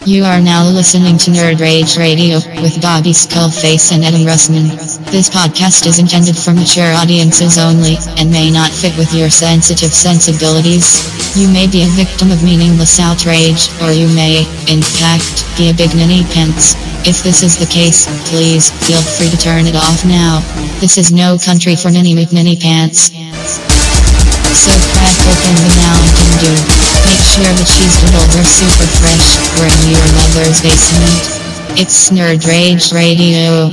You are now listening to Nerd Rage Radio with Bobby Skullface and Adam Russman. This podcast is intended for mature audiences only and may not fit with your sensitive sensibilities. You may be a victim of meaningless outrage, or you may, in fact, be a big ninny pants. If this is the case, please feel free to turn it off now. This is no country for ninny McNinny pants. So crack open the Mountain Dew. Make sure the cheese doodles are super fresh. We're in your mother's basement. It's Nerd Rage Radio.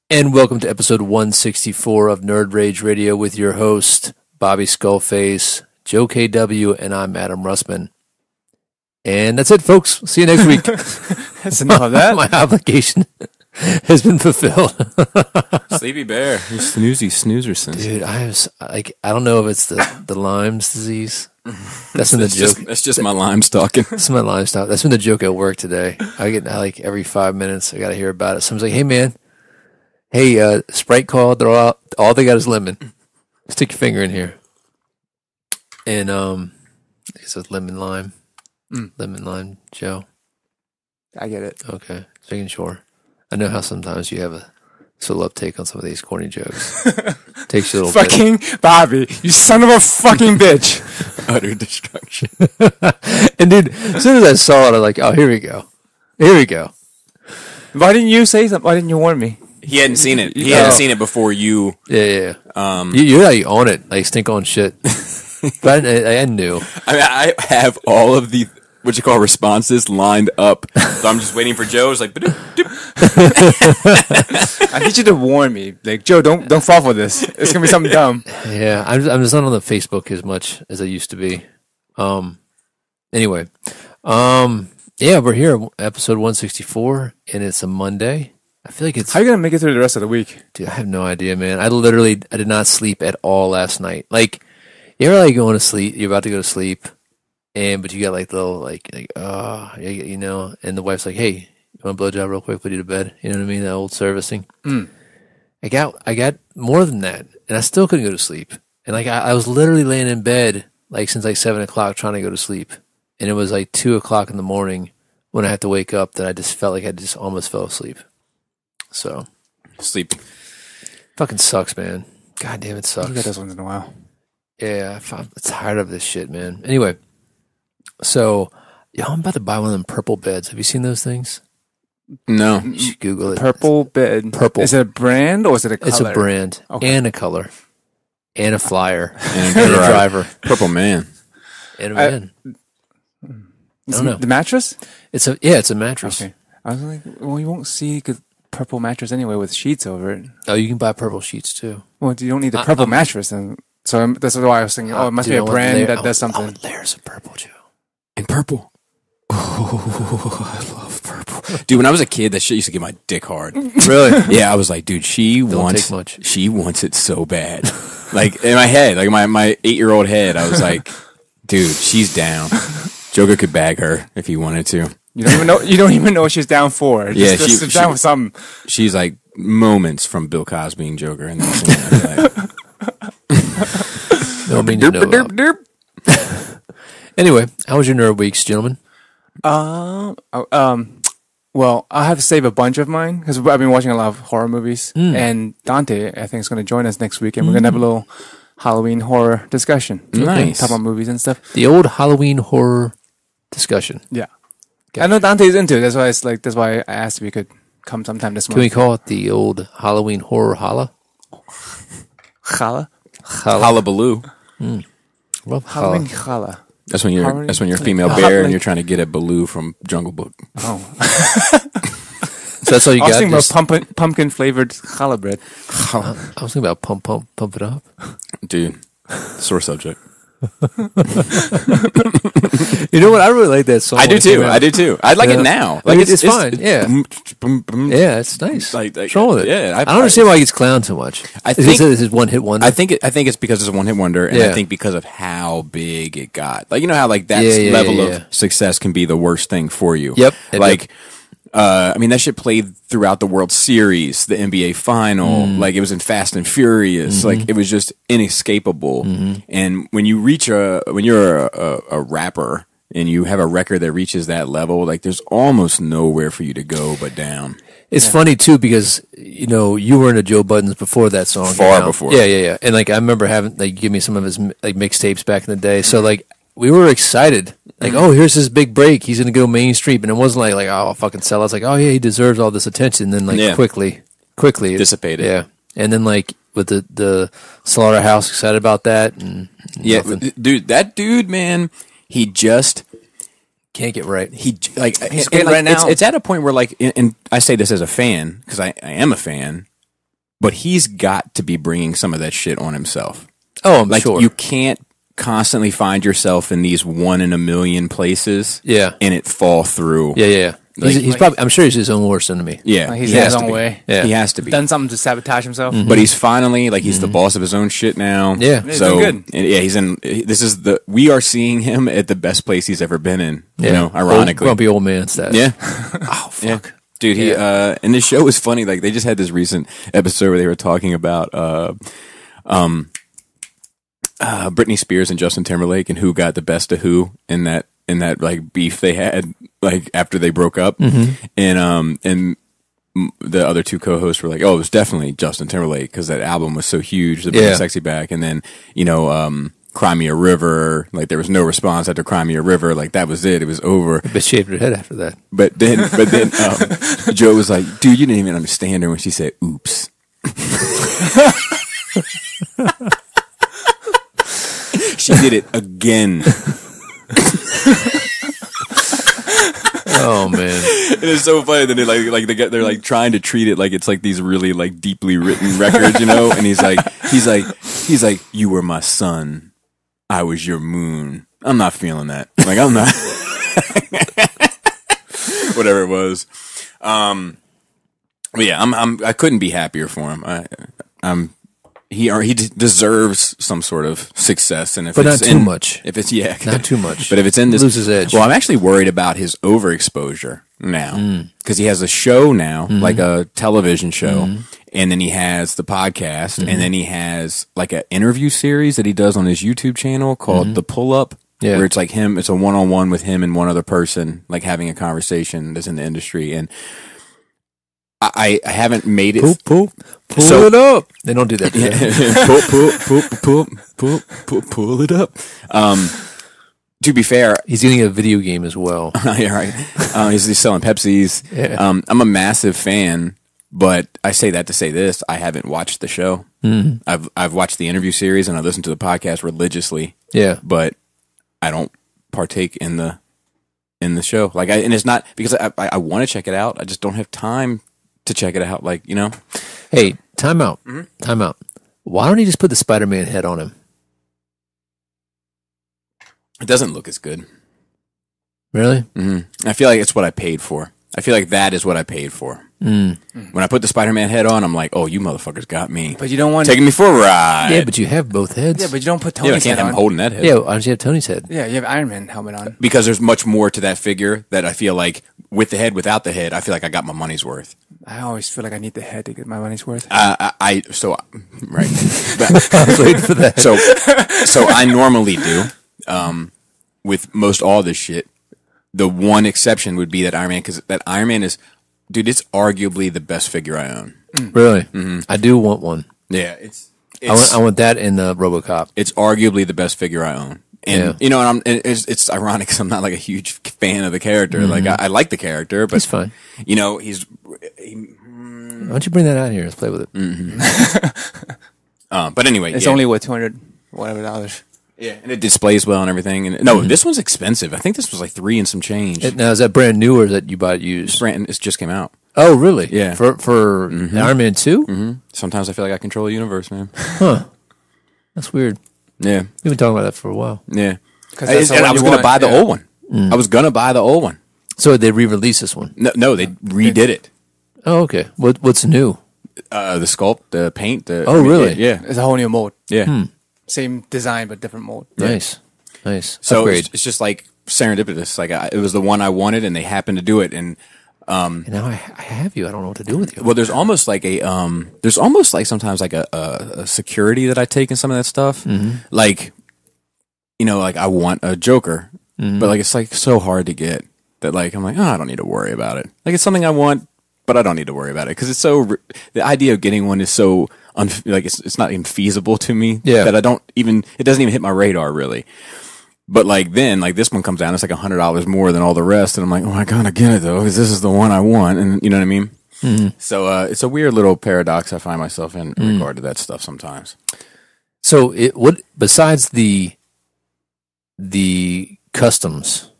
And welcome to episode 164 of Nerd Rage Radio with your host, Bobby Skullface, Joe KW, and I'm Adam Russman. And that's it, folks. See you next week. That's enough of that. My obligation has been fulfilled. Sleepy bear. You snoozy snoozerson. Dude, I don't know if it's the Lyme's disease. That's been the joke. That's just my Lyme's talking. That's my Lyme's talk. That's been the joke at work today. I get like every 5 minutes, I got to hear about it. Someone's like, "Hey man, Sprite called. They're all they got is lemon. Stick your finger in here." And it's a lemon lime. Lemon lime, Joe. I get it. Okay, just making sure. I know how sometimes you have a little uptake on some of these corny jokes. Takes you a little fucking bit. Bobby, you son of a fucking bitch. Utter destruction. And dude, as soon as I saw it, I was like, oh, here we go. Here we go. Why didn't you say something? Why didn't you warn me? He hadn't seen it. He hadn't seen it before you. Yeah. You're like on it. Like stink on shit. But I knew. I mean, I have all of the what you call responses lined up. So I'm just waiting for Joe's like. I need you to warn me, like Joe, don't fall for this. It's gonna be something dumb. Yeah, I'm just not on the Facebook as much as I used to be. Anyway, yeah, we're here, episode 164, and it's a Monday. I feel like it's. How are you gonna make it through the rest of the week? Dude, I have no idea, man. I did not sleep at all last night. Like, you ever like going to sleep? You're about to go to sleep. But you got like the little you know, and the wife's like, "Hey, you want a blowjob real quick? Put you to bed." You know what I mean? That old servicing. I got more than that, and I still couldn't go to sleep. And like I was literally laying in bed like since like 7 o'clock trying to go to sleep, and it was like 2 o'clock in the morning when I had to wake up that I just felt like I just almost fell asleep. So Sleep. Fucking sucks, man. God damn, it sucks. You got those once in a while. Yeah, I'm tired of this shit, man. Anyway. So, I'm about to buy one of them purple beds. Have you seen those things? No. You should Google it. Purple bed. Purple. Is it a brand or is it a color? It's a brand. Okay. And a color. And a flyer. And a driver. Purple man. And a man. I don't know. The mattress? It's a mattress. Okay. I was like, well, you won't see a purple mattress anyway with sheets over it. Oh, you can buy purple sheets too. Well, you don't need the purple mattress. So that's why I was thinking, it must be a brand that does something. I want layers of purple, Joe. And purple. Oh, I love purple. Dude, when I was a kid, that shit used to get my dick hard. Really? Yeah, I was like, dude, she wants it so bad. Like, in my head, like my 8-year-old head, I was like, dude, she's down. Joker could bag her if he wanted to. You don't even know what she's down for. Yeah, she's down with something. She's like moments from Bill Cosby and Joker. And then No mean to know about. Anyway, how was your nerd weeks, gentlemen? Well, I have to save a bunch of mine because I've been watching a lot of horror movies, and Dante, I think, is going to join us next week, and we're going to have a little Halloween horror discussion. Nice. Talk about movies and stuff. The old Halloween horror discussion. Yeah. Gotcha. I know Dante's into it. That's why I asked if he could come sometime this month. Can we call it the old Halloween horror holla? Hullabaloo. Well, Halloween challah. That's when you're a female bear and you're trying to get a Baloo from Jungle Book. Oh. So that's all you got? I was thinking about pumpkin flavored challah bread. I was thinking about pump it up. Dude, sore subject. You know what? I really like that song. I do too. I like it now. Like it's fine. Yeah. Yeah, it's nice. What's wrong with it? Yeah. I don't understand why it gets clowned so much. I think this is one hit wonder. I think it's because it's a one hit wonder, and I think because of how big it got. Like, you know how like that level of success can be the worst thing for you. Yep. Like I mean, that shit played throughout the World Series, the NBA Final. Like, it was in Fast and Furious. Like, it was just inescapable. And when you reach when you're a rapper and you have a record that reaches that level, like, there's almost nowhere for you to go but down. It's funny too because you were into Joe Budden's before that song. Far before. Yeah. And like I remember having like give me some of his like mixtapes back in the day. So like we were excited. Like, oh, here's his big break. He's gonna go mainstream. And it wasn't like oh, I'll fucking sell. It's like, oh yeah, he deserves all this attention. And then like quickly dissipated. Yeah. And then like with the Slaughterhouse, excited about that. And dude, that dude, man, he just can't get right. He's getting right now. It's at a point where, like, and I say this as a fan because I am a fan, but he's got to be bringing some of that shit on himself. Oh, I'm like, sure. You can't constantly find yourself in these 1 in a million places, and it fall through. Yeah. Like, he's probably. I'm sure he's his own worst enemy. Yeah, he's in his own way. Yeah. He has to be done something to sabotage himself. But he's finally like he's the boss of his own shit now. Yeah, so good. And he's in. This is we are seeing him at the best place he's ever been in. You know, ironically, grumpy old man status. Yeah. Oh fuck. Yeah. Dude, he and this show was funny. Like, they just had this recent episode where they were talking about Britney Spears and Justin Timberlake and who got the best of who in that like beef they had like after they broke up. And the other two co-hosts were like, oh, it was definitely Justin Timberlake because that album was so huge, the Bring Sexy Back. And then Cry Me a River, like there was no response after Cry Me a River, like that was it was over. But she shaved her head after that. But then Joe was like, dude, you didn't even understand her when she said oops. She did it again. Oh man, it is so funny that they're like trying to treat it like it's like these really like deeply written records, and he's like you were my sun, I was your moon. I'm not feeling that. Like, I'm not. Whatever it was. But yeah, I couldn't be happier for him. He deserves some sort of success, and but not too much. If it's not too much. But if it's in this, loses edge. Well, I'm actually worried about his overexposure now because he has a show now, like a television show, and then he has the podcast, and then he has like an interview series that he does on his YouTube channel called The Pull Up. Yeah. Where it's like him, it's a one-on-one with him and one other person, like having a conversation that's in the industry, and I haven't made it. Pull it up. They don't do that. Pull it up. To be fair, he's getting a video game as well. Yeah, right. He's selling Pepsis. Yeah. I'm a massive fan, but I say that to say this: I haven't watched the show. I've watched the interview series and I listened to the podcast religiously. Yeah, but I don't partake in the show. Like, and it's not because I want to check it out. I just don't have time to check it out, like, Hey, time out. Time out. Why don't you just put the Spider-Man head on him? It doesn't look as good. Really? I feel like it's what I paid for. I feel like that is what I paid for. When I put the Spider-Man head on, I'm like, oh, you motherfuckers got me. But you don't want taking me for a ride. Yeah, but you have both heads. Yeah, but you don't put Tony's head on. I can't have him holding that head. Yeah, why don't you have Tony's head? Yeah, you have Iron Man helmet on. Because there's much more to that figure that I feel like with the head, without the head, I feel like I got my money's worth. I always feel like I need the head to get my money's worth. Right. I was waiting for that. So I normally do. With most all this shit, the one exception would be that Iron Man, because that Iron Man is, dude, it's arguably the best figure I own. Really? I do want one. Yeah, I want that in the RoboCop. It's arguably the best figure I own. And and it's ironic because I'm not like a huge fan of the character. Like, I like the character, but he's fine. Why don't you bring that out here? Let's play with it. But anyway, it's only what $200 whatever. Yeah, and it displays well and everything. And no, this one's expensive. I think this was like $3 and some change. Now, is that brand new or that you bought it used? It just came out. Oh, really? Yeah. For Iron Man 2? Sometimes I feel like I control the universe, man. Huh. That's weird. Yeah. We've been talking about that for a while. Yeah. And I was going to buy the old one. I was going to buy the old one. So they re-released this one? No, they redid it. Oh, okay. What's new? The sculpt, the paint. Oh, really? Yeah. It's a whole new mold. Yeah. Same design, but different mold. Nice. So it's just like serendipitous. Like, it was the one I wanted, and they happened to do it. And And now I have you. I don't know what to do with you. Well, there's almost like sometimes like a security that I take in some of that stuff. Like, like I want a Joker, but like it's like so hard to get that. Like I'm like, I don't need to worry about it. Like it's something I want, but I don't need to worry about it because it's so. The idea of getting one is so it's not even feasible to me. That it doesn't even hit my radar really. But like then, like this one comes down, it's like $100 more than all the rest, and I'm like, oh, I gotta get it though, because this is the one I want, and you know what I mean. So it's a weird little paradox I find myself in regard to that stuff sometimes. So what besides the customs,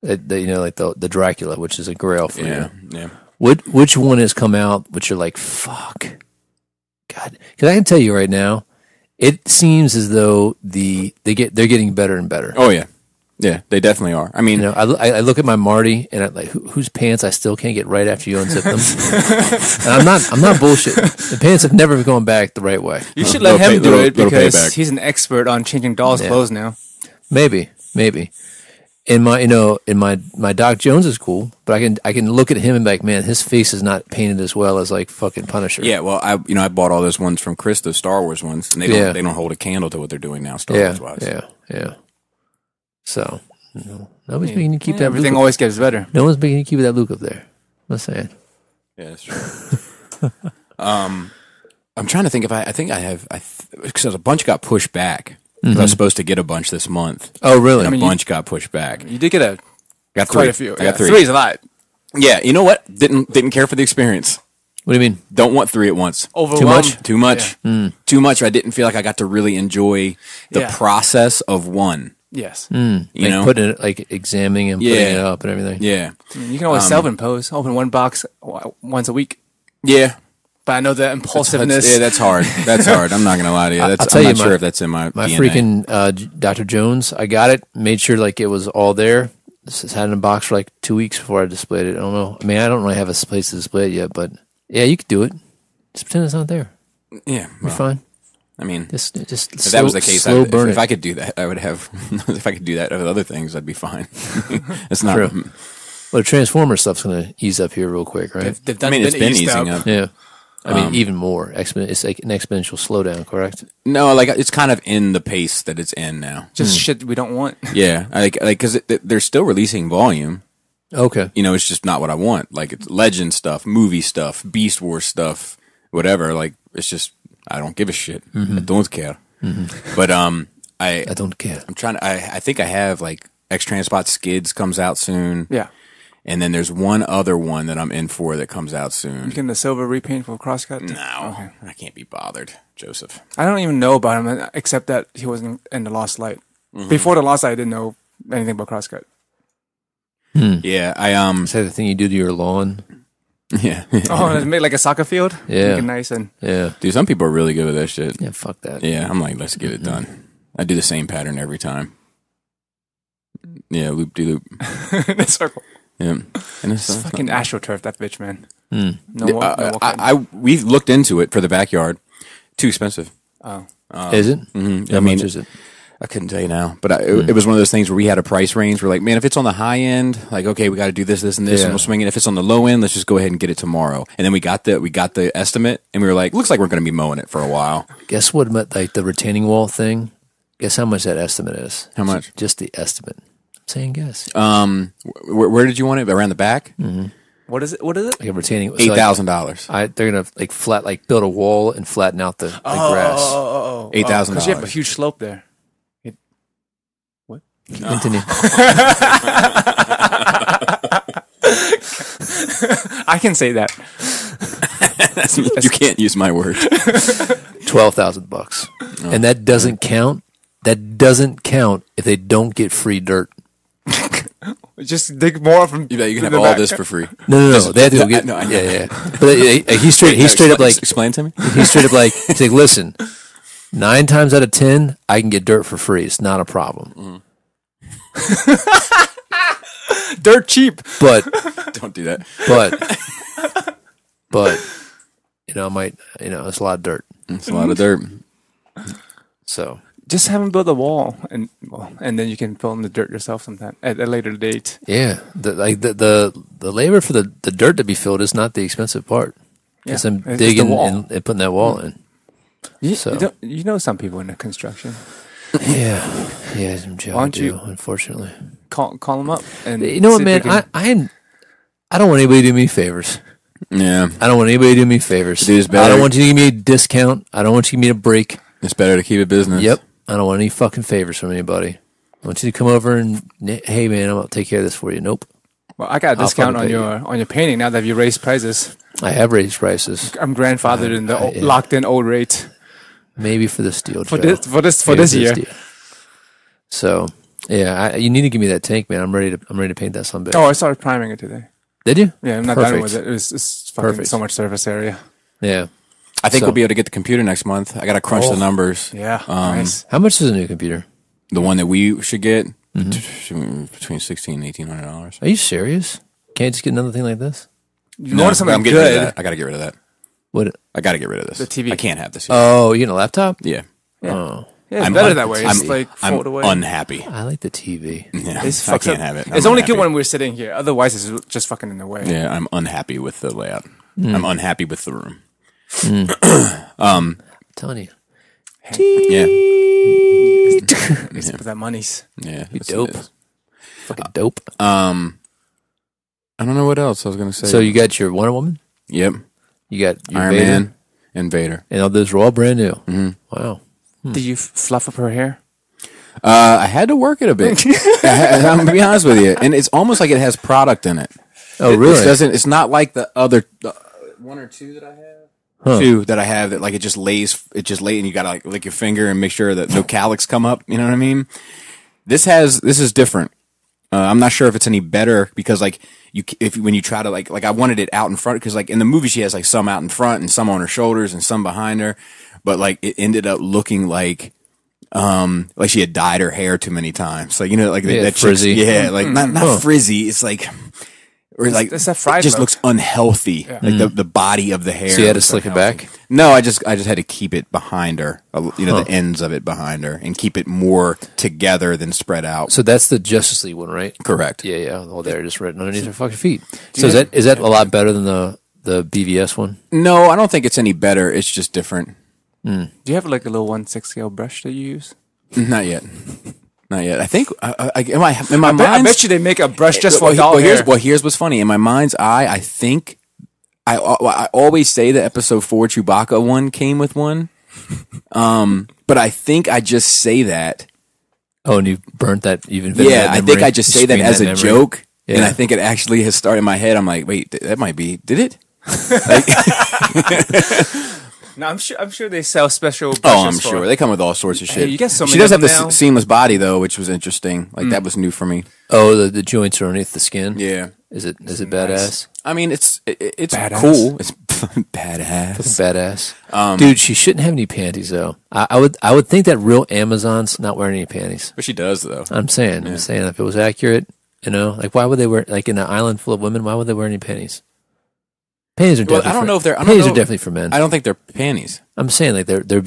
like the Dracula, which is a grail for you. Yeah. Which one has come out which you're like, fuck, God? Because I can tell you right now. It seems as though they're getting better and better. Oh yeah, they definitely are. I mean, I look at my Marty and I'm like, whose pants I still can't get right after you unzip them. And I'm not bullshitting. The pants have never gone back the right way. You should let him do it because he's an expert on changing dolls' clothes now. Maybe. And my Doc Jones is cool, but I can look at him and be like, man, his face is not painted as well as like fucking Punisher. Yeah, well, I bought all those ones from Chris, those Star Wars ones, and they don't hold a candle to what they're doing now, Star Wars wise. Yeah. So nobody's beginning to keep that. Everything always gets better. No one's beginning to keep that Luke up there. I'm saying. Yeah, that's true. I'm trying to think if I think I have because a bunch got pushed back. I was supposed to get a bunch this month. Oh, really? And a bunch got pushed back. You did get got quite three. a few. I got three. 3 is a lot. Yeah, you know what? Didn't care for the experience. What do you mean? Don't want 3 at once. Overwhelmed. Too much. Yeah. Too much. I didn't feel like I got to really enjoy the process of one. Yes. You know, putting it, like examining and putting it up and everything. Yeah. You can always self-impose. Open one box once a week. Yeah. But I know the impulsiveness. That's hard. That's hard. I'm not going to lie to you. I'm not sure if that's in my DNA. Freaking Dr. Jones, I got it, made sure like it was all there. This has had it in a box for like 2 weeks before I displayed it. I don't know. I mean, I don't really have a place to display it yet, but yeah, you could do it. Just pretend it's not there. Yeah. You're fine. I mean, just if that was the case, if I could do that, I would have. If I could do that with other things, I'd be fine. It's not true. Well, the Transformer stuff's going to ease up here real quick, right? It's been easing up. Yeah. I mean, even more. It's like an exponential slowdown, correct? No, like it's kind of in the pace that it's in now. Just shit we don't want. Yeah, like because they're still releasing volume. Okay. It's just not what I want. Like it's Legend stuff, movie stuff, Beast Wars stuff, whatever. Like it's just I don't give a shit. I don't care. But I don't care. I'm trying to. I think I have like X-Transport Skids comes out soon. Yeah. And then there's one other one that I'm in for that comes out soon. You getting the silver repaint for Crosscut? No, okay. I can't be bothered, Joseph. I don't even know about him except that he wasn't in the Lost Light. Before the Lost Light, I didn't know anything about Crosscut. Yeah, Is that the thing you do to your lawn? Yeah. Oh, it's made like a soccer field. Yeah. Make it nice and Dude, some people are really good with that shit. Yeah, fuck that. Yeah, I'm like, let's get it done. I do the same pattern every time. Yeah, loop de loop. in a circle. Yeah, and it's fucking AstroTurf, that bitch, man. We looked into it for the backyard. Too expensive. Oh, is it? How much is it? I couldn't tell you now, but it was one of those things where we had a price range. We're like, man, if it's on the high end, like, okay, we got to do this, and this, and we'll swing it. If it's on the low end, let's just go ahead and get it tomorrow. And then we got the estimate, and we were like, looks like we're going to be mowing it for a while. Guess what? Like the retaining wall thing. Guess how much that estimate is? How much? Just the estimate. Saying guess. Where did you want it? Around the back? What is it? Like a retaining $8,000. They're gonna build a wall and flatten out the grass. $8,000. Because you have a huge slope there. What? Continue. I can say that. You can't use my word. $12,000, and that doesn't count. That doesn't count if they don't get free dirt. Just dig more from. You can have all this for free. No. They have to go get. Yeah. But he straight up like explain to me. He's straight up like, he's like, listen, 9 times out of 10, I can get dirt for free. It's not a problem. Dirt cheap, but don't do that. But it's a lot of dirt. It's a lot of dirt. So Just have them build a wall, and then you can fill in the dirt yourself sometime at a later date. Yeah, the labor for the dirt to be filled is not the expensive part. Yeah, It's them it's digging the wall. and putting that wall in. You know some people in the construction. Yeah, Joe, Why don't you- unfortunately. Call them up. And You know what, see if man? they can- I don't want anybody to do me favors. Yeah. I don't want anybody to do me favors. Dude, it's I better- don't want you to give me a discount. I don't want you to give me a break. It's better to keep it business. Yep. I don't want any fucking favors from anybody. I want you to come over and, hey, man, I'm going to take care of this for you. Nope. Well, I got a I'll discount fucking on your painting now that you raised prices. I have raised prices. I'm grandfathered in the yeah. locked in old rate Maybe for this deal, for Joe. this Maybe year. deal. So, yeah, you need to give me that tank, man. I'm ready to paint that someday. Oh, I started priming it today. Did you? Yeah, I'm not Perfect. done with it. It's fucking Perfect. so much surface area. Yeah. I think So- we'll be able to get the computer next month. I got to crunch the numbers. Yeah, nice. How much is a new computer? The one that we should get, Mm-hmm. between $1,600 and $1,800. Are you serious? Can't you just get another thing like this? You want something I'm getting rid of good? that. I got to get rid of that. What? I got to get rid of this. The TV. I can't have this here. Oh, you getting a laptop? Yeah. Oh, Yeah, it's I'm better un- that way. I'm, It's like I'm fold away. unhappy. I like the TV. Yeah, It's I fucked can't up. have it. It's I'm only good unhappy. when we're sitting here. Otherwise, it's just fucking in the way. Yeah, I'm unhappy with the layout. Hmm. I'm unhappy with the room. I'm telling you. Yeah. It's for that money's. Yeah. You it's- dope. it's- Fucking dope. I don't know what else I was going to say. So you got your Wonder Woman? Yep. You got your Iron Vader? Man and Vader. And all those are all brand new. Mm-hmm. Wow. Did you fluff up her hair? I had to work it a bit. I'm going to be honest with you. And it's almost like it has product in it. Oh, It really? doesn't. It's not like the other one or two that I have. Huh. Two that I have that like it just lays, and you gotta like lick your finger and make sure that no calyx come up. You know what I mean? This is different. I'm not sure if it's any better because like when you try to like I wanted it out in front because like in the movie she has like some out in front and some on her shoulders and some behind her, but like it ended up looking like she had dyed her hair too many times. Like like Yeah, that chick's- frizzy. yeah, like not frizzy. It's like. Or like it's a it fried just look. looks unhealthy, like the body of the hair. So you had to looks slick it unhealthy. back? No, I just had to keep it behind her, the ends of it behind her, and keep it more together than spread out. So that's the Justice League one, right? Correct. Yeah, yeah. Well, they're just written underneath her fucking feet. So is that a lot better than the BVS one? No, I don't think it's any better. It's just different. Do you have like a little 1/6 scale brush that you use? Not yet. Not yet. I think in my I mind's bet you they make a brush just for well, doll hair. here's what's funny. In my mind's eye, I think I always say the episode 4 Chewbacca one came with one, but I think I just say that. Oh, and you burnt that even. Yeah, I think I just say that as a memory. joke, and Yeah. I think it actually has started in my head. I'm like, wait, that might be. Did it? No, I'm sure they sell special brushes. Oh, I'm for sure they come with all sorts of shit. you get so she many does of have them the now. seamless body though, which was interesting. Like that was new for me. Oh, the joints are underneath the skin. Yeah, Is it badass? I mean it's Badass. cool. It's badass. Badass. Dude, she shouldn't have any panties though. I would think that real Amazon's not wearing any panties. But she does though. I'm saying if it was accurate, like why would they wear like in an island full of women? Why would they wear any panties? Panties are Well, definitely. I don't know if they're. I don't panties know, are definitely for men. I don't think they're panties. I'm saying like it'd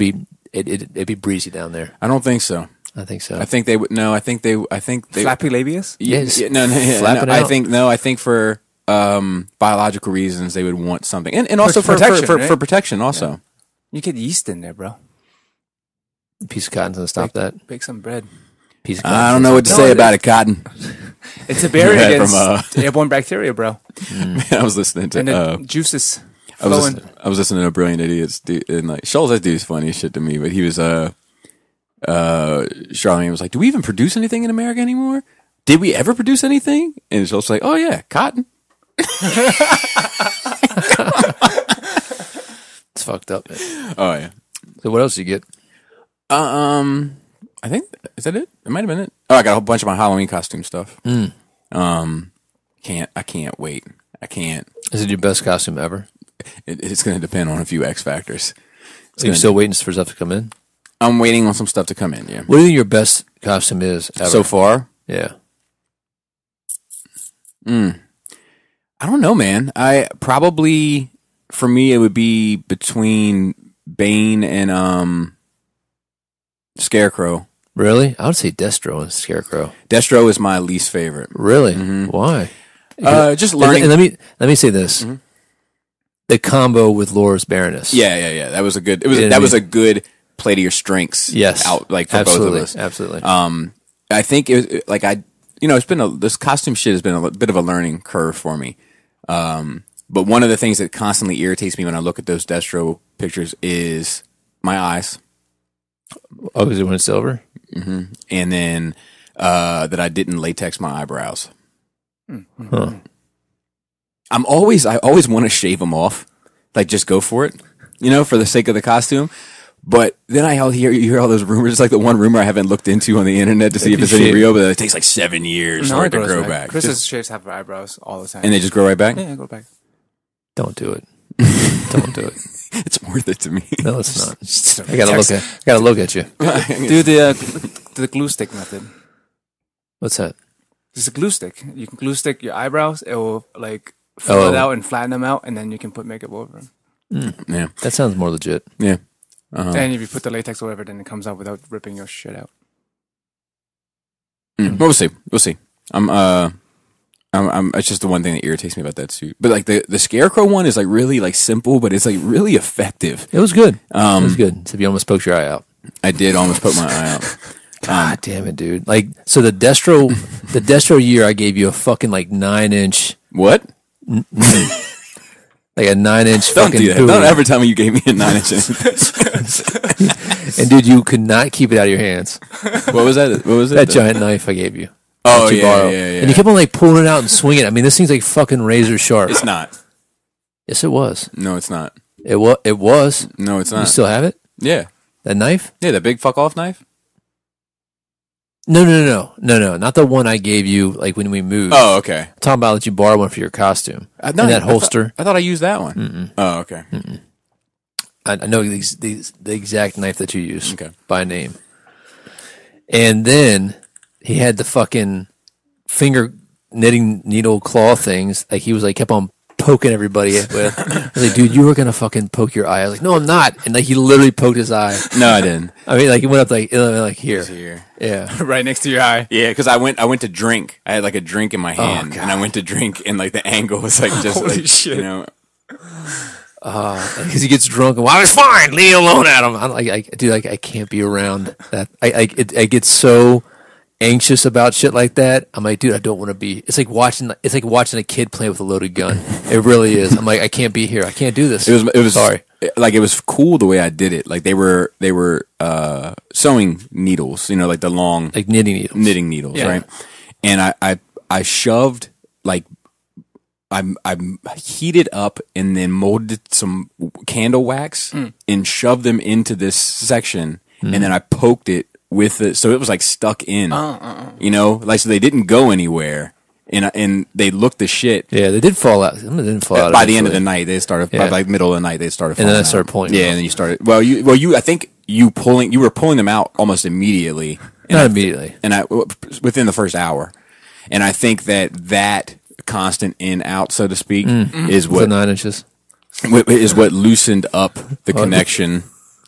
be breezy down there. I don't think so. I think so. I think they would. No, I think they. flappy labias. Yes. No. Flapping I out. think no. I think for biological reasons they would want something, and also for protection, for right? protection also. You get yeast in there, bro. Piece of cotton's gonna stop that. Bake some bread. Piece of I don't know what to No, say it- about it, Cotton. It's a barrier Yeah, against from, airborne bacteria, bro. I was listening And to. the juices I was flowing. listening to Brilliant Idiots, dude, and like Scholes, that dude's funny as shit to me. But he was Charlemagne was like, "Do we even produce anything in America anymore? Did we ever produce anything?" And Scholes was like, "Oh yeah, cotton." It's fucked up, man. Oh yeah. So what else do you get? I think is that it? It might have been it. Oh, I got a whole bunch of my Halloween costume stuff. I can't wait. I can't. Is it your best costume ever? It's going to depend on a few X factors. Are you still waiting for stuff to come in? I'm waiting on some stuff to come in. Yeah. What do you think your best costume is ever? So far, Yeah. I don't know, man. I probably for me it would be between Bane and Scarecrow. Really? I would say Destro and Scarecrow. Destro is my least favorite. Really? Why? Just learning. And let me say this: the combo with Laura's Baroness. Yeah. That was a good. Was a good play to your strengths. Yes, out like for absolutely, both of us. Absolutely. I think it like it's been this costume shit has been a bit of a learning curve for me. But one of the things that constantly irritates me when I look at those Destro pictures is my eyes. Oh, because it went silver? Mm-hmm. And then that I didn't latex my eyebrows. Huh. I always want to shave them off. Like, just go for it, for the sake of the costume. But then you hear all those rumors. It's like the one rumor I haven't looked into on the internet to see if it's any real, but it takes like 7 years for it to grow back. Chris's shaves have eyebrows all the time. And they just grow right back? Yeah, go back. Don't do it. Don't do it. It's worth it to me. No, it's not. I gotta look at you. Do the glue stick method. What's that? It's a glue stick. You can glue stick your eyebrows. It will like fill it out and flatten them out, and then you can put makeup over them. Yeah, that sounds more legit. Yeah. And if you put the latex or whatever, then it comes out without ripping your shit out. Well, we'll see. It's just the one thing that irritates me about that suit. But like the Scarecrow one is like really like simple, but it's like really effective. It was good. It was good. So if you almost poked your eye out. I did almost poke my eye out. God damn it, dude! Like, so the Destro year, I gave you a fucking like 9-inch. What? Like a 9-inch Don't fucking. do that. Don't ever tell me you gave me a 9-inch. And dude, you could not keep it out of your hands. What was that? What was it? That giant knife I gave you. Oh yeah. And you kept on like pulling it out and swinging it. I mean, this thing's like fucking razor sharp. It's not. Yes, it was. No, it's not. It was. No, it's not. You still have it? Yeah. That knife? Yeah, the big fuck off knife. No, not the one I gave you like when we moved. Oh, okay. I'm talking about that you borrowed one for your costume. No, in that holster. I thought I used that one. Mm-mm. Oh, okay. Mm-mm. I know the exact knife that you use by name. And then he had the fucking finger knitting needle claw things. Like he was like kept on poking everybody with. I was like, dude, you were gonna fucking poke your eye. I was like, no, I'm not. And like he literally poked his eye. No, I didn't. I mean, like it went up like here. Yeah, right next to your eye. Yeah, because I went to drink. I had like a drink in my hand, and I went to drink, and like the angle was like just holy like shit. Because he gets drunk and well, it's fine. Leave it alone at him. I'm like, dude, I can't be around that. I get so anxious about shit like that. I'm like, dude, I don't want to be. It's like watching a kid play with a loaded gun. It really is. I'm like, I can't be here. I can't do this. It was sorry. Like it was cool the way I did it. Like they were sewing needles. Like the long like knitting needles, right? And I shoved like. I heated up and then molded some candle wax and shoved them into this section, and then I poked it with it, so it was like stuck in. Like so they didn't go anywhere, and they looked the shit. Yeah, they did fall out. Some of them didn't fall out by the end of the night. They started by like middle of the night. They started, falling and then I out. started pulling. Yeah, and then you started. I think you were pulling them out almost immediately. Not immediately, and within the first hour, and I think that constant in out, so to speak, is what 9 inches is what loosened up the connection,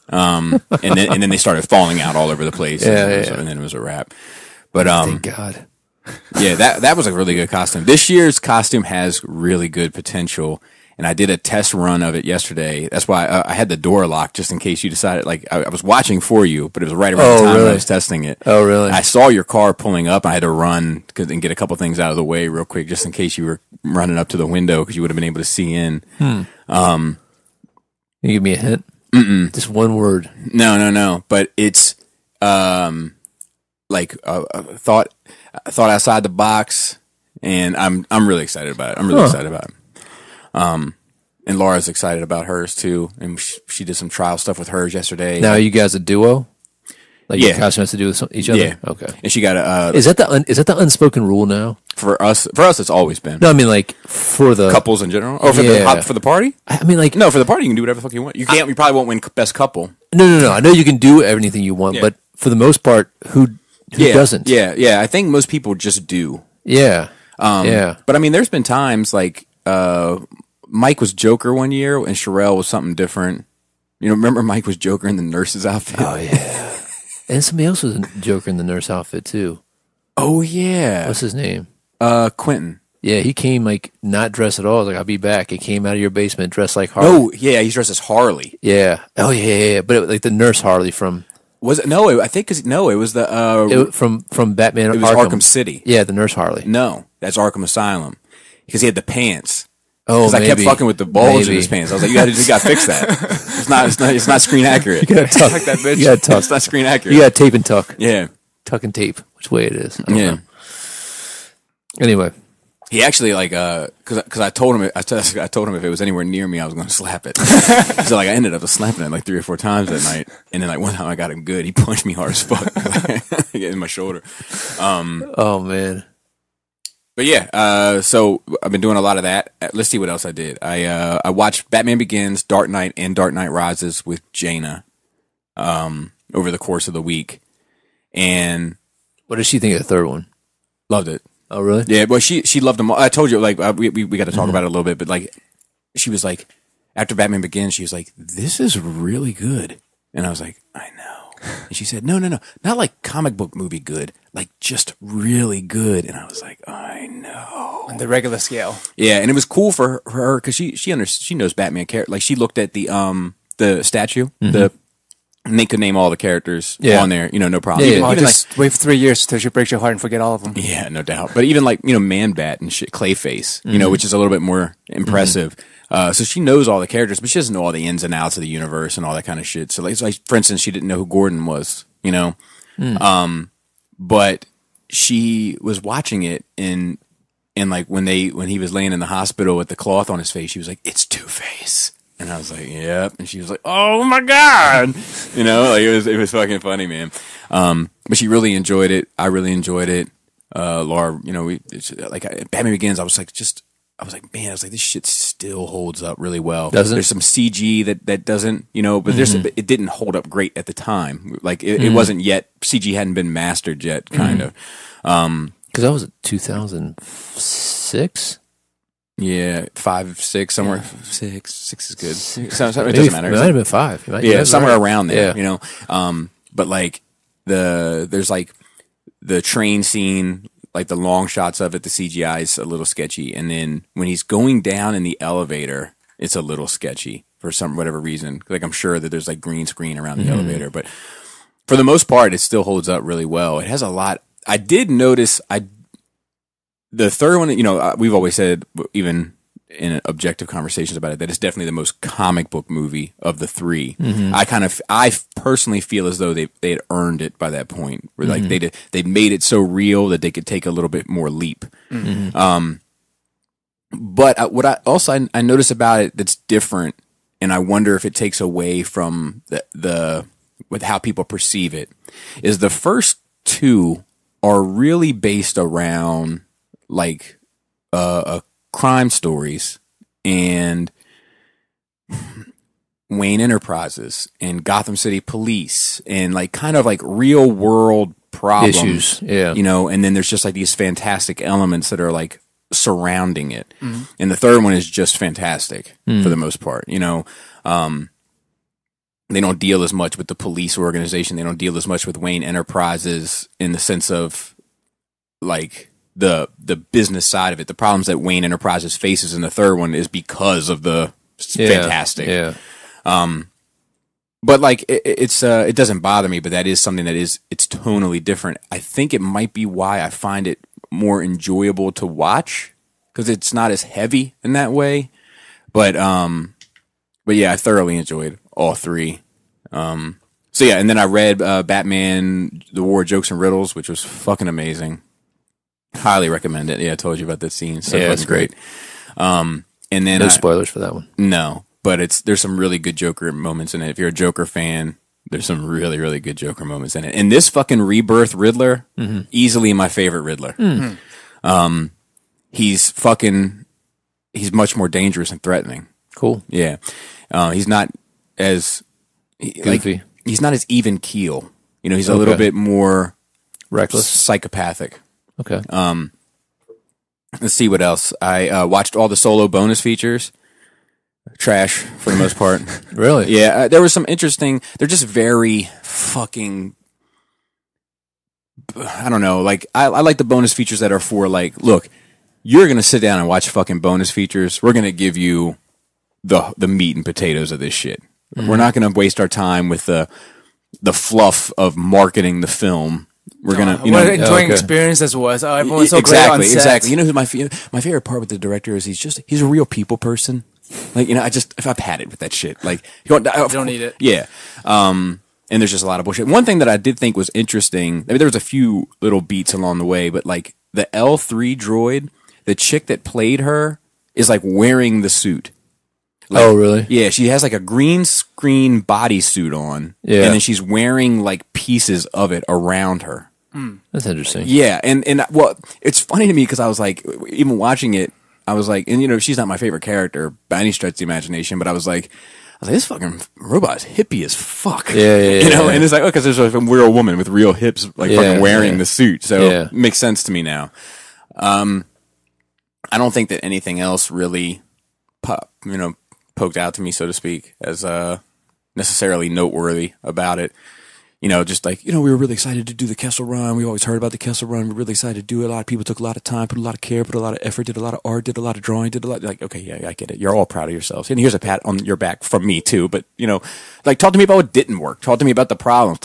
and then they started falling out all over the place. And then it was a wrap. But thank God. Yeah, that was a really good costume. This year's costume has really good potential, and I did a test run of it yesterday. That's why I had the door locked just in case you decided. Like I was watching for you, but it was right around the time I was testing it. Oh, really? I saw your car pulling up. I had to run and get a couple things out of the way real quick, just in case you were running up to the window because you would have been able to see in. Can you give me a hint? Just one word. No. But it's like thought outside the box, and I'm really excited about it. I'm really excited about it. And Laura's excited about hers too, and she did some trial stuff with hers yesterday. Now, are you guys a duo? Like your costume has to do with each other? Yeah. Okay. And she got a. Is that the unspoken rule now? For us, it's always been. No, I mean like for the couples in general, or for the party. I mean like no, for the party you can do whatever the fuck you want. You can't. You probably won't win best couple. No. I know you can do anything you want, but for the most part, who doesn't? Yeah. I think most people just do. Yeah. But I mean, there's been times like Mike was Joker one year, and Sherelle was something different. Remember Mike was Joker in the nurse's outfit? Oh yeah. And somebody else was a Joker in the nurse outfit too. Oh yeah. What's his name? Quentin. Yeah, he came like not dressed at all. I was like, I'll be back. He came out of your basement dressed like Harley. Oh yeah, he's dressed as Harley. Yeah. Oh yeah. But like the nurse Harley from. Was it? No, I think it was the from Batman. It was Arkham City. Yeah, the nurse Harley. No, that's Arkham Asylum because he had the pants. Oh, because I kept fucking with the bulge in his pants. I was like, you got to fix that. It's not screen accurate. You got to tuck like that bitch. You got to tuck. It's not screen accurate. You got to tape and tuck. Yeah, tuck and tape. Which way it is? I don't yeah. know. Anyway, he actually like because I told him if it was anywhere near me, I was going to slap it. So like I ended up slapping it like 3 or 4 times that night, and then like one time I got him good. He punched me hard as fuck in my shoulder. Oh man. But yeah, so I've been doing a lot of that. Let's see what else I did. I watched Batman Begins, Dark Knight, and Dark Knight Rises with Jaina over the course of the week. And what did she think of the third one? Loved it. Oh really? Yeah, well she loved them all. I told you like we got to talk about it a little bit, but like she was like after Batman Begins, she was like, "This is really good," and I was like, "I know." And she said, no, not like comic book movie good, like just really good. And I was like, I know. On the regular scale. Yeah, and it was cool for her because she knows Batman character. Like she looked at the statue, and they could name all the characters on there, no problem. Yeah, Even just wait for 3 years till she breaks your heart and forget all of them. Yeah, no doubt. But even like, Man Bat and shit, Clayface, which is a little bit more impressive. So she knows all the characters, but she doesn't know all the ins and outs of the universe and all that kind of shit. So like for instance, she didn't know who Gordon was, but she was watching it and like when he was laying in the hospital with the cloth on his face, she was like, "It's Two-Face." And I was like, "Yep." And she was like, "Oh my God." Like it was fucking funny, man. But she really enjoyed it. I really enjoyed it. Laura, like Batman Begins, I was like, man, this shit still holds up really well. Doesn't? There's some CG that doesn't, but it didn't hold up great at the time. Like it wasn't yet, CG hadn't been mastered yet, kind of. Because that was 2006. Yeah, 5, 6, somewhere. 6 is good. So it Maybe, doesn't matter. It might have been 5. Somewhere around there. Yeah. But like there's like the train scene. Like the long shots of it, the CGI is a little sketchy, and then when he's going down in the elevator, it's a little sketchy for whatever reason. Like I'm sure that there's like green screen around the elevator, but for the most part, it still holds up really well. It has a lot. I did notice. The third one, we've always said, even in objective conversations about it, that it's definitely the most comic book movie of the 3. I personally feel as though they had earned it by that point. Where like they made it so real that they could take a little bit more leap. But what I notice about it that's different, and I wonder if it takes away from the with how people perceive it, is the first 2 are really based around like crime stories and Wayne Enterprises and Gotham City Police and like kind of like real world problems, issues, yeah. And then there's just like these fantastic elements that are like surrounding it. And the third one is just fantastic for the most part. They don't deal as much with the police organization. They don't deal as much with Wayne Enterprises in the sense of like the business side of it. The problems that Wayne Enterprises faces in the third one is because of the fantastic. Yeah. But like it doesn't bother me, but that is something that it's tonally different. I think it might be why I find it more enjoyable to watch because it's not as heavy in that way. But yeah, I thoroughly enjoyed all 3. So yeah, and then I read Batman: The War of Jokes and Riddles, which was fucking amazing. Highly recommend it. Yeah, I told you about that scene. So yeah, it's great. And then no spoilers for that one. No, but there's some really good Joker moments in it. If you're a Joker fan, there's some really, really good Joker moments in it. And this fucking Rebirth Riddler, easily my favorite Riddler. He's much more dangerous and threatening. Cool. Yeah. He's not as goofy. He's not as even keel. He's a little bit more reckless, psychopathic. Okay. Let's see what else. I watched all the solo bonus features. Trash for the most part. Really? Yeah. There was some interesting. They're just very fucking I don't know. Like I like the bonus features that are for like, look, you're gonna sit down and watch fucking bonus features. We're gonna give you the meat and potatoes of this shit. We're not gonna waste our time with the fluff of marketing the film. We're gonna, enjoying experience as was. Oh, everyone's so great on set. Exactly. You know who my favorite part with the director is? He's a real people person. Like, if I've had it with that shit, like you don't need it. Yeah. And there's just a lot of bullshit. One thing that I did think was interesting. I mean, there was a few little beats along the way, but like the L3 droid, the chick that played her is like wearing the suit. Like, oh, really? Yeah, she has like a green screen bodysuit on, and then she's wearing like pieces of it around her. That's interesting. Yeah, and well, it's funny to me because I was like, even watching it, I was like, and she's not my favorite character by any stretch of the imagination, but I was like, this fucking robot is hippie as fuck. Yeah. And it's like, because there's like a real woman with real hips, like fucking wearing the suit, so it makes sense to me now. I don't think that anything else really poked out to me, so to speak, as necessarily noteworthy about it. Just like, we were really excited to do the Kessel Run. We always heard about the Kessel Run. We were really excited to do it. A lot of people took a lot of time, put a lot of care, put a lot of effort, did a lot of art, did a lot of drawing, did a lot. Like, okay, yeah, I get it. You're all proud of yourselves. And here's a pat on your back from me, too. But, like, talk to me about what didn't work. Talk to me about the problems.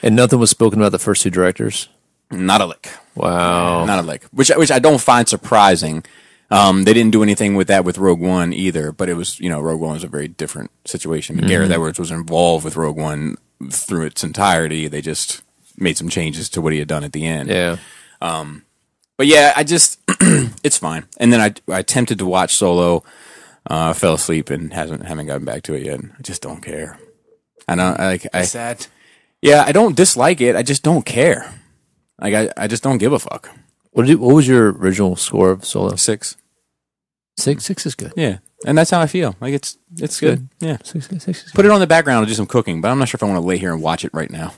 And nothing was spoken about the first two directors? Not a lick. Wow. Not a lick. Which I don't find surprising. They didn't do anything with that with Rogue One either, but it was, Rogue One was a very different situation. I mean, Gareth Edwards was involved with Rogue One through its entirety. They just made some changes to what he had done at the end. Yeah. But yeah, I just, it's fine. And then I attempted to watch Solo, fell asleep and haven't gotten back to it yet. I just don't care. Sad. Yeah, I don't dislike it. I just don't care. Like, I just don't give a fuck. What was your original score of Solo? 6. 6 is good. Yeah. And that's how I feel. Like it's good. Yeah. 6 is good. Put it on the background and do some cooking, but I'm not sure if I want to lay here and watch it right now.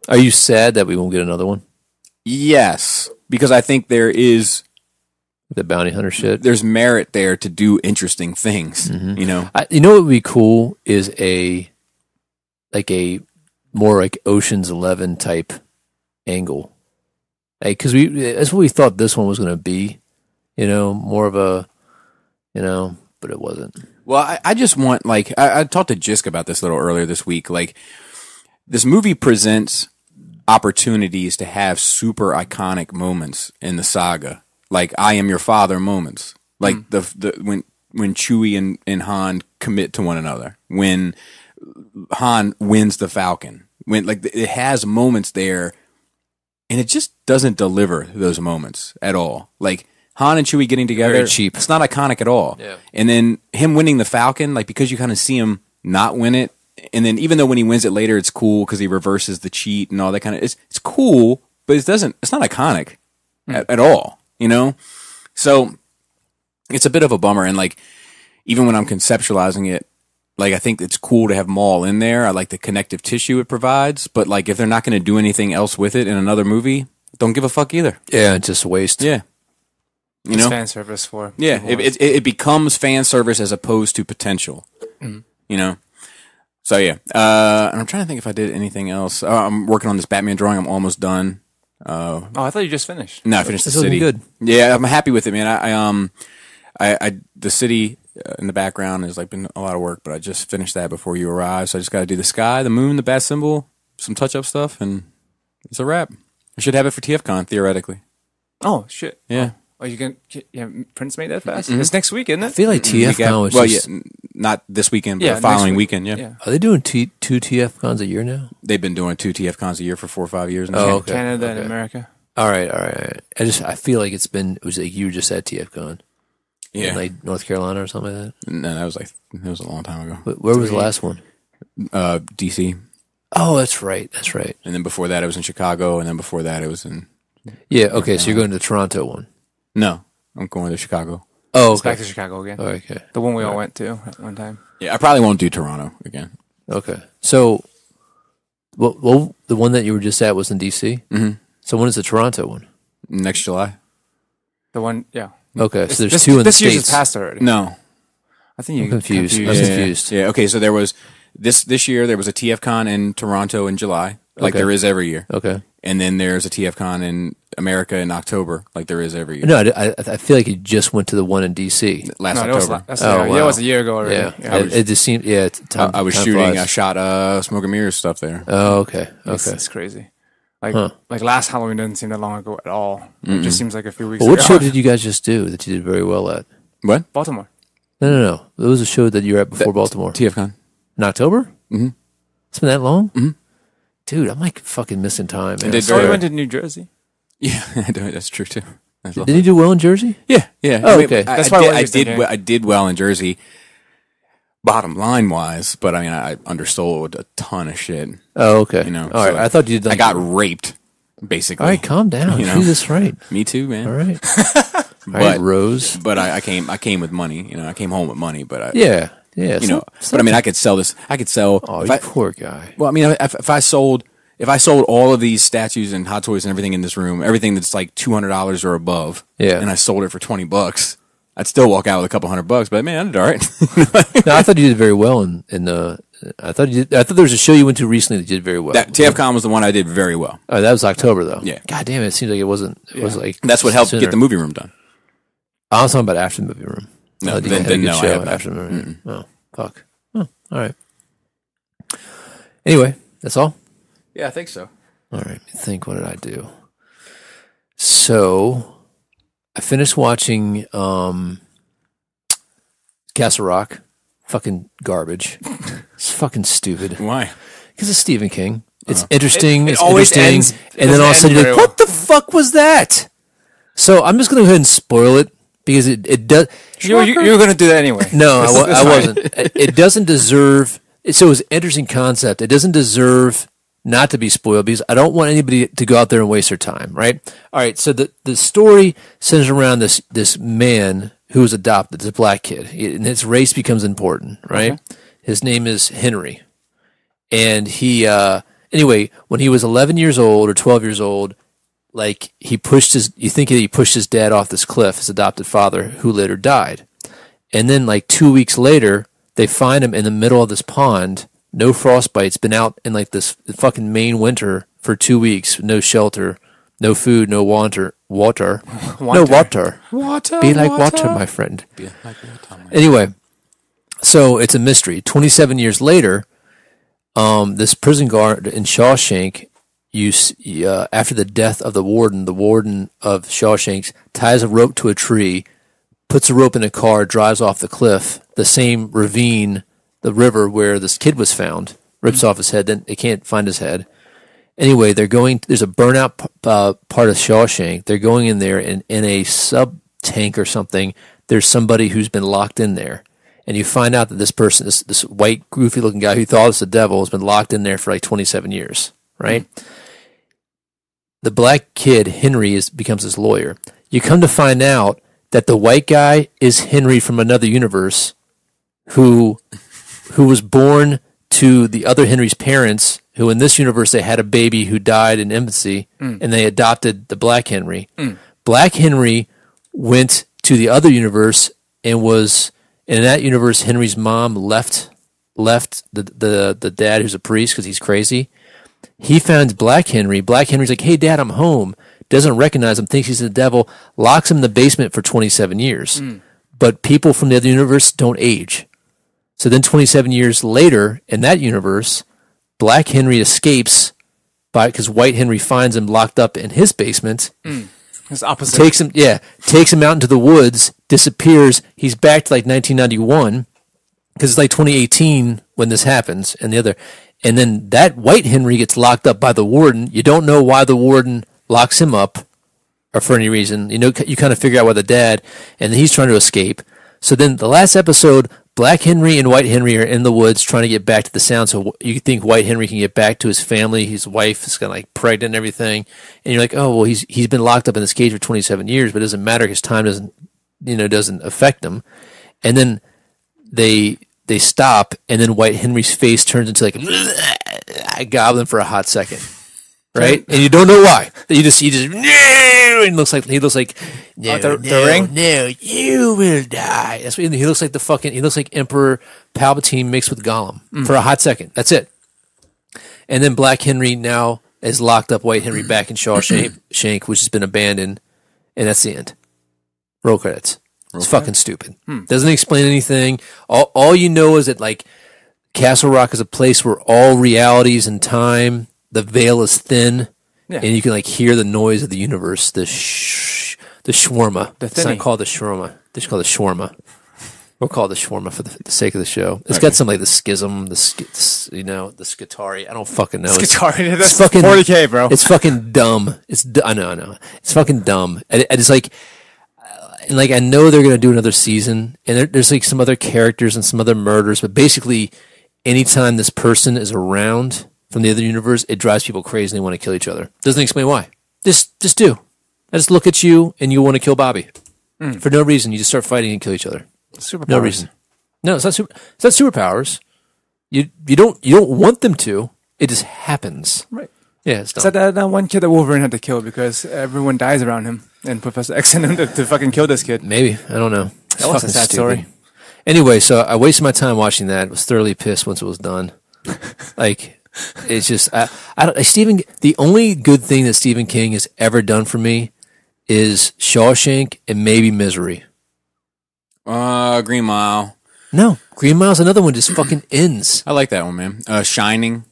Are you sad that we won't get another one? Yes, because I think there is the bounty hunter shit. There's merit there to do interesting things. What would be cool is a more like Ocean's 11 type angle. Because that's what we thought this one was going to be. More of a, but it wasn't. Well, I just want, like, I talked to Jisk about this a little earlier this week. Like, this movie presents opportunities to have super iconic moments in the saga, like I Am Your Father moments, like when Chewie and Han commit to one another, when Han wins the Falcon, when like it has moments there, and it just doesn't deliver those moments at all. Like Han and Chewie getting together, very cheap. It's not iconic at all. Yeah. And then him winning the Falcon, like because you kind of see him not win it. And then even though when he wins it later, it's cool because he reverses the cheat and all that kind of, it's cool, but it's not iconic at all, So it's a bit of a bummer. And like, even when I'm conceptualizing it, like I think it's cool to have Maul in there. I like the connective tissue it provides, but like if they're not going to do anything else with it in another movie, don't give a fuck either. Yeah, it's just a waste. Yeah. It's fan service for. Yeah, it becomes fan service as opposed to potential, So yeah, and I'm trying to think if I did anything else. I'm working on this Batman drawing. I'm almost done. I thought you just finished. No, I finished the It's city. looking good. Yeah, I'm happy with it, man. I the city in the background has like been a lot of work, but I just finished that before you arrived. So I just got to do the sky, the moon, the bat symbol, some touch up stuff, and it's a wrap. I should have it for TFCon theoretically. Oh shit! Yeah. Oh, you can? Yeah, Prince made that fast. It's next week, isn't I it? feel like TFCon was just... yeah, not this weekend, but Yeah, the following next week. weekend. Yeah. Are they doing two TFCons a year now? They've been doing 2 TFCons a year for 4 or 5 years now. Oh, okay. Canada and America. All right. I feel like it was like you were just at TFCon. Yeah. In like North Carolina or something like that. No, that was a long time ago. But where was the last one? DC. Oh, that's right. And then before that, it was in Chicago. And then before that, it was in... Yeah, okay, so you're going to the Toronto one. No, I'm going to Chicago. Oh, It's okay. back to Chicago again. Oh, okay. The one we all went to at one time. Yeah, I probably won't do Toronto again. Okay. So, well, the one that you were just at was in D.C.? Mm-hmm. So when is the Toronto one? Next July. The one, yeah. Okay, so there's two in the This year's States. is passed already. No. I think you're I'm confused. confused. I was Yeah. confused. Yeah, okay, so there was This year there was a TFCon in Toronto in July, like there is every year. Okay. And then there's a TFCon in America in October, like there is every year. No, I feel like you just went to the one in DC Last No, October. it was a year ago already. Yeah, it just seemed. Yeah, I was shooting. I shot Smoke and Mirrors stuff there. Oh, okay. It's crazy. Like last Halloween didn't seem that long ago at all. It just seems like a few weeks Well, ago. what show did you guys just do that you did very well at? What? Baltimore. No. It was a show that you were at before Baltimore. TFCon. In October? Mm-hmm. It's been that long? Mm-hmm. Dude, I'm like fucking missing time, man. You went to New Jersey? Yeah, that's true too. Did you do well in Jersey? Yeah. Oh, okay. That's why I did well in Jersey, bottom line wise, but I mean, I undersold a ton of shit. Oh, okay. You know, all right. I thought you did. I got raped, basically. All right, calm down. You know? Jesus, right. Me too, man. All right. All right, Rose. But I came with money. You know, I came home with money. But yeah. You know, but I mean, I could sell this. I could sell. Oh, you poor guy. Well, I mean, if I sold all of these statues and Hot Toys and everything in this room, everything that's like $200 or above, and I sold it for $20, I'd still walk out with a couple $100. But man, I did all right. No, I thought you did very well in the. I thought there was a show you went to recently that you did very well. That TFCon was the one I did very well. Oh, that was October though. Yeah. God damn it! It seems like it wasn't. It was like that's what helped get the movie room done. I was talking about after the movie room. No, then no, show after the movie room. Oh, fuck. Oh, all right. Anyway, that's all. Yeah, I think so. All right. Let me think. What did I do? So, I finished watching Castle Rock. Fucking garbage. It's fucking stupid. Why? Because it's Stephen King. It's interesting. It's always interesting. ends- And then all of a sudden you're like, well. what the fuck was that? So I'm just going to go ahead and spoil it because it does. You were going to do that anyway. No, I wasn't. It doesn't deserve. So it was an interesting concept. It doesn't deserve not to be spoiled because I don't want anybody to go out there and waste their time. Right? All right. So the story centers around this man who was adopted, this black kid, and his race becomes important. Right? Okay. His name is Henry, and he anyway when he was 11 years old or 12 years old. Like he pushed his dad off this cliff, his adopted father, who later died. And then like 2 weeks later, they find him in the middle of this pond, no frostbites, been out in like this fucking Maine winter for 2 weeks, no shelter, no food, no water. No water. Be like water, my friend. Be like water, anyway, so it's a mystery. 27 years later, this prison guard in Shawshank, after the death of the warden of Shawshank ties a rope to a tree, puts a rope in a car, drives off the cliff, the same ravine, the river where this kid was found, rips off his head, then they can't find his head. Anyway, there's a burnout part of Shawshank. They're going in there, and in a sub-tank or something, there's somebody who's been locked in there. And you find out that this person, this white, goofy-looking guy who thought was the devil, has been locked in there for like 27 years, right? The black kid, Henry, becomes his lawyer. You come to find out that the white guy is Henry from another universe who was born to the other Henry's parents, who in this universe they had a baby who died in infancy, and they adopted the black Henry. Black Henry went to the other universe and in that universe, Henry's mom left the dad who's a priest because he's crazy. He finds Black Henry. Black Henry's like, hey, Dad, I'm home. Doesn't recognize him, thinks he's the devil, locks him in the basement for 27 years. But people from the other universe don't age. So then 27 years later, in that universe, Black Henry escapes because White Henry finds him locked up in his basement. It's opposite. Takes him out into the woods, disappears. He's back to like 1991 because it's like 2018 when this happens, and then that White Henry gets locked up by the warden. You don't know why the warden locks him up or for any reason. You kind of figure out why the dad, and then he's trying to escape. So then the last episode, Black Henry and White Henry are in the woods trying to get back to the sound. So you think White Henry can get back to his family. His wife is kind of like pregnant and everything. And you're like, oh, well, he's been locked up in this cage for 27 years, but it doesn't matter because time doesn't affect him. And then they stop, and then White Henry's face turns into like a goblin for a hot second. right? And you don't know why. You just no, and he looks like no, the ring. No, you will die. That's what he looks like. He looks like Emperor Palpatine mixed with Gollum for a hot second. That's it. And then Black Henry now is locked up. White Henry back in Shawshank, which has been abandoned, and that's the end. Roll credits. It's fucking stupid. Doesn't explain anything. All you know is that like Castle Rock is a place where all realities and time, the veil is thin, and you can like hear the noise of the universe. The shawarma. It's not called the shawarma. They call it the shawarma. We'll call it the shawarma for the sake of the show. It's got some like the schism, the Skitari. I don't fucking know. Skitari, that's fucking 40K, bro. It's fucking dumb. I know. It's fucking dumb. And it's like. And like I know they're gonna do another season, and there's like some other characters and some other murders, but basically, anytime this person is around from the other universe, it drives people crazy and they want to kill each other. Doesn't explain why. Just do. I just look at you and you want to kill Bobby for no reason. You just start fighting and kill each other. Superpowers. No reason. No, it's not superpowers. You don't want them to. It just happens. Right. Yeah, it's dumb. Is that one kid that Wolverine had to kill because everyone dies around him, and Professor X sent him to fucking kill this kid? Maybe. I don't know. That was a sad story. Anyway, so I wasted my time watching that. I was thoroughly pissed once it was done. Like, it's just the only good thing that Stephen King has ever done for me is Shawshank and maybe Misery. Green Mile. No, Green Mile's another one just fucking ends. I like that one, man. Shining.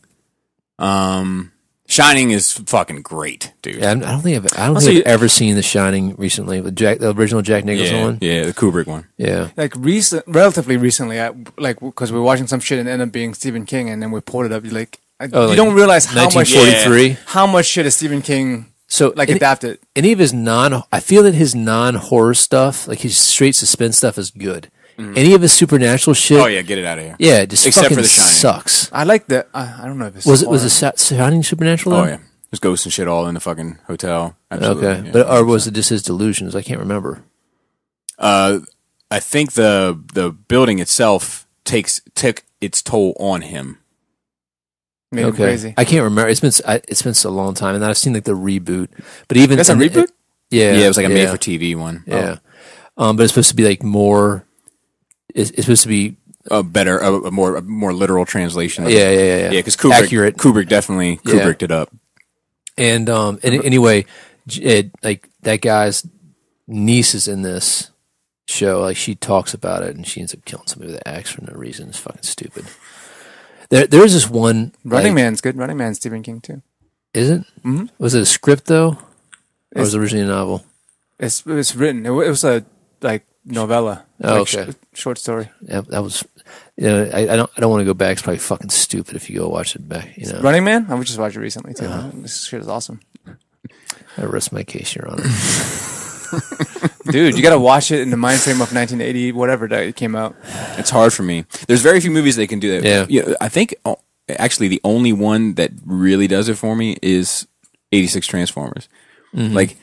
Shining is fucking great, dude. Yeah, I don't think I've ever seen The Shining recently. The original Jack Nicholson one. Yeah, the Kubrick one. Yeah, like relatively recently, because we were watching some shit and it ended up being Stephen King, and then we pulled it up. You don't realize how much 1943. How much shit is Stephen King adapted. Any of his I feel that his non-horror stuff, like his straight suspense stuff, is good. Any of his supernatural shit. Oh yeah, get it out of here. Yeah, just except fucking for The Shining. Sucks. I like that. I don't know if it's was The Shining supernatural? Though? Oh yeah, there's ghosts and shit all in the fucking hotel. Absolutely. Okay, yeah, but or was it just his delusions? I can't remember. I think the building itself took its toll on him. Made him crazy. I can't remember. It's been so long time, and I've seen like the reboot. But even that's a reboot. Yeah, it was like a made for TV one. Yeah, but it's supposed to be like more. It's supposed to be a better, a more literal translation. Of yeah. Because Kubrick definitely Kubricked it up. And anyway, like that guy's niece is in this show. Like she talks about it, and she ends up killing somebody with an axe for no reason. It's fucking stupid. There's this one. Running Man's good. Running Man's Stephen King too. Is it? Mm-hmm. Was it a script though, or was it originally a novel? It was written. It was a novella. Oh, okay. Short story. Yeah, that was. I don't want to go back. It's probably fucking stupid if you go watch it back. Running Man. I just watched it recently too. This shit is awesome. I rest my case, Your Honor. Dude, you got to watch it in the mind frame of 1980, whatever that it came out. It's hard for me. There's very few movies that can do that. Yeah. I think actually the only one that really does it for me is 86 Transformers. Mm-hmm. Like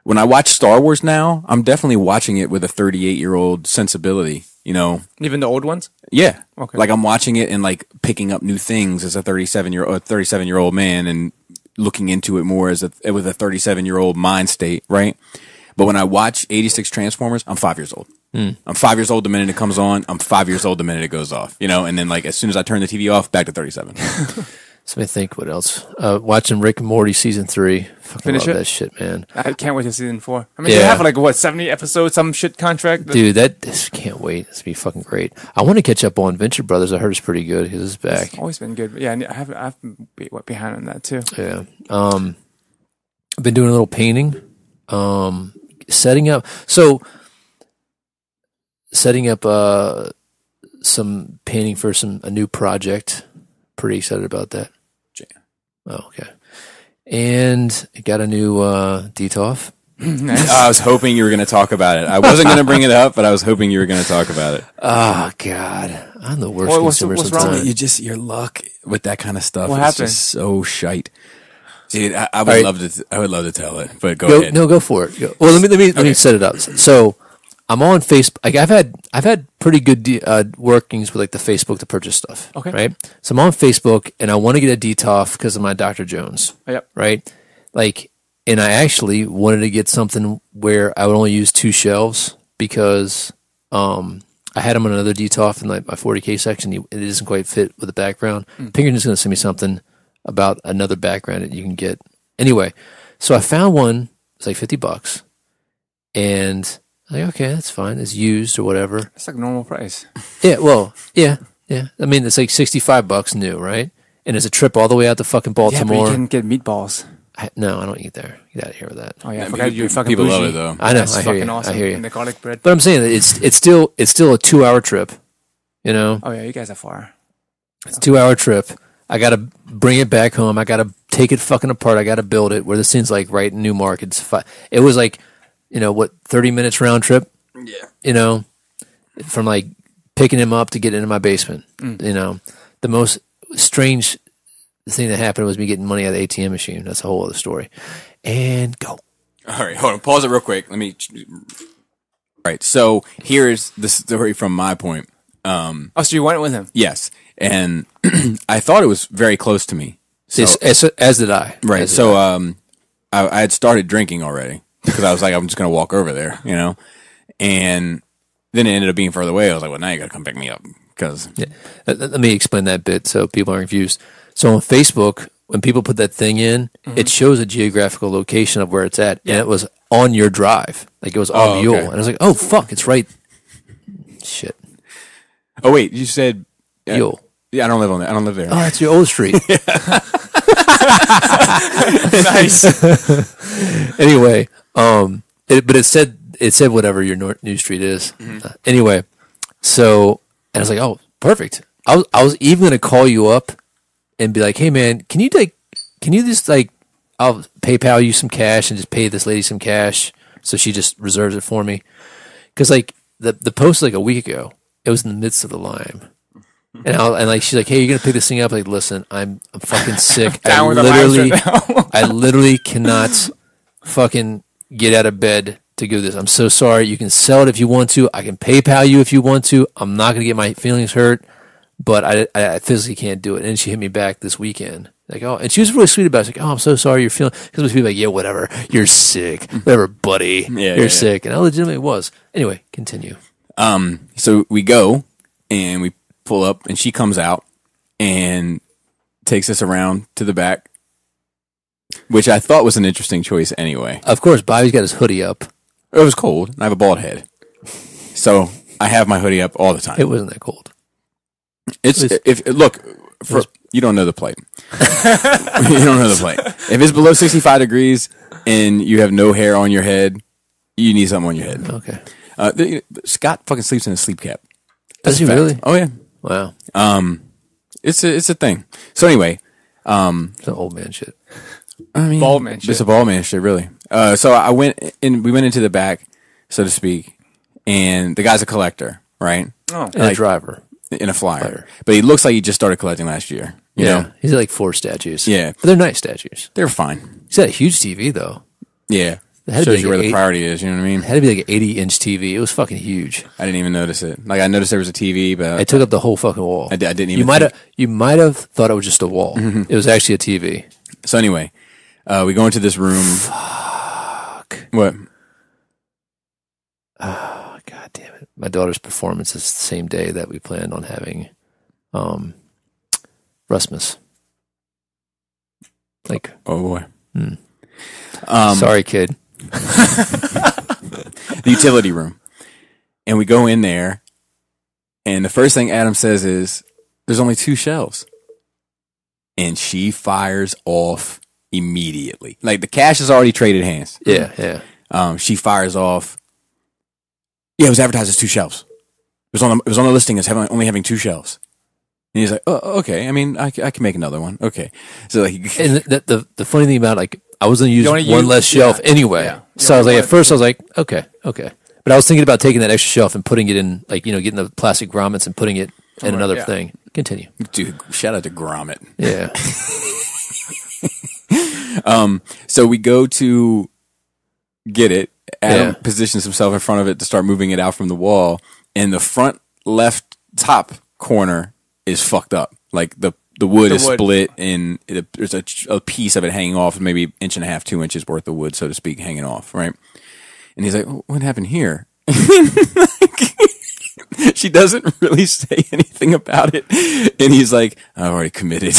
when I watch Star Wars now, I'm definitely watching it with a 38-year-old sensibility. Even the old ones. Yeah. Okay. Like I'm watching it and like picking up new things as a 37-year-old man and looking into it more with a 37-year-old mind state, right? But when I watch 86 Transformers, I'm 5 years old. I'm 5 years old the minute it comes on. I'm 5 years old the minute it goes off. And then like as soon as I turn the TV off, back to 37. So let me think. What else? Watching Rick and Morty season 3. Fucking Finish love it? that shit, man. I can't wait to season 4. I mean, they have 70 episodes, some shit contract. Dude, this can't wait. It's be fucking great. I want to catch up on Venture Brothers. I heard it's pretty good because it's back. It's always been good. But yeah, I've been behind on that too. Yeah. I've been doing a little painting. Setting up some painting for a new project. Pretty excited about that. Yeah. Oh, okay. And I got a new Detolf. Nice. I was hoping you were going to talk about it. I wasn't going to bring it up, but I was hoping you were going to talk about it. Oh God, I'm the worst consumer what's sometimes. wrong? Your luck with that kind of stuff What is happened? just so shite. Dude, I would love to tell it, but go ahead. No, go for it. Well, let me set it up. So I'm on Facebook. Like I've had pretty good workings with like the Facebook to purchase stuff. Okay. Right. So I'm on Facebook and I want to get a Detolf because of my Dr. Jones. Yep. Right. Like, and I actually wanted to get something where I would only use 2 shelves because I had them on another Detolf in like my 40K section. It doesn't quite fit with the background. Pinkerton's going to send me something about another background that you can get. Anyway, so I found one. It's like $50, and I'm like, okay, that's fine. It's used or whatever. It's like normal price. Yeah, well, yeah. I mean, it's like $65 new, right? And it's a trip all the way out to fucking Yeah, but Baltimore. you can get meatballs. No, I don't eat there. Get out of here with that. Oh yeah, I Yeah, forgot you're fucking people bougie. love it though. I know. That's I hear fucking you. awesome. I hear you. And the garlic bread. But I'm saying that it's still a 2-hour trip. You know, Oh yeah, you guys are far. it's a 2-hour trip. I got to bring it back home. I got to take it fucking apart. I got to build it. Where this thing's like right in Newmarket. It was like, 30 minutes round trip. Yeah. From like picking him up to get into my basement. The most strange thing that happened was me getting money out of the ATM machine. That's a whole other story. And go. All right, hold on. Pause it real quick. All right, so here's the story from my point. Oh, so you went with him? Yes, and I thought it was very close to me. So, As did I. right, As did so I. I had started drinking already because I was like, I'm just going to walk over there, and then it ended up being further away. I was like, well, now you got to come pick me up because Yeah. Let me explain that bit so people aren't confused. So on Facebook, when people put that thing in, it shows a geographical location of where it's at, and it was on your drive, like it was on Mule, okay. and I was like, "Oh fuck, it's right." Shit, Oh wait, you said Mule. Yeah, I don't live on there. I don't live there. Oh, that's your old street. Nice. Anyway, but it said whatever your new street is. Anyway, so and I was like, "Oh, perfect." I was even gonna call you up and be like, "Hey man, can you just like, I'll PayPal you some cash and just pay this lady some cash so she just reserves it for me." Because like the post like a week ago, it was in the midst of the Lime, and like she's like, "Hey, you're gonna pick this thing up?" Like, listen, I'm fucking sick. Down with the limes right now. I literally cannot fucking get out of bed to do this. I'm so sorry. You can sell it if you want to. I can PayPal you if you want to. I'm not gonna get my feelings hurt. But I physically can't do it. And she hit me back this weekend. Like, oh, and she was really sweet about it. She's like, oh, I'm so sorry you're feeling, because most people like, yeah, whatever. You're sick. Whatever, buddy. You're sick. And I legitimately was. Anyway, continue. So we go and we pull up and she comes out and takes us around to the back, which I thought was an interesting choice anyway. Of course, Bobby's got his hoodie up. It was cold and I have a bald head. So I have my hoodie up all the time. It wasn't that cold. You don't know the plight. You don't know the plight. If it's below 65 degrees and you have no hair on your head, you need something on your head. Okay. Scott fucking sleeps in a sleep cap. Does he Fact. really? Oh yeah. Wow. It's a thing. So anyway, It's an old man shit. I mean, Bald man shit. It's a bald man shit, really. So I went and we went into the back, so to speak, and the guy's a collector, right? Oh, And a driver. In a flyer. But he looks like he just started collecting last year. You know? He's got like 4 statues. Yeah. But they're nice statues. They're fine. He's got a huge TV, though. Yeah. It had to be Shows like you where an the priority is, you know what I mean? It had to be like an 80-inch TV. It was fucking huge. I didn't even notice it. Like, I noticed there was a TV, but It took up the whole fucking wall. I didn't even You might have thought it was just a wall. It was actually a TV. So anyway, we go into this room. Fuck. What? Oh, God damn it. My daughter's performance is the same day that we planned on having Rusmus. Like, Oh boy. sorry, kid. The utility room. And we go in there, and the first thing Adam says is, there's only 2 shelves. And she fires off immediately. Like, the cash has already traded hands. Yeah. She fires off. Yeah, it was advertised as 2 shelves. It was on the listing as only having 2 shelves. And he's like, oh, okay. I mean, I can make another one. Okay. So like, And the funny thing about, like, I was going to use only one use- less shelf yeah. anyway. Yeah. So I was like, at first I was like, okay. But I was thinking about taking that extra shelf and putting it in, like, getting the plastic grommets and putting it in another yeah. thing. Continue. dude, shout out to Gromit. Yeah. So we go to get it Adam positions himself in front of it to start moving it out from the wall, and the front left top corner is fucked up. Like the wood is split, and there's a piece of it hanging off, maybe 1.5 to 2 inches worth of wood, so to speak, hanging off, right? And he's like, what happened here? She doesn't really say anything about it. And he's like, I already committed.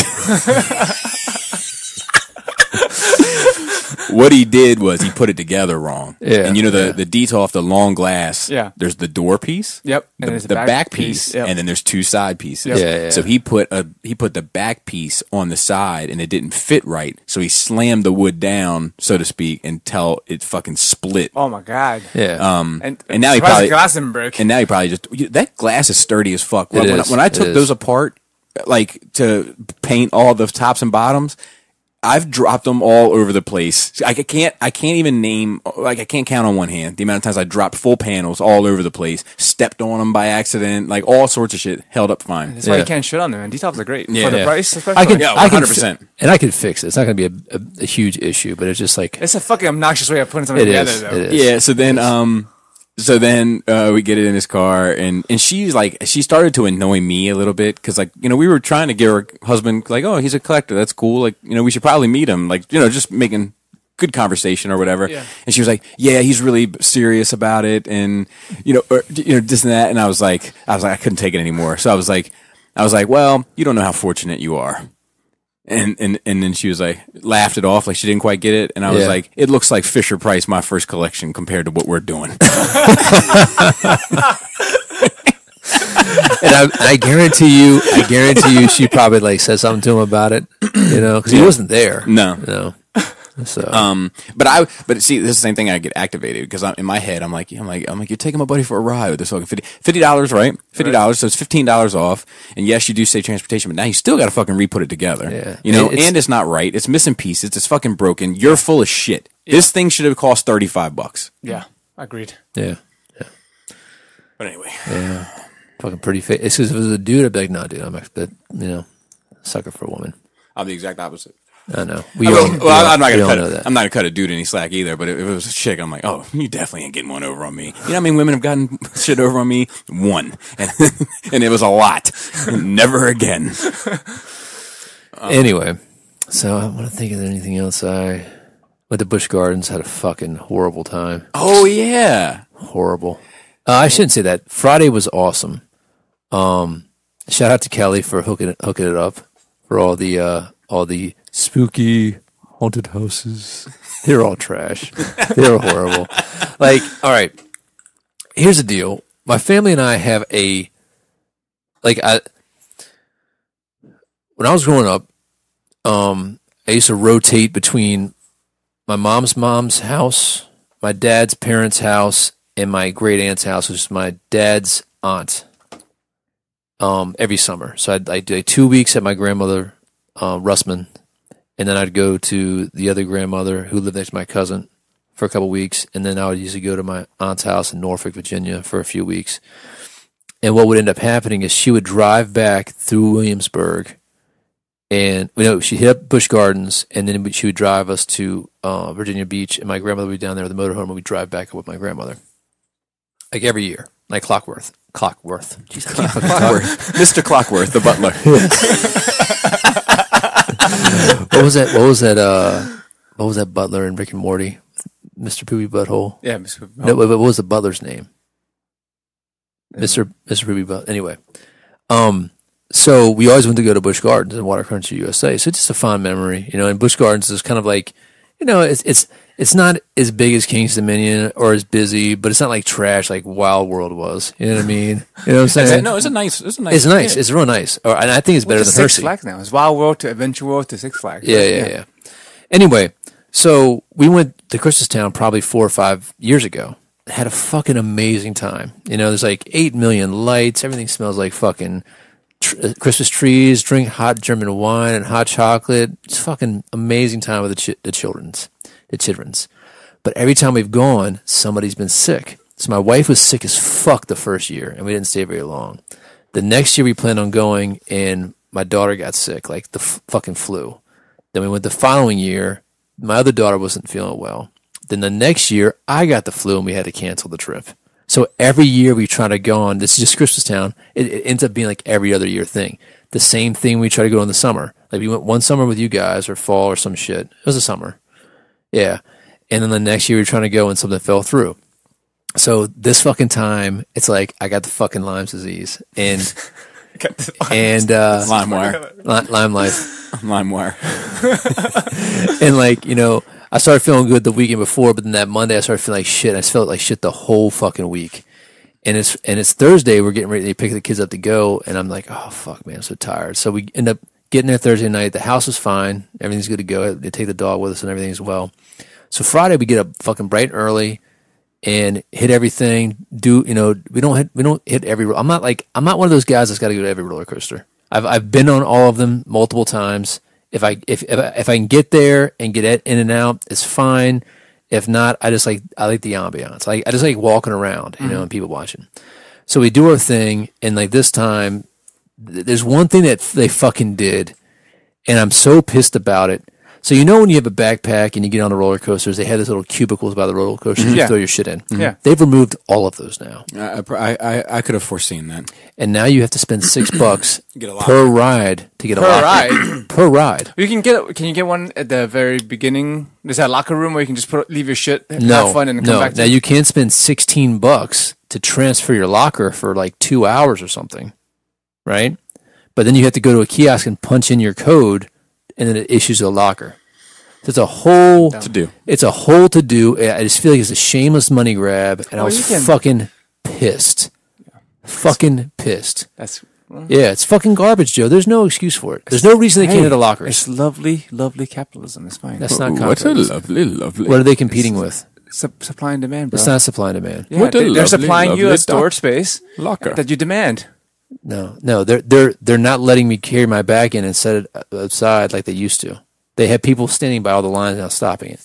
What he did was he put it together wrong. Yeah. And you know the Detolf, the long glass, there's the door piece. Yep. And there's the back piece. Yep. And then there's 2 side pieces. Yep. Yeah. So he put the back piece on the side, and it didn't fit right. So he slammed the wood down, so to speak, until it fucking split. Oh my God. Yeah. And now he probably glass didn't break. And now he probably that glass is sturdy as fuck. When I took those apart, like to paint all the tops and bottoms, I've dropped them all over the place. I can't even name, like I can't count on one hand the amount of times I dropped full panels all over the place, stepped on them by accident, like all sorts of shit, held up fine. That's why you can't shit on them, and Detolfs are great. For the price, especially. I can 100%. And I could fix it. It's not going to be a huge issue, but it's just like... It's a fucking obnoxious way of putting something together, though. It is. Yeah, so then we get it in his car, and she's like, she started to annoy me a little bit, because like, you know, we were trying to get her husband, like, oh, he's a collector, that's cool, like, you know, we should probably meet him, like, you know, just making good conversation or whatever. Yeah. And she was like, yeah, he's really serious about it, and you know, this and that, and I was like, I couldn't take it anymore. So I was like, well, you don't know how fortunate you are. And then she was like, laughed it off, like she didn't quite get it. And I was like, it looks like Fisher Price, my first collection, compared to what we're doing. And I guarantee you, she probably like said something to him about it, you know, because he wasn't there. No. So, but see, this is the same thing. I get activated because in my head, I'm like, you're taking my buddy for a ride with this fucking $50, right? $50, so it's $15 off. And yes, you do save transportation, but now you still got to fucking re-put it together. Yeah. You know, and it's not right. It's missing pieces. It's fucking broken. You're full of shit. Yeah. This thing should have cost $35. Yeah, agreed. Yeah. But anyway, fucking pretty face. It's because if it was a dude, I'd be like, no, dude, I'm actually, you know, sucker for a woman. I'm the exact opposite. I know. I'm not gonna cut a dude any slack either. But if it was a chick, I'm like, oh, you definitely ain't getting one over on me. You know how many women have gotten shit over on me? One, and it was a lot. Never again. Anyway, so I want to think of anything else. I went to Busch Gardens, had a fucking horrible time. Oh yeah, horrible. I shouldn't say that. Friday was awesome. Shout out to Kelly for hooking it up for all the spooky haunted houses. They're all trash. They're horrible. Like, all right, here's the deal. My family and I have when I was growing up, I used to rotate between my mom's house, my dad's parents' house, and my great aunt's house, which is my dad's aunt, every summer. So I'd do 2 weeks at my grandmother, Russman, and then I'd go to the other grandmother who lived next to my cousin for a couple weeks, and then I would usually go to my aunt's house in Norfolk, Virginia for a few weeks. And what would end up happening is she would drive back through Williamsburg, and she'd hit up Busch Gardens, and then she would drive us to Virginia Beach, and my grandmother would be down there with the motorhome, and we'd drive back up with my grandmother. Like every year, like Clockworth. Jeez, Clockworth. Mr. Clockworth, the butler. What was that butler in Rick and Morty? Mr. Poopy Butthole? Yeah, Mr. Poopy Butthole. No, what was the butler's name? Mr. Poopy Butt. Anyway. So we always went to go to Busch Gardens in Water Country, USA. So it's just a fond memory, you know, and Busch Gardens is kind of like, you know, it's not as big as King's Dominion or as busy, but it's not like trash like Wild World was. You know what I mean? You know what I'm saying? No, it's nice. It's nice. Yeah. It's real nice. And I think it's better than Hershey. Six Flags now. It's Wild World to Adventure World to Six Flags. Yeah. Anyway, so we went to Christmastown probably 4 or 5 years ago. Had a fucking amazing time. You know, there's like 8 million lights. Everything smells like fucking Christmas trees. Drink hot German wine and hot chocolate. It's fucking amazing time with the children's. But every time we've gone, somebody's been sick. So my wife was sick as fuck the first year, and we didn't stay very long. The next year we planned on going, and my daughter got sick, like the fucking flu. Then we went the following year. My other daughter wasn't feeling well. Then the next year, I got the flu and we had to cancel the trip. So every year we try to go on, this is just Christmastown. It ends up being like every other year thing. The same thing we try to go in the summer. Like we went one summer with you guys or fall or some shit. It was a summer. Yeah. And then the next year we were trying to go and something fell through. So this fucking time, it's like I got the fucking Lyme's disease. And LimeWire. LimeWire. And like, you know, I started feeling good the weekend before, but then that Monday I started feeling like shit. I just felt like shit the whole fucking week. And it's Thursday. We're getting ready to pick the kids up to go, and I'm like, oh fuck, man, I'm so tired. So we end up getting there Thursday night. The house is fine. Everything's good to go. They take the dog with us and everything as well. So Friday we get up fucking bright and early and hit everything. We don't hit every. I'm not one of those guys that's got to go to every roller coaster. I've been on all of them multiple times. If I can get there and get in and out, it's fine. If not, I like the ambiance. I just like walking around, you know, and people watching. So we do our thing, and like this time, there's one thing that they fucking did, and I'm so pissed about it. So you know when you have a backpack and you get on the roller coasters, they have these little cubicles by the roller coasters you throw your shit in. Yeah. They've removed all of those now. I could have foreseen that. And now you have to spend $6 per ride to get a locker. Per ride. Can you get one at the very beginning? There's that locker room where you can just leave your shit, have fun, and come back to Now you can't spend $16 to transfer your locker for like 2 hours or something, right? But then you have to go to a kiosk and punch in your code, and then it issues a locker. So it's a whole to-do. It's a whole to-do. I just feel like it's a shameless money grab, and I was fucking pissed. Yeah. Fucking pissed. Yeah, it's fucking garbage, Joe. There's no excuse for it. There's no reason they can't hit a locker. It's lovely, lovely capitalism. It's fine. That's not What's a capitalism. lovely. What are they competing with? Supply and demand, bro. It's not supply and demand. Yeah, they're supplying you a storage space locker that you demand. No, they're not letting me carry my bag in and set it outside like they used to. They have people standing by all the lines now stopping it.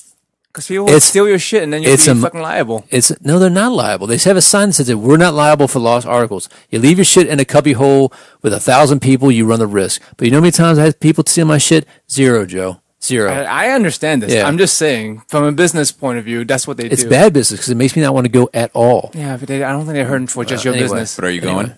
Because people will steal your shit and then you'll be fucking liable. No, they're not liable. They have a sign that says that we're not liable for lost articles. You leave your shit in a cubby hole with 1,000 people, you run the risk. But you know how many times I had people steal my shit? Zero, Joe. Zero. I understand this. Yeah. I'm just saying, from a business point of view, that's what they do. It's bad business because it makes me not want to go at all. Yeah, but I don't think they're hurting for just your business. But are you going?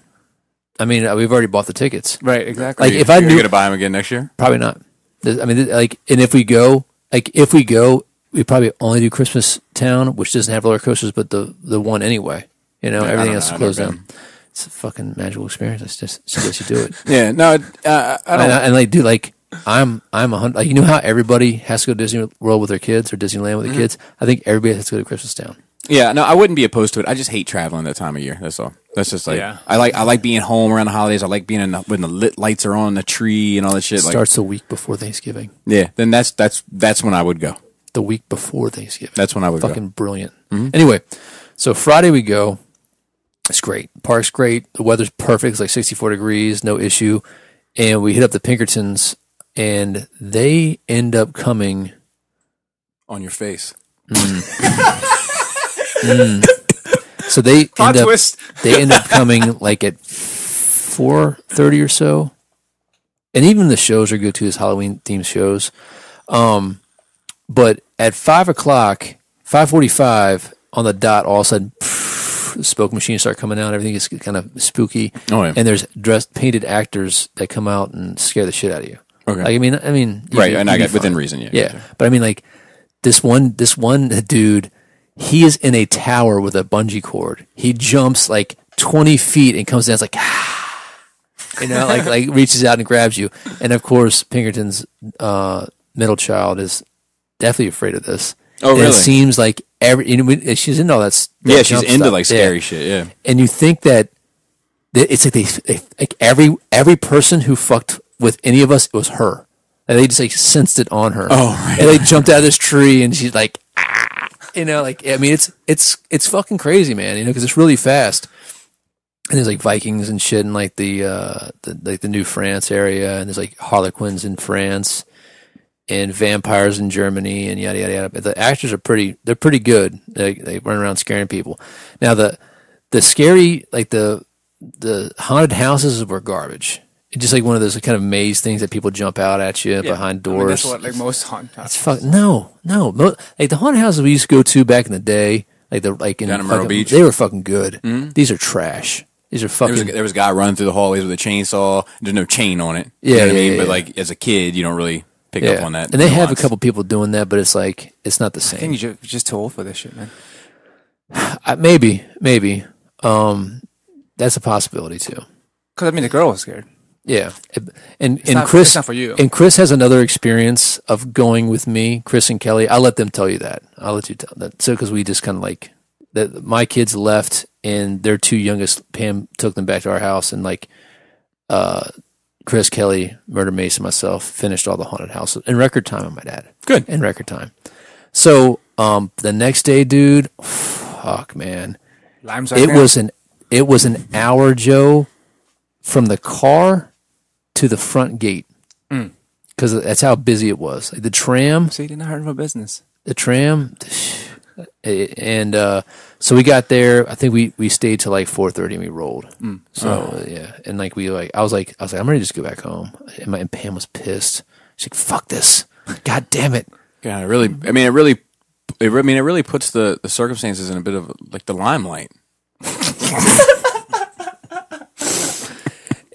I mean, we've already bought the tickets. Right, exactly. Like, if I knew, you're going to buy them again next year? Probably not. I mean, like, and if we go, we probably only do Christmas Town, which doesn't have roller coasters, but the one anyway. You know, everything else is closed down. It's a fucking magical experience. I suggest you do it. Yeah, no, I don't. And like, dude, like, I'm 100. Like, you know how everybody has to go to Disney World with their kids or Disneyland with their kids? I think everybody has to go to Christmas Town. Yeah, no, I wouldn't be opposed to it. I just hate traveling that time of year. That's all. That's just like I like being home around the holidays. I like being when the lit lights are on the tree and all that shit. Starts the week before Thanksgiving. Yeah, then that's when I would go. The week before Thanksgiving. That's when I would go. Fucking brilliant. Mm-hmm. Anyway, so Friday we go. It's great. Park's great. The weather's perfect. It's like 64 degrees, no issue. And we hit up the Pinkertons, and they end up coming on your face. So they end up coming like at 4:30 or so, and even the shows are good too. This Halloween themed shows, but at 5:00, 5:45 on the dot, all of a sudden the smoke machines start coming out. Everything is kind of spooky, and there's painted actors that come out and scare the shit out of you. Okay, like, I mean, right, and I got within reason, yeah. But I mean, like this one dude. He is in a tower with a bungee cord. He jumps like 20 feet and comes down. It's like, you know, like reaches out and grabs you. And of course, Pinkerton's middle child is definitely afraid of this. Oh, really? And it seems like she's into all that. Yeah, she's into like scary shit. Yeah. And you think that it's like every person who fucked with any of us, it was her. And they just like sensed it on her. Oh, right. And they jumped out of this tree, and she's like, you know, like, I mean, it's fucking crazy, man. You know, because it's really fast. And there's like Vikings and shit in like the New France area, and there's like Harlequins in France, and vampires in Germany, and yada yada yada. But the actors are pretty good. They run around scaring people. Now the scary, like the haunted houses were garbage. just like one of those kind of maze things that people jump out at you behind doors. I mean, that's what like most haunted houses. No. Like the haunted houses we used to go to back in the day, like in down in Myrtle Beach, they were fucking good. Mm-hmm. These are trash. These are fucking. There was a guy running through the hallways with a chainsaw. There's no chain on it. Yeah, you know what I mean. But like as a kid, you don't really pick up on that. And they have a couple people doing that, but it's like it's not the same. I think you're just too old for this shit, man. Maybe. That's a possibility too. Because I mean, the girl was scared. Yeah, and Chris, it's not for you. And Chris has another experience of going with me. Chris and Kelly, I'll let them tell you that. I'll let you tell that. So because we just kind of like that, my kids left, and their two youngest, Pam took them back to our house, and like, Chris, Kelly, Murder Mason, myself finished all the haunted houses in record time. I might add, good in record time. So the next day, dude, fuck man, it was an hour, Joe, from the car to the front gate, because that's how busy it was. Like the tram. So you didn't hurt my business. The tram, and so we got there. I think we stayed till like 4:30 and we rolled. So yeah, and like I was like I'm ready to just go back home. And Pam was pissed. She's like, "Fuck this! God damn it!" Yeah, it really puts the circumstances in a bit of like the limelight.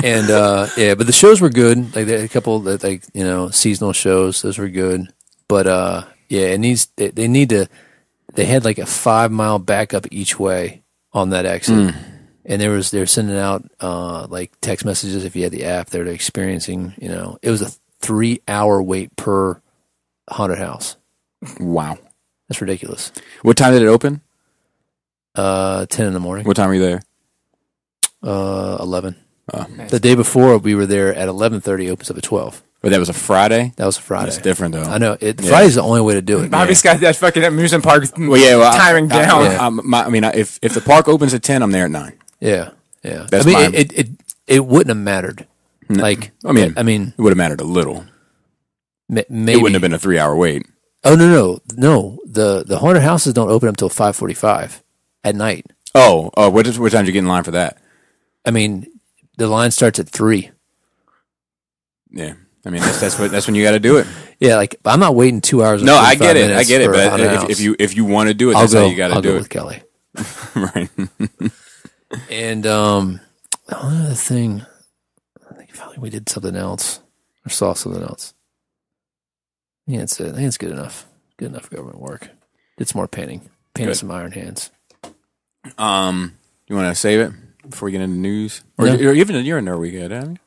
And but the shows were good. Like a couple that seasonal shows, those were good. But they had like a 5-mile backup each way on that exit, and they're sending out like text messages if you had the app. They're experiencing, it was a 3-hour wait per haunted house. Wow, that's ridiculous. What time did it open? 10 in the morning. What time were you there? 11. Nice. The day before we were there at 11:30. Opens up at 12. But that was a Friday? That was a Friday. That's different, though. I know. Friday's the only way to do it. Bobby's got that fucking amusement park timing down. If the park opens at 10, I'm there at 9. Yeah. That's it wouldn't have mattered. No. Like, I mean, it would have mattered a little. Maybe. It wouldn't have been a 3-hour wait. Oh, no. The haunted houses don't open up until 5:45 at night. Oh, what time did you get in line for that? I mean, the line starts at 3. Yeah. I mean, that's when you got to do it. Yeah, like I'm not waiting 2 hours. No, I get it. But if you want to do it, that's how you got to do it with Kelly. Right. And another thing, I think we did something else or saw something else. Yeah, that's it. I think it's good enough. Good enough government work. Did some more painting. Painted some Iron Hands. You want to save it before we get into news? Or No. you're in there weekend, haven't you?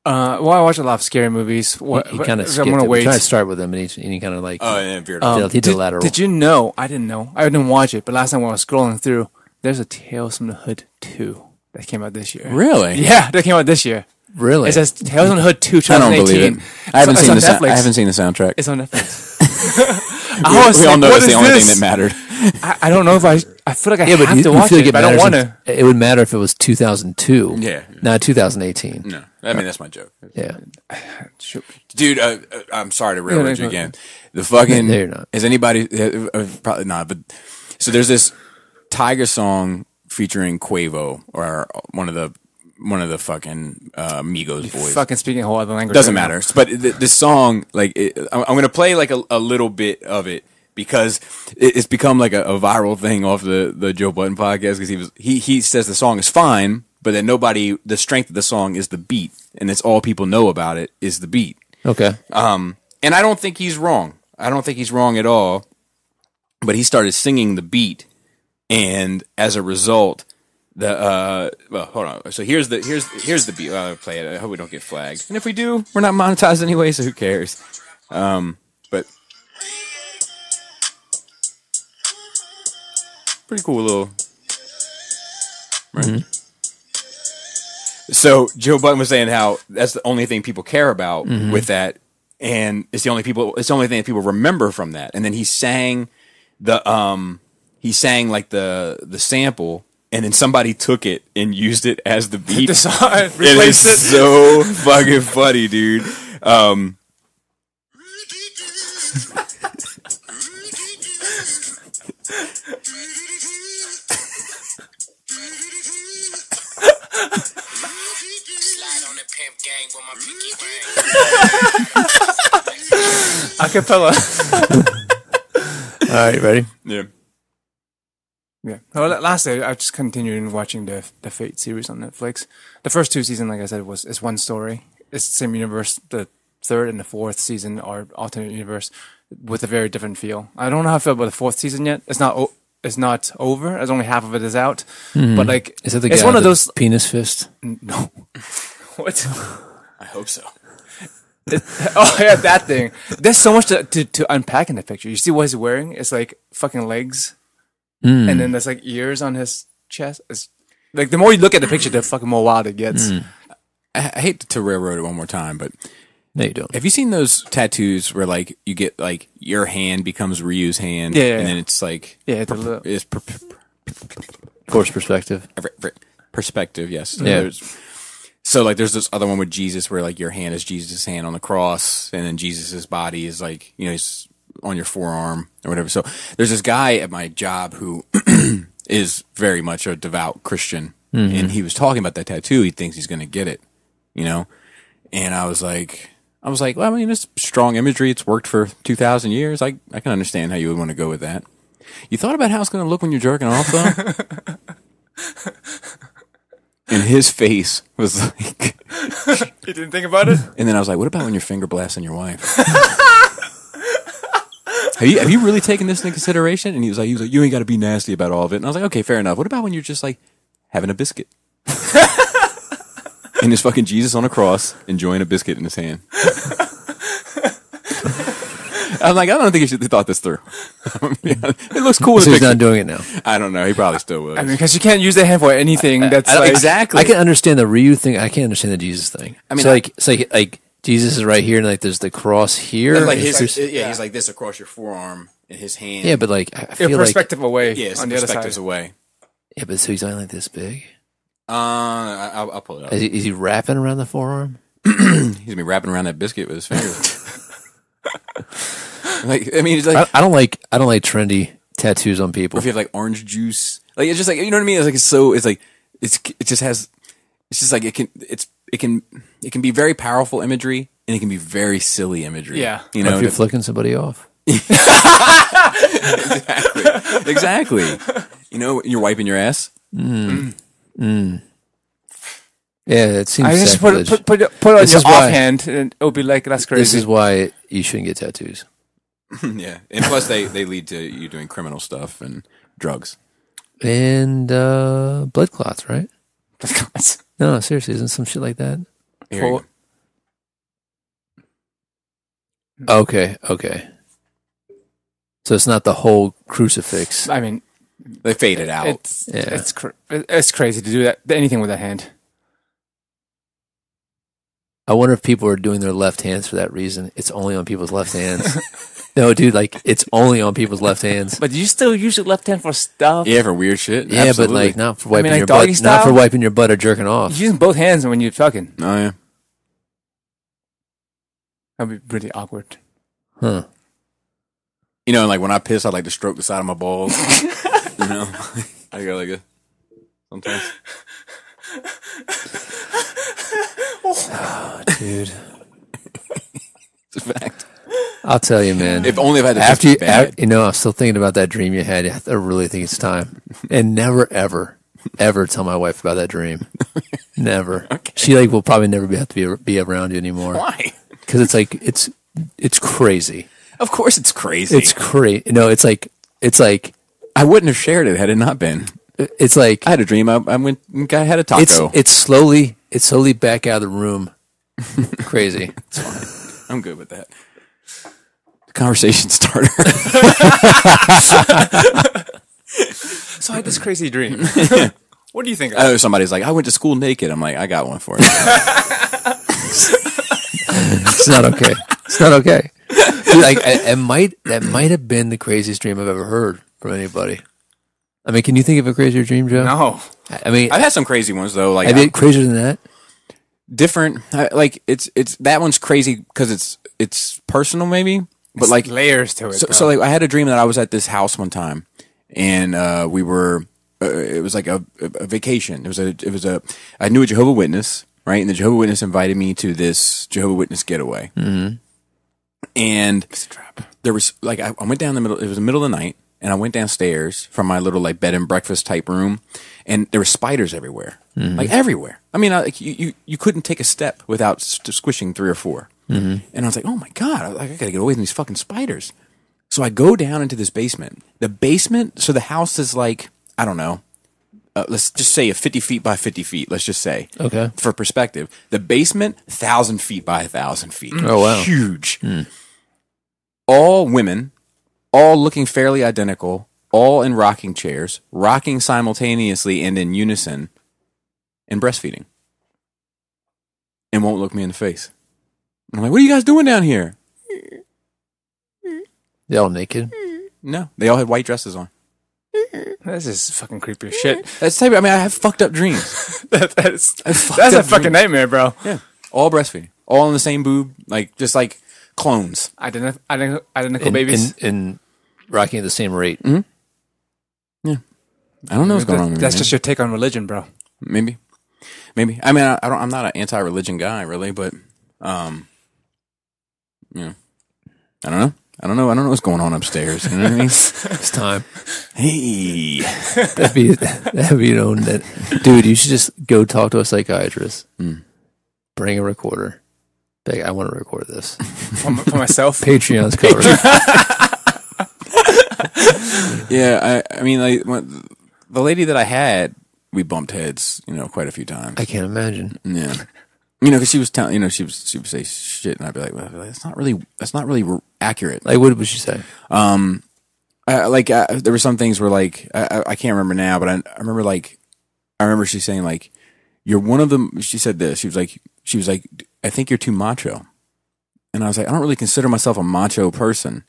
Well, I watch a lot of scary movies. He kind of skipped it. We tried to start with him, and he kind of like... Oh, yeah, veered off. He did lateral. Did you know? I didn't know. I didn't watch it, but last time when I was scrolling through, there's a Tales from the Hood 2 that came out this year. Really? Yeah, that came out this year. Really? It says Tales from the Hood 2 I 2018. don't believe it. I haven't seen the soundtrack. It's on Netflix. We all know it's the only thing that mattered. I don't know if I feel like I have but to watch it, but I don't want to. It would matter if it was 2002. Yeah. Not 2018. No. I mean, that's my joke. Yeah. Dude, I'm sorry to railroad you again. The fucking... No, you're not. Has anybody... probably not, but... So there's this Tiger song featuring Quavo, or one of the fucking Migos boys. Fucking speaking a whole other language. Doesn't matter. But this song, like, I'm going to play like a little bit of it because it's become like a viral thing off the Joe Budden podcast because he says the song is fine, but then the strength of the song is the beat, and it's all people know about it is the beat. Okay. And I don't think he's wrong. I don't think he's wrong at all. But he started singing the beat, and as a result, well, hold on. So here's the beat. I'll play it. I hope we don't get flagged. And if we do, we're not monetized anyway, so who cares? But pretty cool little, right? Mm-hmm. So Joe Budden was saying how that's the only thing people care about with that, and it's the only thing that people remember from that. And then he sang like the sample. And then somebody took it and used it as the beat. Replaced it. So fucking funny, dude. Acapella. All right, ready? Yeah. Yeah. Well, lastly, I just continued watching the Fate series on Netflix. The first 2 seasons, like I said, is one story. It's the same universe. The 3rd and the 4th season are alternate universe with a very different feel. I don't know how I feel about the 4th season yet. It's not over. As only half of it is out. But like, Is that the it's guy one with of the those. penis fist? No. What? I hope so. Oh yeah, that thing. There's so much to unpack in the picture. You see what he's wearing? It's like fucking legs, and then there's like ears on his chest. It's like the more you look at the picture, the fucking more wild it gets. I hate to railroad it one more time, but No, you don't. have you seen those tattoos where like you get like your hand becomes Ryu's hand, Yeah. and then it's like it's Force perspective. perspective, yes. Yeah. So like there's this other one with Jesus where like your hand is Jesus' hand on the cross, and then Jesus' body is like, he's on your forearm or whatever. So there's this guy at my job who is very much a devout Christian, and he was talking about that tattoo. He thinks he's going to get it, and I was like, well, I mean, it's strong imagery. It's worked for 2,000 years. I can understand how you would want to go with that. You thought about how it's going to look when you're jerking off, though? And his face was like... You didn't think about it? And then I was like, what about when you're finger blasting your wife? have you really taken this into consideration? And he was like, you ain't got to be nasty about all of it. And I was like, okay, fair enough. What about when you're just like having a biscuit? And there's fucking Jesus on a cross enjoying a biscuit in his hand. I'm like, I don't think he should have thought this through. It looks cool. So he's not doing it now. I don't know. He probably still will. I mean, because you can't use the hand for anything. That's like, exactly. I can understand the Ryu thing. I can't understand the Jesus thing. I mean, so it's like Jesus is right here, and like there's the cross here. And like he's like this across your forearm in his hand. Yeah, but like I feel your perspective away. Yes, on the other perspective's side. away. Yeah, but so he's only like this big. I'll pull it up. Is he wrapping around the forearm? He's gonna be wrapping around that biscuit with his fingers. Like, I mean, it's like I don't like trendy tattoos on people. Or if you have like orange juice, like it's just like, you know what I mean? It can be very powerful imagery, and it can be very silly imagery. Yeah. Or if you're flicking somebody off. Exactly. You're wiping your ass. Yeah, it seems. I just sacrilege. put it on your offhand, and it'll be like, that's crazy. This is why you shouldn't get tattoos. Yeah, and plus they lead to you doing criminal stuff and drugs And blood clots, right? Blood clots. No, seriously, isn't some shit like that? Okay. So it's not the whole crucifix. I mean, they fade it out. It's crazy to do that. Anything with that hand. I wonder if people are doing their left hands for that reason. It's only on people's left hands. No, dude, like it's only on people's left hands. But you still use your left hand for stuff. Yeah, for weird shit. Yeah, Absolutely. but like not for wiping like your doggy butt. style? Not for wiping your butt or jerking off. You're using both hands when you're fucking. Oh yeah. That'd be pretty awkward. Huh. Like when I piss, I like to stroke the side of my balls. I go like this sometimes. Oh, dude. It's a fact. I'll tell you, man. If only if I had to after piss bad. I'm still thinking about that dream you had. I really think it's time. And never, ever, ever tell my wife about that dream. Never. Okay. She will probably never have to be around you anymore. Why? Because it's like it's crazy. Of course it's crazy. It's crazy. It's like I wouldn't have shared it had it not been. it's like I had a dream. I went and had a taco. it's slowly back out of the room. Crazy. It's fine. I'm good with that. Conversation starter. So I had this crazy dream. What do you think? Somebody's like, I went to school naked. I'm like, I got one for you. It's not okay. It's not okay. Dude, that might have been the craziest dream I've ever heard from anybody. I mean, can you think of a crazier dream, Joe? No. I mean, I've had some crazy ones though. Like, have you crazier than that? Different. Like it's that one's crazy because it's personal maybe, but like layers to it. So like I had a dream that I was at this house one time, and we were. It was like a vacation. I knew a Jehovah's Witness, right? And the Jehovah's Witness invited me to this Jehovah's Witness getaway. Mm-hmm. And there was like I went down the middle. It was the middle of the night, and I went downstairs from my little like bed and breakfast type room, and there were spiders everywhere, like everywhere. I mean, you couldn't take a step without squishing 3 or 4. And I was like, oh my god, I gotta get away from these fucking spiders. So I go down into this basement. The basement. So the house is like, I don't know. Let's just say 50 feet by 50 feet. Let's just say, Okay. for perspective, the basement 1,000 feet by 1,000 feet. Oh, wow. Huge. All women, all looking fairly identical, all in rocking chairs, rocking simultaneously and in unison, and breastfeeding, and won't look me in the face. I'm like, what are you guys doing down here? They all naked. No, they all had white dresses on. This is fucking creepy as shit. That's type. I mean, I have fucked up dreams. That's a fucking nightmare, bro. Yeah, all breastfeeding, all in the same boob, like just like clones. Identical babies. And rocking at the same rate. Yeah, I don't know what's going on. That's just your take on religion, bro. Maybe. I mean, I'm not an anti-religion guy, really, but I don't know. I don't know what's going on upstairs. You know what I mean? It's time. Hey, That'd be that. Dude, you should just go talk to a psychiatrist. Bring a recorder. Be like, I want to record this. For myself. Patreon's covered. yeah. I mean, like the lady that I had, we bumped heads, quite a few times. I can't imagine. Yeah. Because she was telling, she would say shit, and I'd be like, well, that's not really accurate. Like, what would she say? There were some things where, like, I can't remember now, but I remember she saying, like, you're one of them. She said this. She was like, I think you're too macho. And I was like, I don't really consider myself a macho person.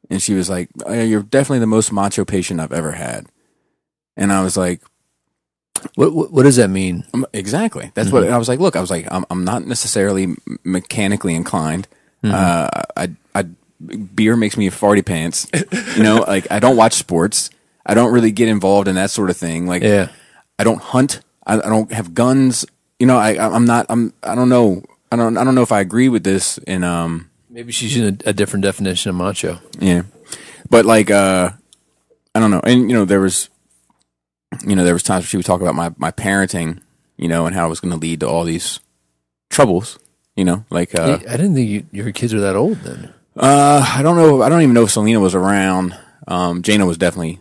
And she was like, you're definitely the most macho patient I've ever had. And I was like, What does that mean? Exactly. That's what I was like. Look, I'm not necessarily mechanically inclined. Beer makes me farty pants. Like I don't watch sports. I don't really get involved in that sort of thing. Like, I don't hunt. I don't have guns. I don't know. I don't know if I agree with this. And maybe she's using a different definition of macho. Yeah, but like I don't know. And there was times where she would talk about my parenting, and how it was going to lead to all these troubles, like, I didn't think your kids were that old then. I don't know. I don't even know if Selena was around. Jaina was definitely,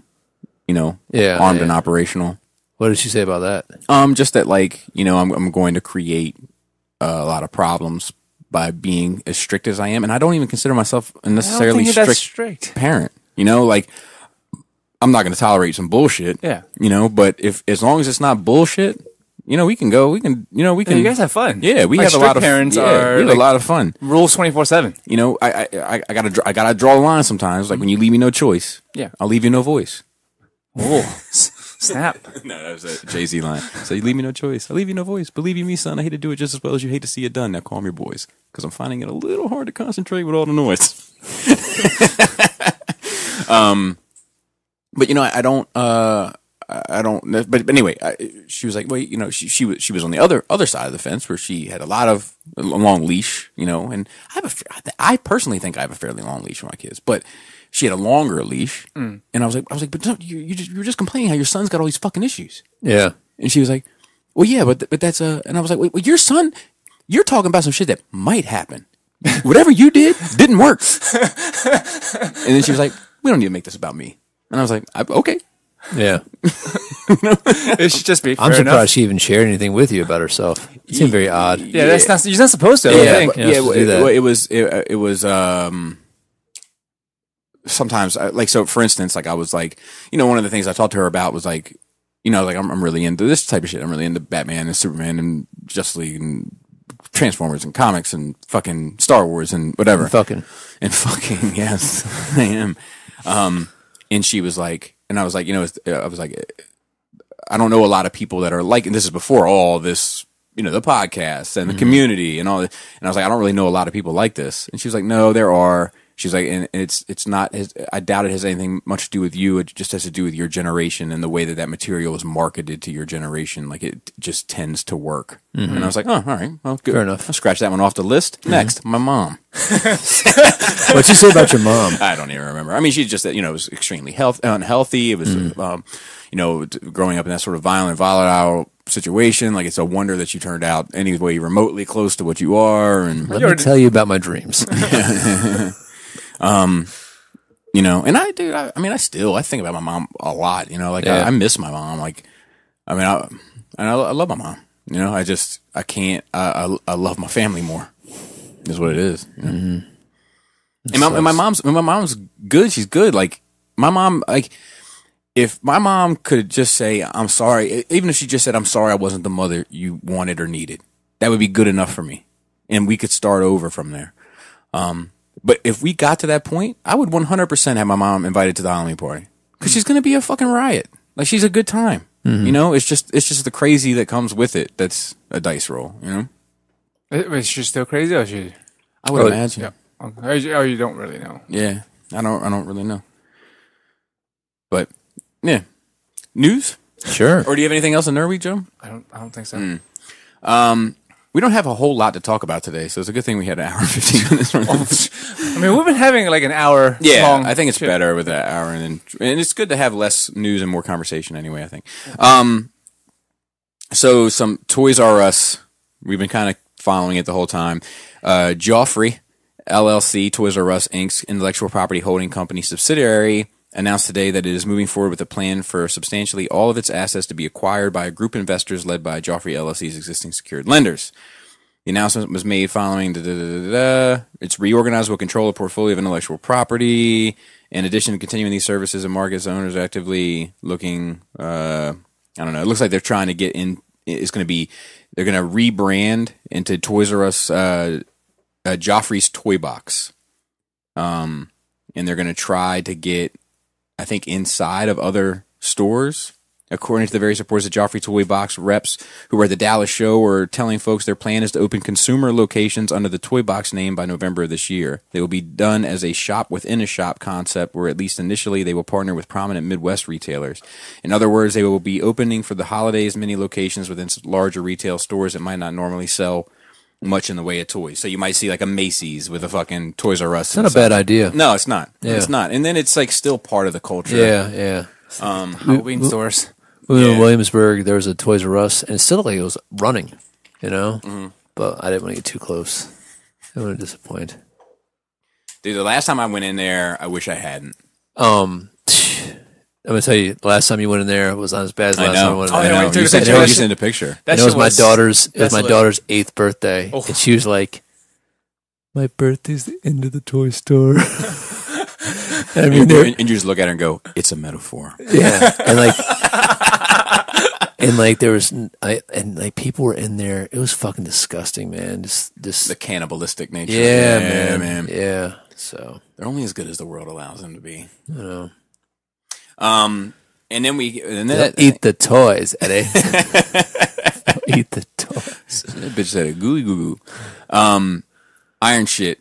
armed and operational. What did she say about that? Just that, like, I'm going to create a lot of problems by being as strict as I am. And I don't even consider myself a necessarily strict parent, like, I'm not going to tolerate some bullshit. Yeah. But as long as it's not bullshit, we can go. We can. You guys have fun. Yeah, we have a lot of parents. We have a lot of fun. Rules 24/7. I gotta draw a line sometimes. Like when you leave me no choice. Yeah. I'll leave you no voice. Oh, snap! No, that was a Jay-Z line. So you leave me no choice. I'll leave you no voice. Believe you me, son. I hate to do it just as well as you hate to see it done. Now calm your boys, because I'm finding it a little hard to concentrate with all the noise. But I don't. But anyway, she was like, well, she was on the other side of the fence where she had a long leash, and I personally think I have a fairly long leash for my kids, but she had a longer leash, and I was like, but don't, you were just complaining how your son's got all these fucking issues. Yeah, and she was like, well, yeah, but that's and I was like, wait, your son, you're talking about some shit that might happen. Whatever you didn't work. And then she was like, we don't need to make this about me. And I was like, okay. Yeah. It should just be fair I'm surprised enough. she even shared anything with you about herself. It seemed very odd. Yeah, that's not. You're not supposed to. Yeah, I think. it was sometimes like, so for instance, like I was like, one of the things I talked to her about was like, like I'm really into this type of shit. I'm really into Batman and Superman and Justice League and Transformers and comics and fucking Star Wars and whatever. And fucking, yes, I am. And she was like, and I was like, I was like, I don't know a lot of people that are like, and this is before all this, the podcasts and the community and all that. And I was like, I don't really know a lot of people like this. And she was like, no, there are. She's like, and it's not. I doubt it has anything much to do with you. It just has to do with your generation and the way that material is marketed to your generation. Like it just tends to work. And I was like, oh, all right, well, good. Fair enough. I'll scratch that one off the list. Next, my mom. What'd you say about your mom? I don't even remember. I mean, she just, was extremely unhealthy. It was, growing up in that sort of violent, volatile situation. Like, it's a wonder that you turned out any way remotely close to what you are. And Let me tell you about my dreams. and I think about my mom a lot, I miss my mom. Like, I love my mom, I love my family more is what it is. And my mom's good. She's good. Like my mom, like if my mom could just say, I'm sorry, even if she just said, I'm sorry, I wasn't the mother you wanted or needed, that would be good enough for me. And we could start over from there. But if we got to that point, I would 100% have my mom invited to the Halloween party because she's going to be a fucking riot. Like she's a good time. It's just the crazy that comes with it. That's a dice roll, Is she still crazy or she? I would imagine. Yeah. Okay. Oh, you don't really know. Yeah. I don't really know. But yeah. News? Sure. Or do you have anything else in Nerd Joe? I don't think so. We don't have a whole lot to talk about today, so it's a good thing we had an hour and 15 minutes. I mean, we've been having like an hour. Yeah, long I think it's shit. better with that hour, and it's good to have less news and more conversation anyway, I think. So some Toys R Us, we've been kind of following it the whole time. Joffrey, LLC, Toys R Us, Inc.'s intellectual property holding company subsidiary, announced today that it is moving forward with a plan for substantially all of its assets to be acquired by a group of investors led by Joffrey LLC's existing secured lenders. The announcement was made following its reorganized will control a portfolio of intellectual property. In addition to continuing these services and markets, owners are actively looking, it looks like they're trying to get in. They're going to rebrand into Toys R Us, Joffrey's Toy Box. And they're going to try to get, I think, inside of other stores. According to the various reports, the Joffrey Toy Box reps who were at the Dallas show were telling folks their plan is to open consumer locations under the Toy Box name by November of this year. They will be done as a shop within a shop concept where at least initially they will partner with prominent Midwest retailers. In other words, they will be opening for the holidays many locations within larger retail stores that might not normally sell much in the way of toys. So you might see like a Macy's with a fucking Toys R Us. It's not a bad idea. No, it's not. Yeah. It's not. And then it's like still part of the culture. Yeah. Halloween stores. We were in Williamsburg. There was a Toys R Us, and it still like it was running, But I didn't want to get too close. I want to disappoint. Dude, the last time I went in there, I wish I hadn't. I'm gonna tell you, the last time you went in there was not as bad as the last time I went in there. I know. You sent a picture. And it was my daughter's 8th birthday, and she was like, "My birthday's the end of the toy store." I mean, and you just look at her and go, "It's a metaphor." Yeah, and there was, people were in there. It was fucking disgusting, man. Just the cannibalistic nature. Yeah, man. Yeah. So they're only as good as the world allows them to be. I know. And then eat the toys, Eddie. Eat the toys. That bitch said a gooey goo goo. Ironshit.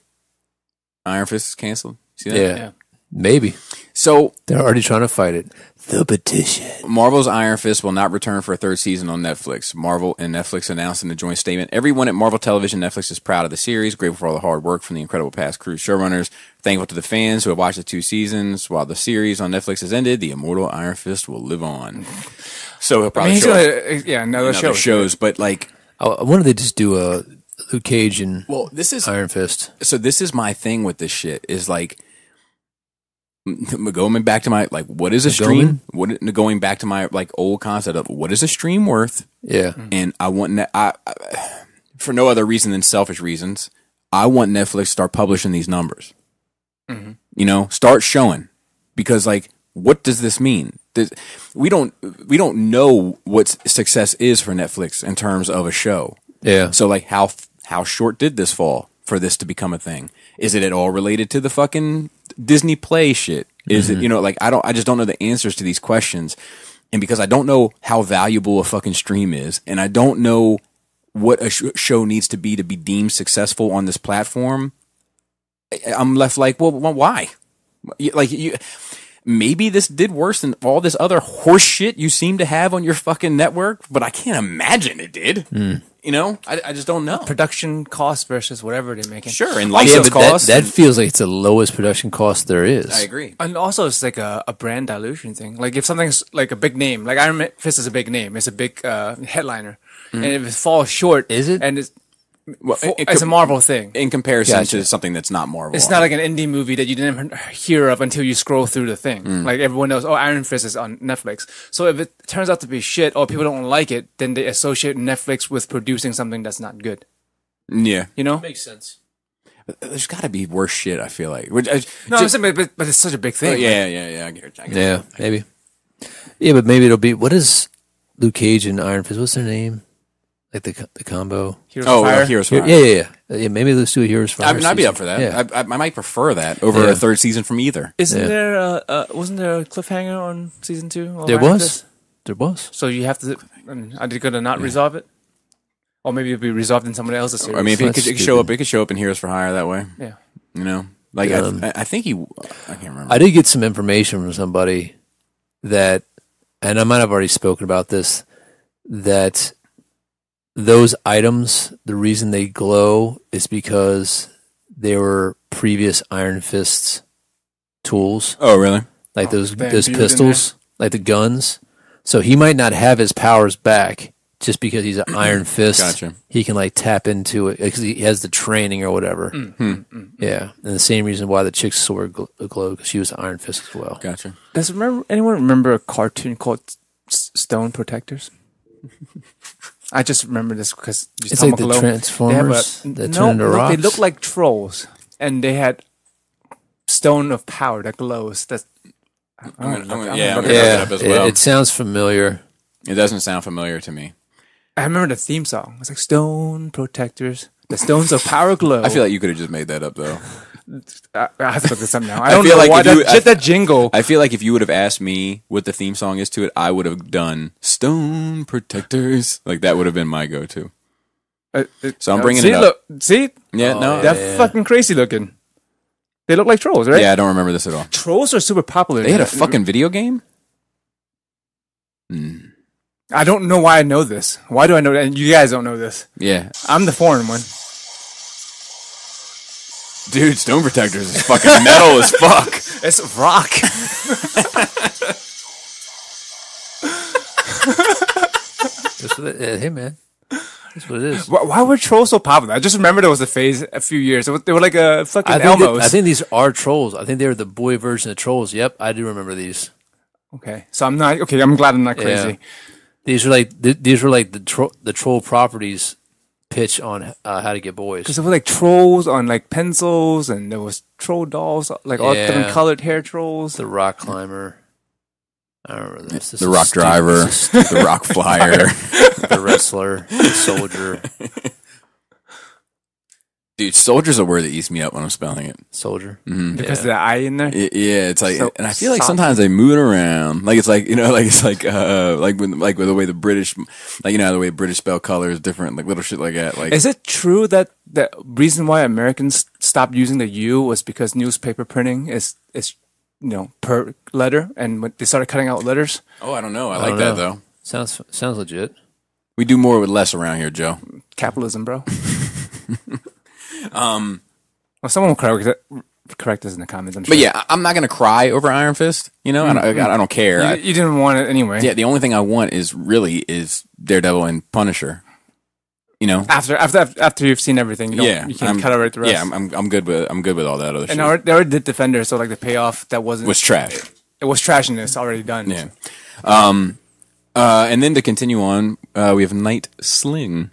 Iron Fist is canceled. See that? Yeah. Maybe. So they're already trying to fight it. The petition. Marvel's Iron Fist will not return for a third season on Netflix. Marvel and Netflix announced in a joint statement, everyone at Marvel Television Netflix is proud of the series, grateful for all the hard work from the incredible past crew showrunners, thankful to the fans who have watched the 2 seasons. While the series on Netflix has ended, the immortal Iron Fist will live on. So he'll probably another shows, but like... I wonder if they just do a Luke Cage and Iron Fist. So this is my thing with this shit, is like... Going back to my what is a stream? Going back to my old concept of what is a stream worth? Yeah, and I want for no other reason than selfish reasons. I want Netflix to start publishing these numbers. Mm-hmm. Start showing, because what does this mean? We don't know what success is for Netflix in terms of a show. Yeah. So how short did this fall for this to become a thing? Is it at all related to the fucking Disney Play shit? Is it, I just don't know the answers to these questions. And because I don't know how valuable a fucking stream is, and I don't know what a show needs to be deemed successful on this platform, I'm left like, well, why? Like you. Maybe this did worse than all this other horse shit you seem to have on your fucking network, but I can't imagine it did. You know, I just don't know. Production cost versus whatever they're making. Sure, and Yeah, license but costs. that feels like it's the lowest production cost there is. I agree. And also, it's like a brand dilution thing. Like if something's like a big name, like Iron Fist is a big name, it's a big headliner, and if it falls short, Is it? And it's Well, it's a Marvel thing. in comparison Gotcha. to something that's not Marvel. It's not like an indie movie that you didn't hear of until you scroll through the thing. Like everyone knows, oh, Iron Fist is on Netflix. So if it turns out to be shit or people don't like it, then they associate Netflix with producing something that's not good. Yeah, You know? Makes sense. there's got to be worse shit. I feel like. No, I'm saying, but it's such a big thing. yeah. I get it. Yeah, maybe. Yeah, but maybe it'll be. What is Luke Cage and Iron Fist? What's their name? Like the combo. Heroes of Fire. Heroes of Fire. Yeah. Maybe let's do a Heroes Fire. I'd be up season. for that. Yeah. I might prefer that over a third season from either. Isn't there? Wasn't there a cliffhanger on season 2? of There Iron was. Fist? There was. So you have to. Are they going to not resolve it? Or maybe it'll be resolved in someone else's series. I mean, if That's it could show up, it could show up in Heroes for Hire that way. yeah. You know, like I think he. I can't remember. I did get some information from somebody that, and I might have already spoken about this, that those items, the reason they glow is because they were previous Iron Fist's tools, Oh, really? like those they those imbued in pistols, like the guns. So he might not have his powers back just because he's an Iron Fist. Gotcha. He can like tap into it because he has the training or whatever. Yeah, and the same reason why the chick's sword glowed because she was an Iron Fist as well. Gotcha. Does anyone remember a cartoon called Stone Protectors? I just remember this because It's like the Transformers that turn into rocks. They look like trolls, and they had stone of power that glows. That's I'm gonna look Yeah, that up as well. it sounds familiar. It doesn't sound familiar to me. I remember the theme song. It's like Stone Protectors. The stones of power glow. I feel like you could have just made that up though. I have to look this up now. I I don't feel know like why if you- that jingle. I feel like if you would have asked me what the theme song is to it, I would have done Stone Protectors. Like that would have been my go-to. So I'm bringing see, it up. Look, see, Yeah, no. they're fucking crazy looking. They look like trolls, right? Yeah, I don't remember this at all. Trolls are super popular. They had a fucking video game? I don't know why I know this. Why do I know that? And you guys don't know this. Yeah. I'm the foreign one. Dude, Stone Protectors is fucking metal as fuck. It's rock. Hey man, that's what it is. Why were trolls so popular? I just remember there was a phase a few years. They were like a fucking Elmos. I think these are trolls. I think they were the boy version of trolls. Yep, I do remember these. Okay, so I'm not okay. I'm glad I'm not crazy. Yeah. These were like the troll properties pitch on how to get boys. Because there were like trolls on like pencils, and there was troll dolls, like all Yeah. different colored hair trolls. The rock climber. I remember this. This The is Rock stupid. Driver, This is the Rock Flyer. the wrestler, the soldier, Dude, soldier's a word that eats me up when I'm spelling it. soldier. Because of the eye in there. Yeah, it's like, So and I feel like soft. sometimes they move it around. Like it's like, you know, like it's like with the way the British, like, you know, the way British spell color is different, like little shit like that. Like, Is it true that the reason why Americans stopped using the U was because newspaper printing is per letter, and when they started cutting out letters? oh, I don't know. I I like don't that know. though. Sounds legit. We do more with less around here, Joe. Capitalism, bro. Well, someone will correct us in the comments. I'm sure. But yeah, I'm not gonna cry over Iron Fist. You know, I don't care. You didn't want it anyway. Yeah, the only thing I want is Daredevil and Punisher. You know, After you've seen everything, you can cut out the rest. Yeah, I'm good with all that other shit. And they already did Defender, so like the payoff that wasn't Was trash. It was trash, and it's already done. Yeah. And then to continue on, we have Nightsling.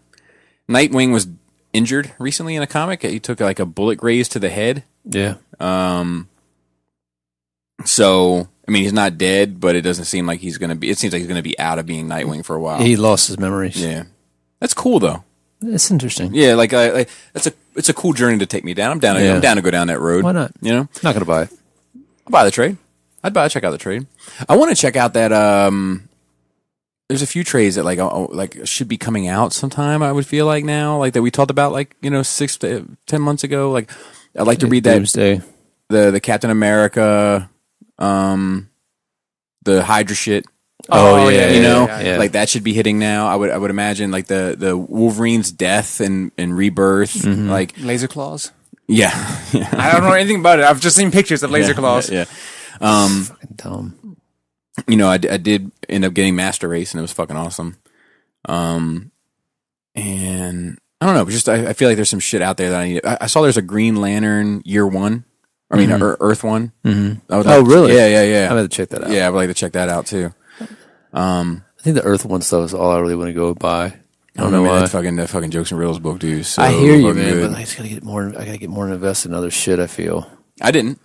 Nightwing was injured recently in a comic. He took like a bullet graze to the head. Yeah. So I mean, he's not dead, but it doesn't seem like he's gonna be. It seems like he's gonna be out of being Nightwing for a while. He lost his memories. Yeah, that's cool though. It's interesting. Yeah, like it's a cool journey to take me down. I'm down to go down that road. Why not? You know, Not gonna buy it. I'll buy the trade. Check out the trade. I want to check out that. There's a few trades that like should be coming out sometime. I would feel like now, like that we talked about, like 6 to 10 months ago. Like I'd like to read that Doomsday. the Captain America, the Hydra shit. Oh, yeah, you know, yeah. like that should be hitting now. I would imagine like the Wolverine's death and rebirth, like Laser claws. yeah. I don't know anything about it. I've just seen pictures of laser claws. Yeah. Fucking dumb. You know, I did end up getting Master Race, and it was fucking awesome. And I don't know, but just I feel like there's some shit out there that I need. I saw there's a Green Lantern Year One. I mean, Earth One. Oh, really? Yeah. I'm going to check that out. Yeah, I would like to check that out too. I think the Earth One stuff is all I really want to go by. I don't know why. That fucking Jokes and Riddles book, dude. So I hear you, man, good. but I just gotta get more. I gotta get more invested in other shit. I feel. I didn't.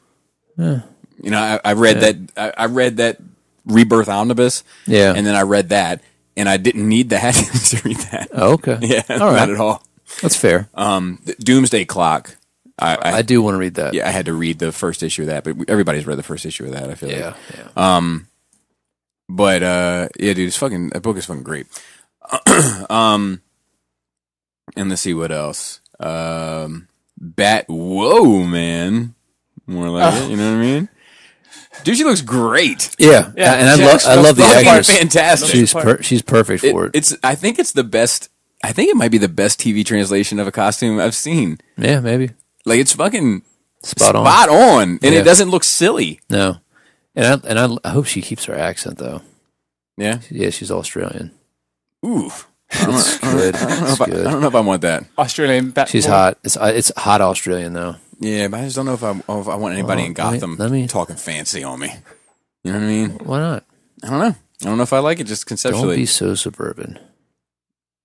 Yeah. You know, I read that. I read that Rebirth Omnibus. Yeah. And then I read that, and I didn't need that to read that. Oh, okay. Yeah, all right. not at all. That's fair. Doomsday Clock. I do want to read that. Yeah, I had to read the first issue of that, but everybody's read the first issue of that. I feel like. Yeah. But yeah, dude, that book is fucking great. And let's see what else. BatWHOAman, more like it. You know what I mean? Dude, she looks great. Yeah. And I love the actress. Fantastic. She's perfect for it. I think it's the best. I think it might be the best TV translation of a costume I've seen. Yeah, maybe. Like it's fucking Spot on, and it doesn't look silly. No. And I hope she keeps her accent though. Yeah, yeah, she's Australian. Ooh, It's good. It's good. I don't know if I want that. Australian. She's hot. It's hot Australian though. Yeah, but I just don't know if I want anybody in Gotham talking fancy on me. You know what I mean? Why not? I don't know. I don't know if I like it just conceptually. Don't be so suburban.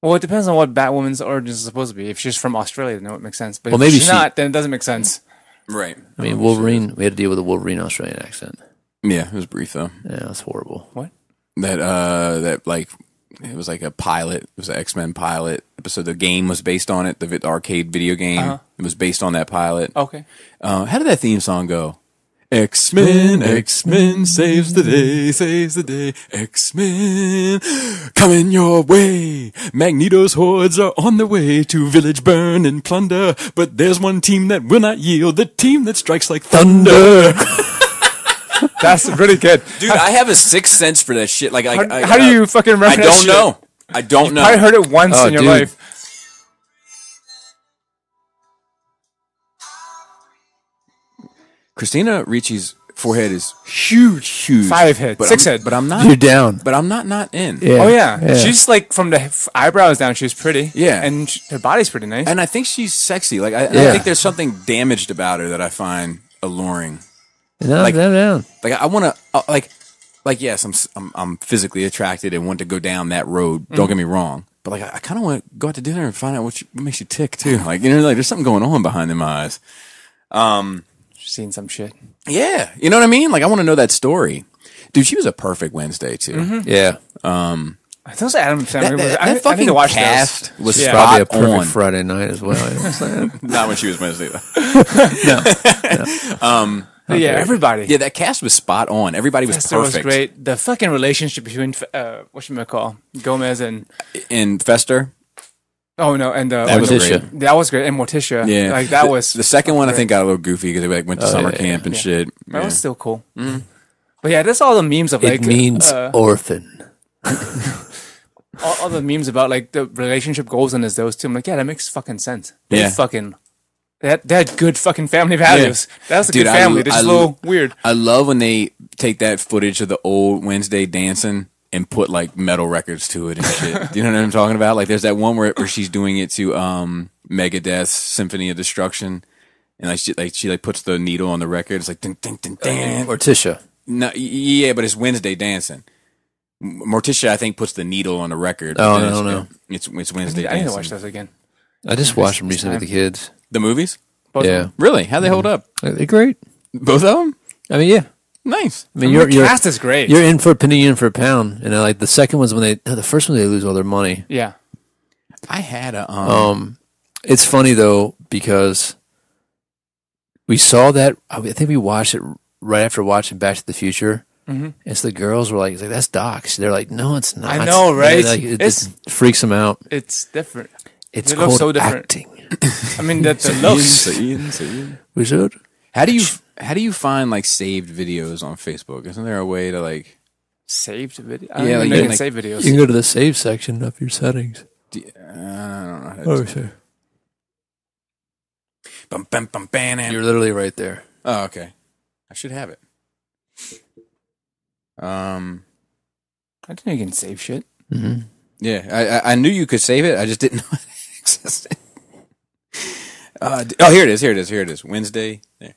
Well, it depends on what Batwoman's origins is supposed to be. If she's from Australia, then it makes sense. But Well, if maybe she's not, then it doesn't make sense. Right. I mean, Wolverine. We had to deal with a Wolverine Australian accent. Yeah, it was brief though. Yeah, that's horrible. What? That like it was like a pilot. It was an X-Men pilot episode. The game was based on it. The arcade video game. It was based on that pilot. Okay. How did that theme song go? X-Men, X-Men saves the day, X-Men coming your way. Magneto's hordes are on the way to village burn and plunder, but there's one team that will not yield, the team that strikes like thunder. That's really good. Dude, I have a sixth sense for that shit. Like, how do you fucking remember that shit? I don't know. I heard it once in your life. Christina Ricci's forehead is huge. 5 head, 6 head. But I'm not. You're down. But I'm not in. Yeah. Oh yeah. She's like from the eyebrows down. She's pretty. Yeah, and her body's pretty nice. And I think she's sexy. Like I think there's something damaged about her that I find alluring. Down. Like I want to like yes, I'm physically attracted and want to go down that road. Don't get me wrong. But like I kind of want to go out to dinner and find out what makes you tick too. Like like there's something going on behind them eyes. Seen some shit. Yeah, you know what I mean. Like I want to know that story, dude. She was a perfect Wednesday too. Yeah. Those Adam Sandler. That fucking I need to watch cast those. was Probably a spot perfect on. Friday night as well. You know what I'm saying? Not when she was Wednesday though. Yeah, everybody. Yeah, that cast was spot on. Everybody was Fester perfect. was great. The fucking relationship between Gomez and Fester. Oh no, and That was Morticia. great. That was great. And Morticia. Yeah, like that was the second one. I great. think got a little goofy because they went to summer camp and shit. That was still cool. But yeah, that's all the memes of like It means orphan. all the memes about like the relationship goals and as those two. I'm like, yeah, that makes fucking sense. They had good fucking family values. That was a good family. They're just a little weird. I love when they take that footage of the old Wednesday dancing and put like metal records to it and shit. Do you know what I'm talking about? Like there's that one where she's doing it to Megadeth's Symphony of Destruction, and she puts the needle on the record. It's like ding ding ding ding. Morticia. No, yeah, but it's Wednesday dancing. Morticia, I think, puts the needle on the record. Oh, I don't know. It's Wednesday I need dancing. to watch those again. I just watched them recently with the kids. The movies? Both of Yeah. them. Really? How they hold up? They're great. Both of them? I mean, yeah. Nice. I mean, The cast is great. You're in for a penny, you're in for a pound. And like the second one's when the first one they lose all their money. Yeah. I had a It's funny though because we saw that. I think we watched it right after watching Back to the Future. And so the girls were like, "That's Doc's." They're like, "No, it's not." I know, right? Like, it freaks them out. It's different. It's It looks called so different. acting. I mean, the looks. We should. How do you find like saved videos on Facebook? Isn't there a way to like Saved video? Yeah, like, you can like- save videos. You can go to the save section of your settings. I don't know how to Oh, sure. Bum, bum, bum, bam, You're literally right there. Oh, okay. I should have it. I didn't know you can save shit. Mm-hmm. Yeah, I knew you could save it. I just didn't know it existed. Here it is. Wednesday. There.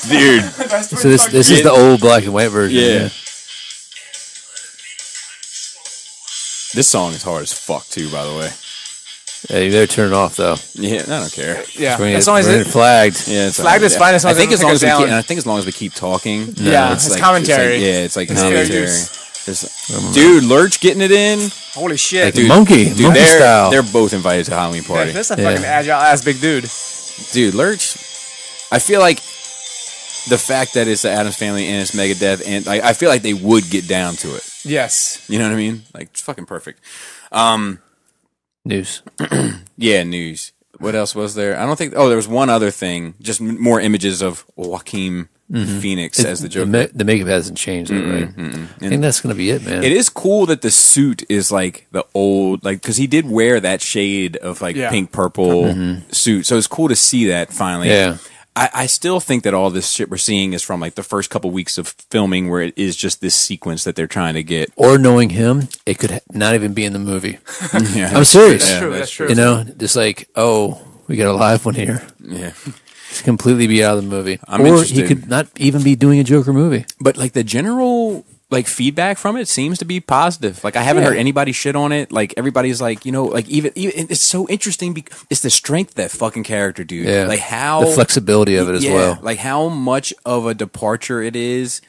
Dude. So this is the old black and white version. Yeah. This song is hard as fuck too, by the way. Yeah, you better turn it off though. Yeah, I don't care. Yeah, When as long as it's it flagged. Yeah, it's flagged is fine. As long I think as as long as we down. keep, and I think as long as we keep talking. Yeah, it's commentary. It's like It's fair commentary. use. Dude, Lurch getting it in. Holy shit, Like dude. monkey style. they're both invited to Halloween Yeah, party. that's a fucking agile ass big dude. Dude, Lurch. I feel like the fact that it's the Addams Family and it's Megadeth, and I feel like they would get down to it. Yes. You know what I mean? Like it's fucking perfect. News. Yeah, news. What else was there? I don't think. Oh, there was one other thing. Just more images of Joaquin Phoenix as the Joker. The makeup hasn't changed, right? I think that's gonna be it, man. It is cool that the suit is like the old, like, because he did wear that shade of like pink purple suit, so it's cool to see that finally. Yeah. I still think that all this shit we're seeing is from like the first couple weeks of filming, where it is just this sequence that they're trying to get. Or knowing him, it could not even be in the movie. Yeah, I'm serious. That's true. You know, just like, oh, we got a live one here. Yeah. Just completely be out of the movie. I'm or interested. he could not even be doing a Joker movie. But like the general like feedback from it seems to be positive. Like I haven't heard anybody shit on it. Like everybody's like, you know, like even it's so interesting because it's the strength of that fucking character, dude. Yeah. Like how the flexibility of it as well. Like how much of a departure it is,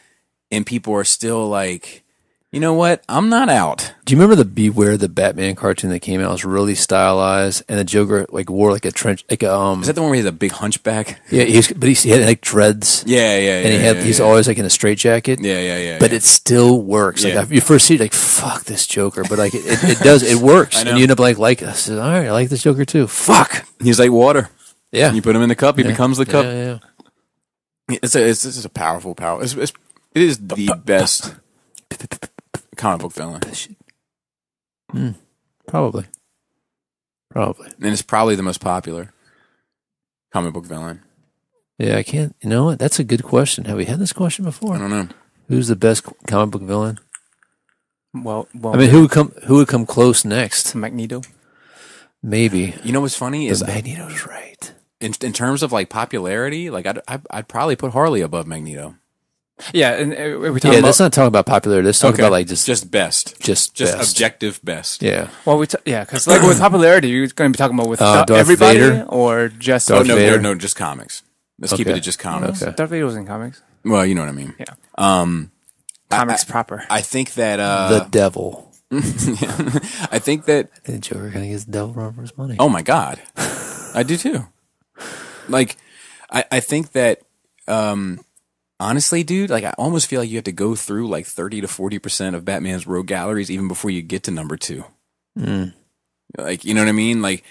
and people are still like, you know what? I'm not out. Do you remember the Beware the Batman cartoon that came out? It was really stylized, and the Joker like wore like a trench, like a Is that the one where he has a big hunchback? Yeah, but he had like dreads. Yeah, And he's always like in a straitjacket. Yeah. But it still works. Yeah. Like you first see it, like fuck this Joker, but like it does, it works, I know. and you end up like I said, all right, I like this Joker too. Fuck. He's like water. Yeah. You put him in the cup, he becomes the cup. Yeah. It's a powerful power. It is the best comic book villain, Probably. and it's probably the most popular comic book villain. Yeah, I can't. You know what? That's a good question. Have we had this question before? I don't know. Who's the best comic book villain? Well, I mean, who would come close next? Magneto. Maybe. You know what's funny is Magneto's right. in terms of like popularity, like I'd probably put Harley above Magneto. Yeah, and we're talking Yeah, about. let's not talk about popularity. Let's talk about like just best, just best. objective best. Yeah. Well, because like with popularity, you're going to be talking about with Darth everybody Vader? or just Darth Vader? No, just comics. Let's keep it to just comics. Okay. Darth Vader was in comics. Well, you know what I mean. Yeah. Comics proper. I think that The devil. I think that. And the Joker kind of gets the devil run for his money. Oh my god, I do too. Like, I think that. Honestly, dude, like I almost feel like you have to go through like 30 to 40% of Batman's rogue galleries even before you get to number 2. Like, you know what I mean? Like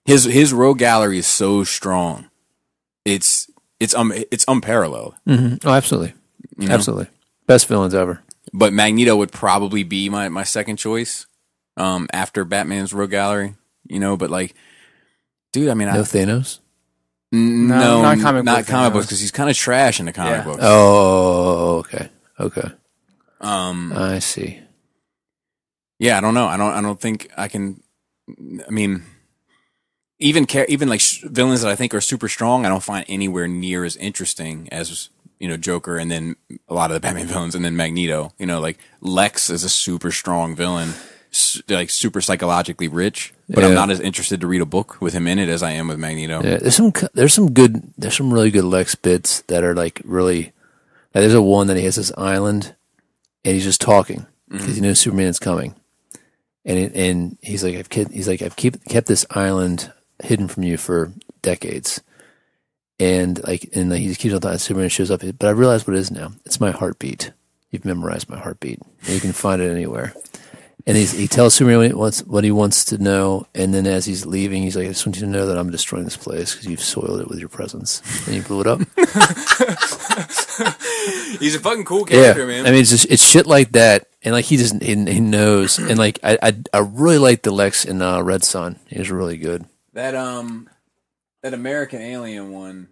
his rogue gallery is so strong. It's unparalleled. Mm-hmm. Oh, absolutely. You know? Absolutely. Best villains ever. But Magneto would probably be my second choice after Batman's rogue gallery, you know, but like dude, I mean No Thanos? No, not comic books because he's kind of trash in the comic books. Oh, okay. I see. Yeah, I don't know. I don't think I can. I mean, even like villains that I think are super strong, I don't find anywhere near as interesting as Joker, and then a lot of the Batman villains, and then Magneto. You know, like Lex is a super strong villain, like super psychologically rich, but I'm not as interested to read a book with him in it as I am with Magneto. Yeah, there's some really good Lex bits that are like really. Like there's a one that he has this island, and he's just talking because he knows Superman's coming, and he's like I've kept this island hidden from you for decades, and he just keeps on talking. Superman shows up, but I realize what it is now. It's my heartbeat. You've memorized my heartbeat. And you can find it anywhere. And he tells Superman what he wants to know, and then as he's leaving, he's like, I just want you to know that I'm destroying this place because you've soiled it with your presence. And he blew it up. He's a fucking cool character, man. I mean, it's shit like that, and like he knows, and like I really like the Lex in Red Son. He's really good. That American Alien one.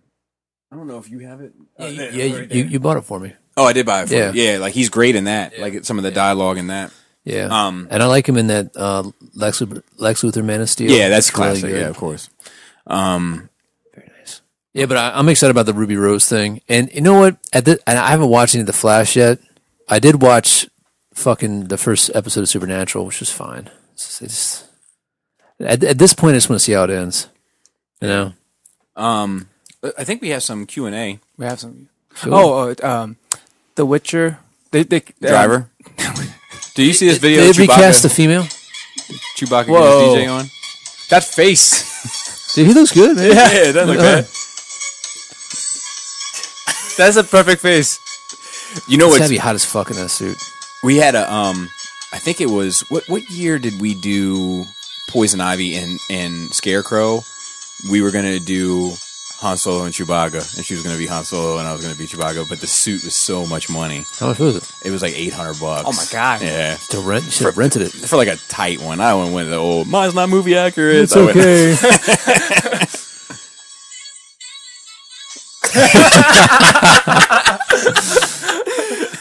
I don't know if you have it. You bought it for me. Oh, I did buy it for you. Yeah, like he's great in that. Yeah. Like some of the dialogue in that. Yeah. And I like him in that Lex Luthor Man of Steel. Yeah, that's classic. Really yeah, of course. Very nice. Yeah, but I'm excited about the Ruby Rose thing. And you know what? And I haven't watched any of The Flash yet. I did watch fucking the first episode of Supernatural, which was fine. It's at this point, I just want to see how it ends. You know? I think we have some Q&A. We have some. Cool. The Witcher. They Driver. Do you see this video? They of Chewbacca? recast the female? Chewbacca Whoa. getting his DJ on? That face. Dude, he looks good, man. Yeah, it doesn't look bad. That's a perfect face. You know It's what's gotta be hot as fuck in that suit. We had a I think it was what year did we do Poison Ivy and Scarecrow? We were gonna do Han Solo and Chewbacca, and she was gonna be Han Solo and I was gonna be Chewbacca, but the suit was so much money. How much was it? It was like $800. Oh my god. Yeah. To rent? You should have rented it. For like a tight one. I went with the old mine's not movie accurate. It's okay.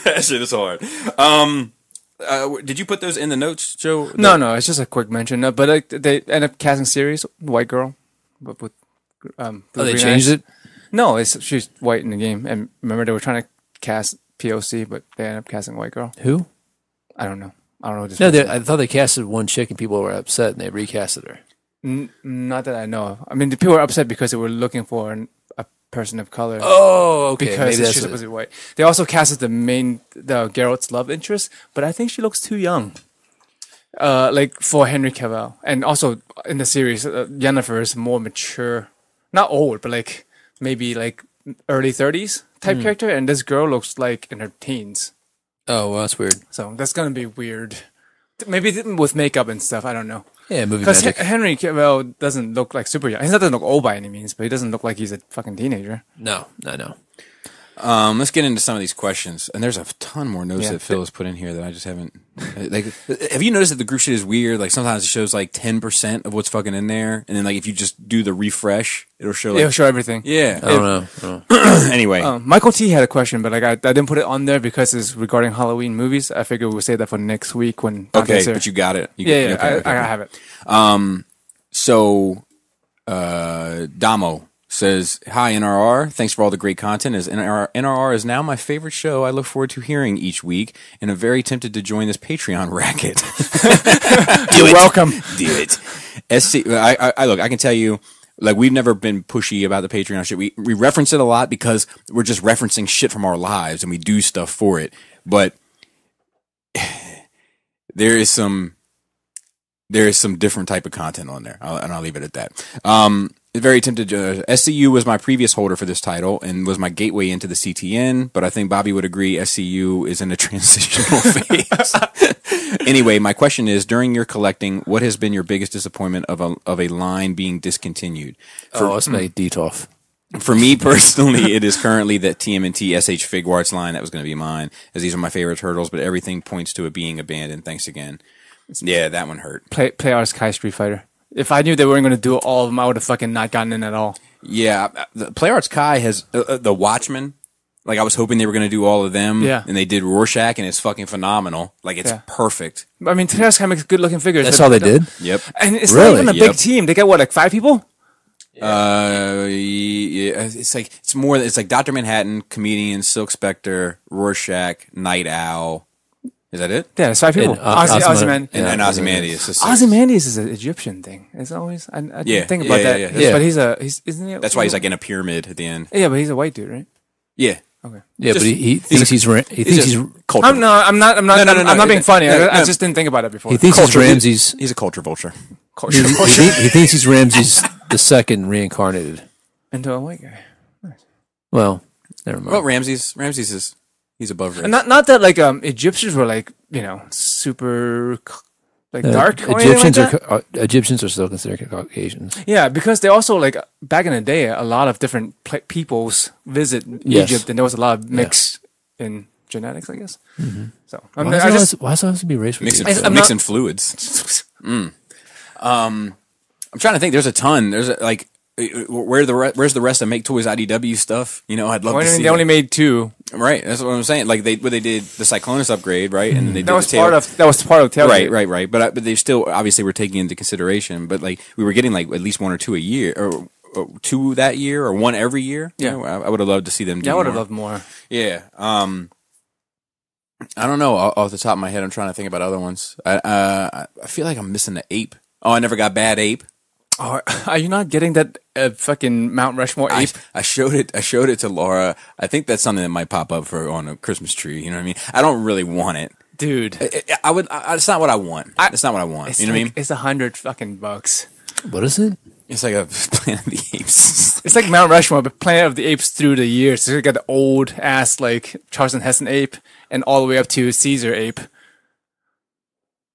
That shit is hard. Did you put those in the notes, Joe? No, it's just a quick mention. No, but they end up casting series white girl, but with They changed it? No, she's white in the game, and remember they were trying to cast POC, but they ended up casting white girl. Who? I don't know. Who this No, person is. I thought they casted one chick and people were upset and they recasted her. Not that I know of. I mean, the people were upset because they were looking for a person of color. Oh, okay. Because Maybe she's that's supposed to be white. They also casted the Geralt's love interest, but I think she looks too young. Like for Henry Cavill, and also in the series, Yennefer is more mature, not old, but like maybe like early 30s type character, and this girl looks like in her teens. Oh, well, that's weird. So that's gonna be weird. Maybe with makeup and stuff. I don't know. Yeah, movie Because magic. Henry Cavill doesn't look like super young. He doesn't look old by any means, but he doesn't look like he's a fucking teenager. No. Let's get into some of these questions, and there's a ton more notes that Phil has put in here that I just haven't. Like, have you noticed that the group shit is weird? Like sometimes it shows like 10% of what's fucking in there, and then like if you just do the refresh, it'll show. Like, It'll show everything. Yeah. I don't know. Anyway, Michael T had a question, but like I didn't put it on there because it's regarding Halloween movies. I figured we'll save that for next week when Dante's here. but you got it. Yeah, okay. I have it. So, Damo says, "Hi NRR, thanks for all the great content. As NRR is now my favorite show. I look forward to hearing each week, and I'm very tempted to join this Patreon racket. You're welcome. Do it. SC, I look. I can tell you." Like, we've never been pushy about the Patreon shit. We reference it a lot because we're just referencing shit from our lives and we do stuff for it. But there is some different type of content on there, and I'll leave it at that. Very tempted. SCU was my previous holder for this title and was my gateway into the CTN, but I think Bobby would agree SCU is in a transitional phase. Anyway, my question is, during your collecting, what has been your biggest disappointment of a line being discontinued? It's my Detolf. For me personally, it is currently that TMNT SH Figuarts line that was going to be mine, as these are my favorite turtles, but everything points to it being abandoned. Thanks again. Yeah, that one hurt. Play Arts Kai Street Fighter. If I knew they weren't going to do all of them, I would have fucking not gotten in at all. Yeah, the Play Arts Kai has the Watchmen. Like, I was hoping they were going to do all of them. Yeah. And they did Rorschach, and it's fucking phenomenal. Like, it's perfect. I mean, Play Arts Kai makes good looking figures. That's all they did? Yep. And it's Really? not even a big team. They got what, like 5 people? Yeah, it's like it's like Dr. Manhattan, Comedian, Silk Spectre, Rorschach, Night Owl. Is that it? Yeah, it's 5 people. And, Ozymandias. And Ozymandias. Ozymandias is an Egyptian thing. It's always I didn't think about that. Yeah. But he's isn't he? That's why he's like in a pyramid at the end. Yeah, but he's a white dude, right? Yeah. Okay. Yeah, but he thinks he's culture. I'm not being funny. I just didn't think about it before. He thinks he's Ramses. He's a culture vulture. He thinks he's Ramses the second reincarnated. Into a white guy. Well, never mind. Well, Ramses is he's above race. And not that like Egyptians were like super like dark. Or anything like that. Egyptians are still considered Caucasians. Yeah, because they also like back in the day, a lot of different peoples visit Egypt, and there was a lot of mix in genetics, I guess. Mm-hmm. So why does it have to be race? Mixing fluids. I'm trying to think. There's a ton. There's like where's the rest of Make Toys IDW stuff? I'd love to see. They only made 2. Right, that's what I'm saying. Like they did the Cyclonus upgrade, right? And then they did that was part of Tail. Right. But they still obviously were taking into consideration. But like we were getting like at least 1 or 2 a year, or 2 that year, or 1 every year. Yeah, I would have loved to see them. I would have loved more. Yeah. I don't know. Off the top of my head, I'm trying to think about other ones. I feel like I'm missing the ape. Oh, I never got Bad Ape. Oh, are you not getting that fucking Mount Rushmore ape? I showed it to Laura. I think that's something that might pop up on a Christmas tree. You know what I mean? I don't really want it, dude. I would. It's not what I want. It's not what I want. You know what I mean? It's $100 fucking bucks. What is it? It's like a Planet of the Apes. It's like Mount Rushmore, but Planet of the Apes through the years. So you got the old ass like Charleston Heston ape, and all the way up to Caesar ape.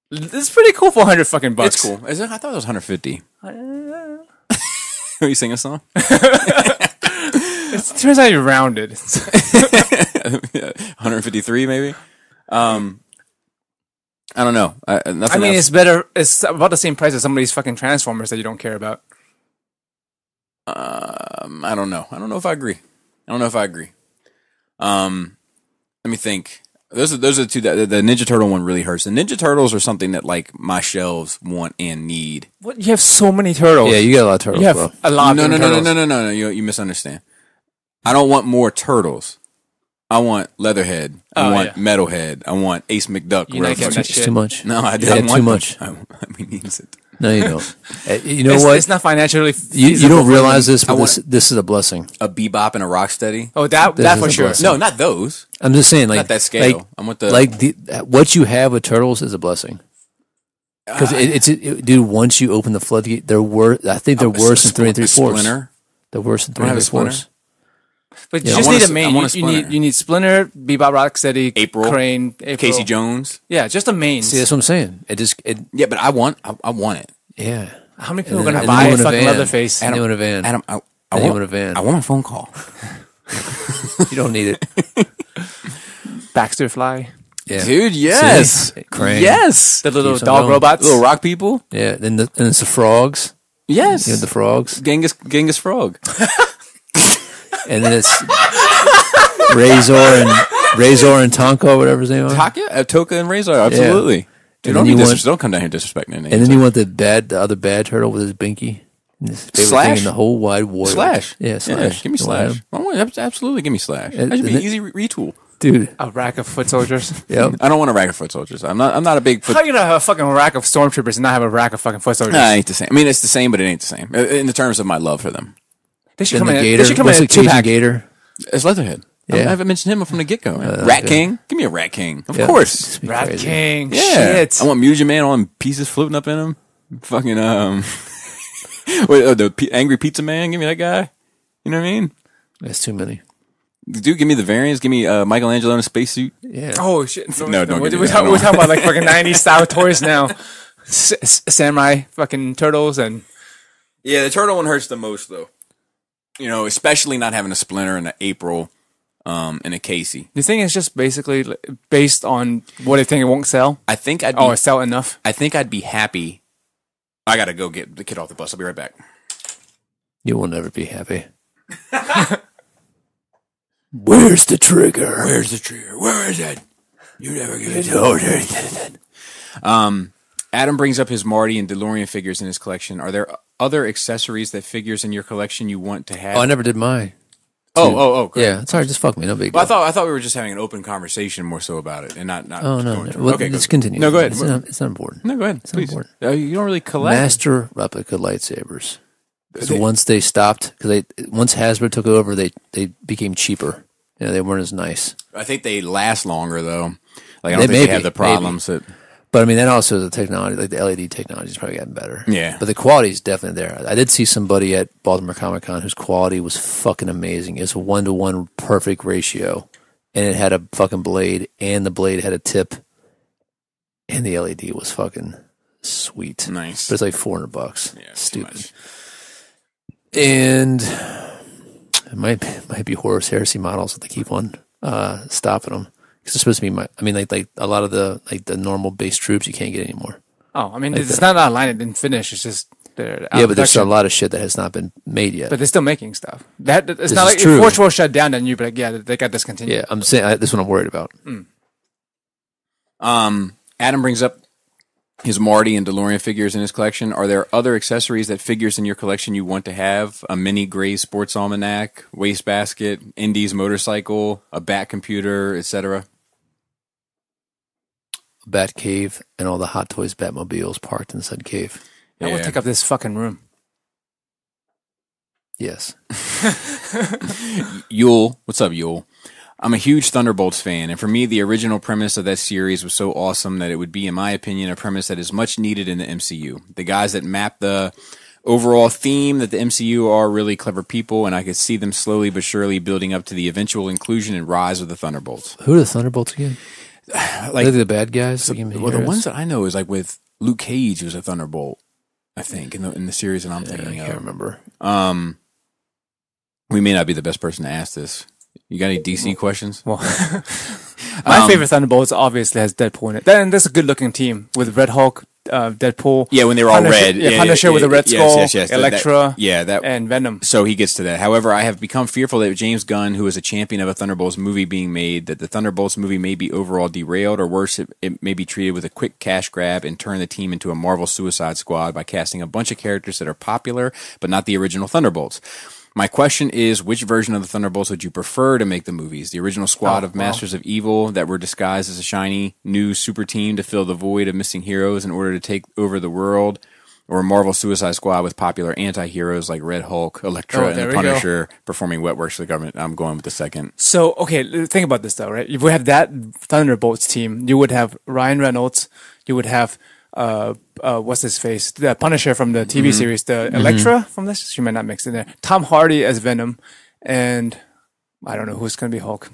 This is pretty cool for $100 fucking bucks. It's cool. Is it? I thought it was 150. Are you sing a song? It turns out you rounded. 153 maybe. I don't know. Nothing else. It's better. It's about the same price as some of these fucking Transformers that you don't care about. I don't know. I don't know if I agree. Let me think. Those are the two that the Ninja Turtle one really hurts. The Ninja Turtles are something that like my shelves want and need. What? You have so many turtles. Yeah, you got a lot of turtles. You have a lot. No. You misunderstand. I don't want more turtles. I want Leatherhead. I want Metalhead. I want Ace McDuck. You're not getting that shit. Too much. No, I don't want too much. He needs it. No, you don't. You know what? It's not financially. You don't realize this, but this is a blessing. A Bebop and a Rocksteady. Oh, that for sure. Blessing. No, not those. I'm just saying, like not that scale. Like, I'm with the what you have with turtles is a blessing. Because dude, once you open the floodgate, they're worse. I think they're worse than 3 3/4. They're worse than 3 3/4. But you just need a main. You need Splinter, Bebop, Rocksteady, April, Crane, Casey Jones. Yeah, just a main. See, that's what I'm saying. Yeah, but I want it. Yeah. How many people are gonna buy a fucking Leatherface? Adam, in a van. Adam, I want a van. I want a phone call. You don't need it. Baxter Fly. Yeah. Dude, yes. Crane. Yes. The little dog robots. Little rock people. Yeah. Then it's the frogs. Yes. You have the frogs. Genghis Frog. And then it's Razor and Tonka, whatever his name is. Toka and Razor, absolutely. Dude, don't come down here disrespecting their names. And then you want the other bad turtle with his binky. His favorite thing in the whole wide world. Slash. Yeah, Slash. Yeah, give me Slash. Absolutely, give me Slash. That should be an easy retool. Dude. A rack of foot soldiers. Yep. I don't want a rack of foot soldiers. I'm not a big foot. How are you gonna have a fucking rack of stormtroopers and not have a rack of fucking foot soldiers? Nah, it ain't the same. I mean, it's the same, but it ain't the same. In the terms of my love for them. They should come in a 2-pack. Gator. It's Leatherhead. Yeah. I haven't mentioned him from the get-go. Rat King. Give me a Rat King. Of course. Rat crazy. King. Yeah. Shit. I want Muja Man. I want pieces floating up in him. Fucking, the Angry Pizza Man. Give me that guy. You know what I mean? That's too many. Dude, give me the variants. Give me Michelangelo in a spacesuit. Yeah. Oh, shit. No, don't give me We're talking about like fucking 90s style toys now. Samurai fucking turtles and... Yeah, the turtle one hurts the most, though. You know, especially not having a Splinter and an April and a Casey. The thing is just basically based on what they think it won't sell. I think I'd it sell enough. I think I'd be happy. I gotta go get the kid off the bus. I'll be right back. You will never be happy. Where's the trigger? Where is it? You never get it. Adam brings up his Marty and DeLorean figures in his collection. Are there other accessories that figures in your collection you want to have? Oh, I never did mine. Oh, great. Yeah, sorry, just fuck me. No big deal. Well, I thought we were just having an open conversation more so about it and not. Oh no. Going Well, okay, let's continue. No, go ahead. It's not important. No, go ahead. It's please. not important. You don't really collect Master replica lightsabers. Because once they stopped, once Hasbro took over, they became cheaper. You know, they weren't as nice. I think they last longer though. Like I don't think they have the problems that. But I mean, then also the technology, like the LED technology, has probably gotten better. Yeah. But the quality is definitely there. I did see somebody at Baltimore Comic Con whose quality was fucking amazing. It's a 1-to-1 perfect ratio, and it had a fucking blade, and the blade had a tip, and the LED was fucking sweet. Nice. But it's like $400. Yeah, stupid. And it might be Horus Heresy models that they keep on stopping them. Because it's supposed to be like a lot of the normal base troops you can't get anymore. Oh, I mean, Like it's not online. It didn't finish. It's just they're out of But there's a production. lot of shit that has not been made yet. But they're still making stuff. It's This not is like true. if Forge World shut down, then you'd be like, yeah, they got discontinued. Yeah, I'm saying this is what I'm worried about. Adam brings up his Marty and DeLorean figures in his collection. Are there other accessories that figures in your collection you want to have? A mini gray sports almanac, wastebasket, Indy's motorcycle, a bat computer, etc. Bat cave and all the Hot Toys Batmobiles parked in said cave. That would take up this fucking room. Yes. Yule, what's up, Yule? I'm a huge Thunderbolts fan, and for me, the original premise of that series was so awesome that it would be, in my opinion, a premise that is much needed in the MCU. The guys that map the overall theme that the MCU are really clever people, and I could see them slowly but surely building up to the eventual inclusion and rise of the Thunderbolts. Who are the Thunderbolts again? Like They're the bad guys? well, the ones that I know is like with Luke Cage was a Thunderbolt, I think, in the series that I'm thinking I of. can't remember. We may not be the best person to ask this. You got any DC questions? Well, my favorite Thunderbolts obviously has Deadpool in it. Then there's a good looking team with Red Hulk, Deadpool. Yeah, when they were all Punisher, red. Yeah, Punisher with a red skull, Elektra, that and Venom. So he gets to that. However, I have become fearful that James Gunn, who is a champion of a Thunderbolts movie being made, that the Thunderbolts movie may be overall derailed, or worse, it may be treated with a quick cash grab and turn the team into a Marvel Suicide Squad by casting a bunch of characters that are popular, but not the original Thunderbolts. My question is, which version of the Thunderbolts would you prefer to make the movies? The original squad of Masters of Evil that were disguised as a shiny new super team to fill the void of missing heroes in order to take over the world, or a Marvel Suicide Squad with popular anti-heroes like Red Hulk, Elektra, and the Punisher performing wet works for the government? I'm going with the second. So, okay, think about this though, right? If we have that Thunderbolts team, you would have Ryan Reynolds, you would have what's his face? The Punisher from the TV series, the Elektra from this. She might not mix in there. Tom Hardy as Venom, and I don't know who's going to be Hulk.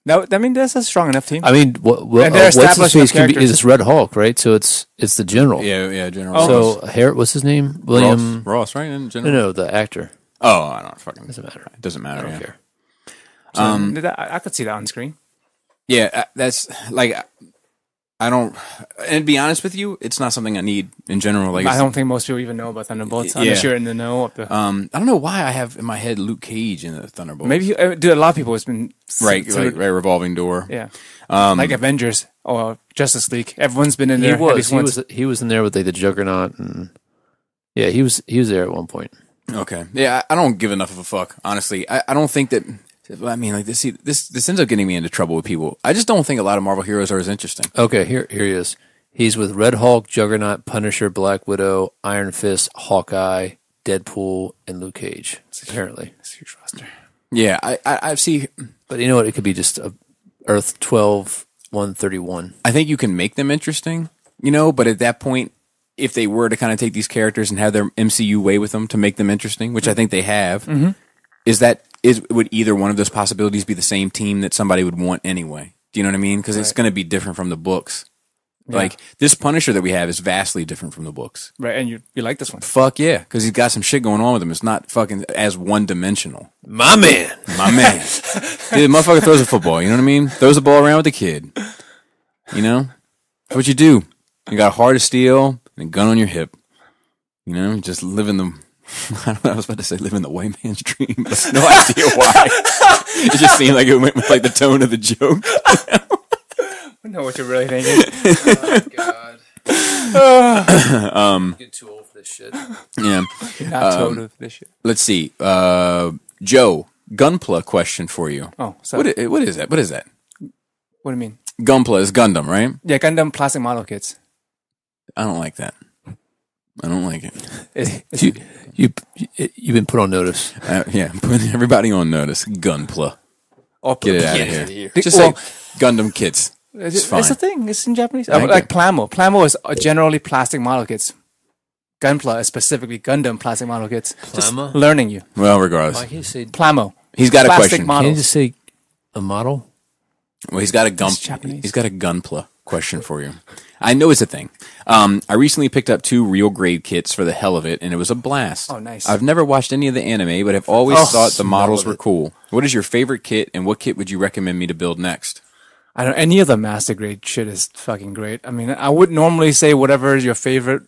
Now, I mean, that's a strong enough team. I mean, what's his face can be, is Red Hulk, right? So it's the general. Yeah, General. Oh. So what's his name? William Ross, right? In General? No, the actor. Oh, I don't fucking Doesn't matter. It doesn't matter. I don't care. So, I could see that on screen. Yeah, that's like. I don't, and to be honest with you, it's not something I need in general. Like, I don't think most people even know about Thunderbolts unless you're in the know. Of the, I don't know why I have in my head Luke Cage in the Thunderbolts. maybe a lot of people has been right, revolving door. Yeah, like Avengers or Justice League. Everyone's been in there. He was in there with like the Juggernaut, and yeah, he was there at one point. Okay, yeah, I don't give enough of a fuck. Honestly, I don't think that. I mean, like this ends up getting me into trouble with people. I just don't think a lot of Marvel heroes are as interesting. Okay, here he is. He's with Red Hulk, Juggernaut, Punisher, Black Widow, Iron Fist, Hawkeye, Deadpool, and Luke Cage. Apparently, it's a huge roster. Yeah, I see. But you know what? It could be just Earth 12-131. I think you can make them interesting, but at that point, if they were to kind of take these characters and have their MCU way with them to make them interesting, which I think they have, would either one of those possibilities be the same team that somebody would want anyway? Do you know what I mean? Because it's going to be different from the books. Yeah. Like, this Punisher that we have is vastly different from the books. Right, and you like this one. Fuck yeah, because he's got some shit going on with him. It's not fucking as one-dimensional. My man. Dude, the motherfucker throws a football, you know what I mean? Throws the ball around with the kid. That's what you do. You got a heart of steel and a gun on your hip. Just living the... I was about to say living the white man's dream, but no idea why. It just seemed like it went with like the tone of the joke. I know what you're really thinking. Oh, God. Get too old for this shit. Yeah. You're not too old for this shit. Let's see. Joe, Gunpla question for you. Oh, so what is that? What is that? What do you mean? Gunpla is Gundam, right? Yeah, Gundam plastic model kits. I don't like that. I don't like it. You've been put on notice. Yeah, I'm putting everybody on notice. Gunpla. Get it out of here. Just say Gundam kits. It's fine. a thing. It's in Japanese. Thank Like you. Plamo. Plamo is generally plastic model kits. Gunpla is specifically Gundam plastic model kits. Just Plamo? learning you. Well, regardless, Why can't you say? Plamo. he's got a Plastic question. model. Can you just say a model? Well, he's got a It's Japanese. He's got a gunpla question for you. I know it's a thing. I recently picked up 2 real grade kits for the hell of it, and it was a blast. Oh, nice. I've never watched any of the anime, but have always thought the models were cool. What is your favorite kit, and what kit would you recommend me to build next? I don't. Any of the master grade shit is fucking great. I mean, I would normally say whatever your favorite,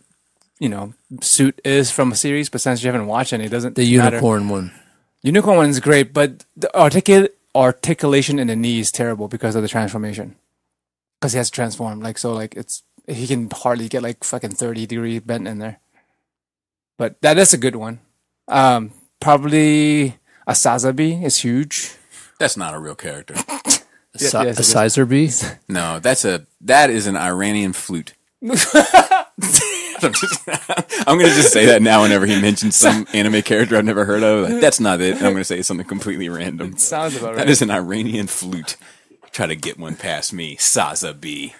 suit is from a series, but since you haven't watched any, it doesn't The matter. unicorn one. Unicorn one is great, but the articulation in the knee is terrible because of the transformation. Because he has to transform, he can hardly get like fucking 30-degree bent in there. But that is a good one. Probably a Sazabi is huge. That's not a real character. Yes, A it is. sizer bee? No, that is an Iranian flute. I'm going to just say that now whenever he mentions some anime character I've never heard of. Like, that's not it. And I'm going to say something completely random. Sounds about right. That is an Iranian flute. Try to get one past me. Sazabi.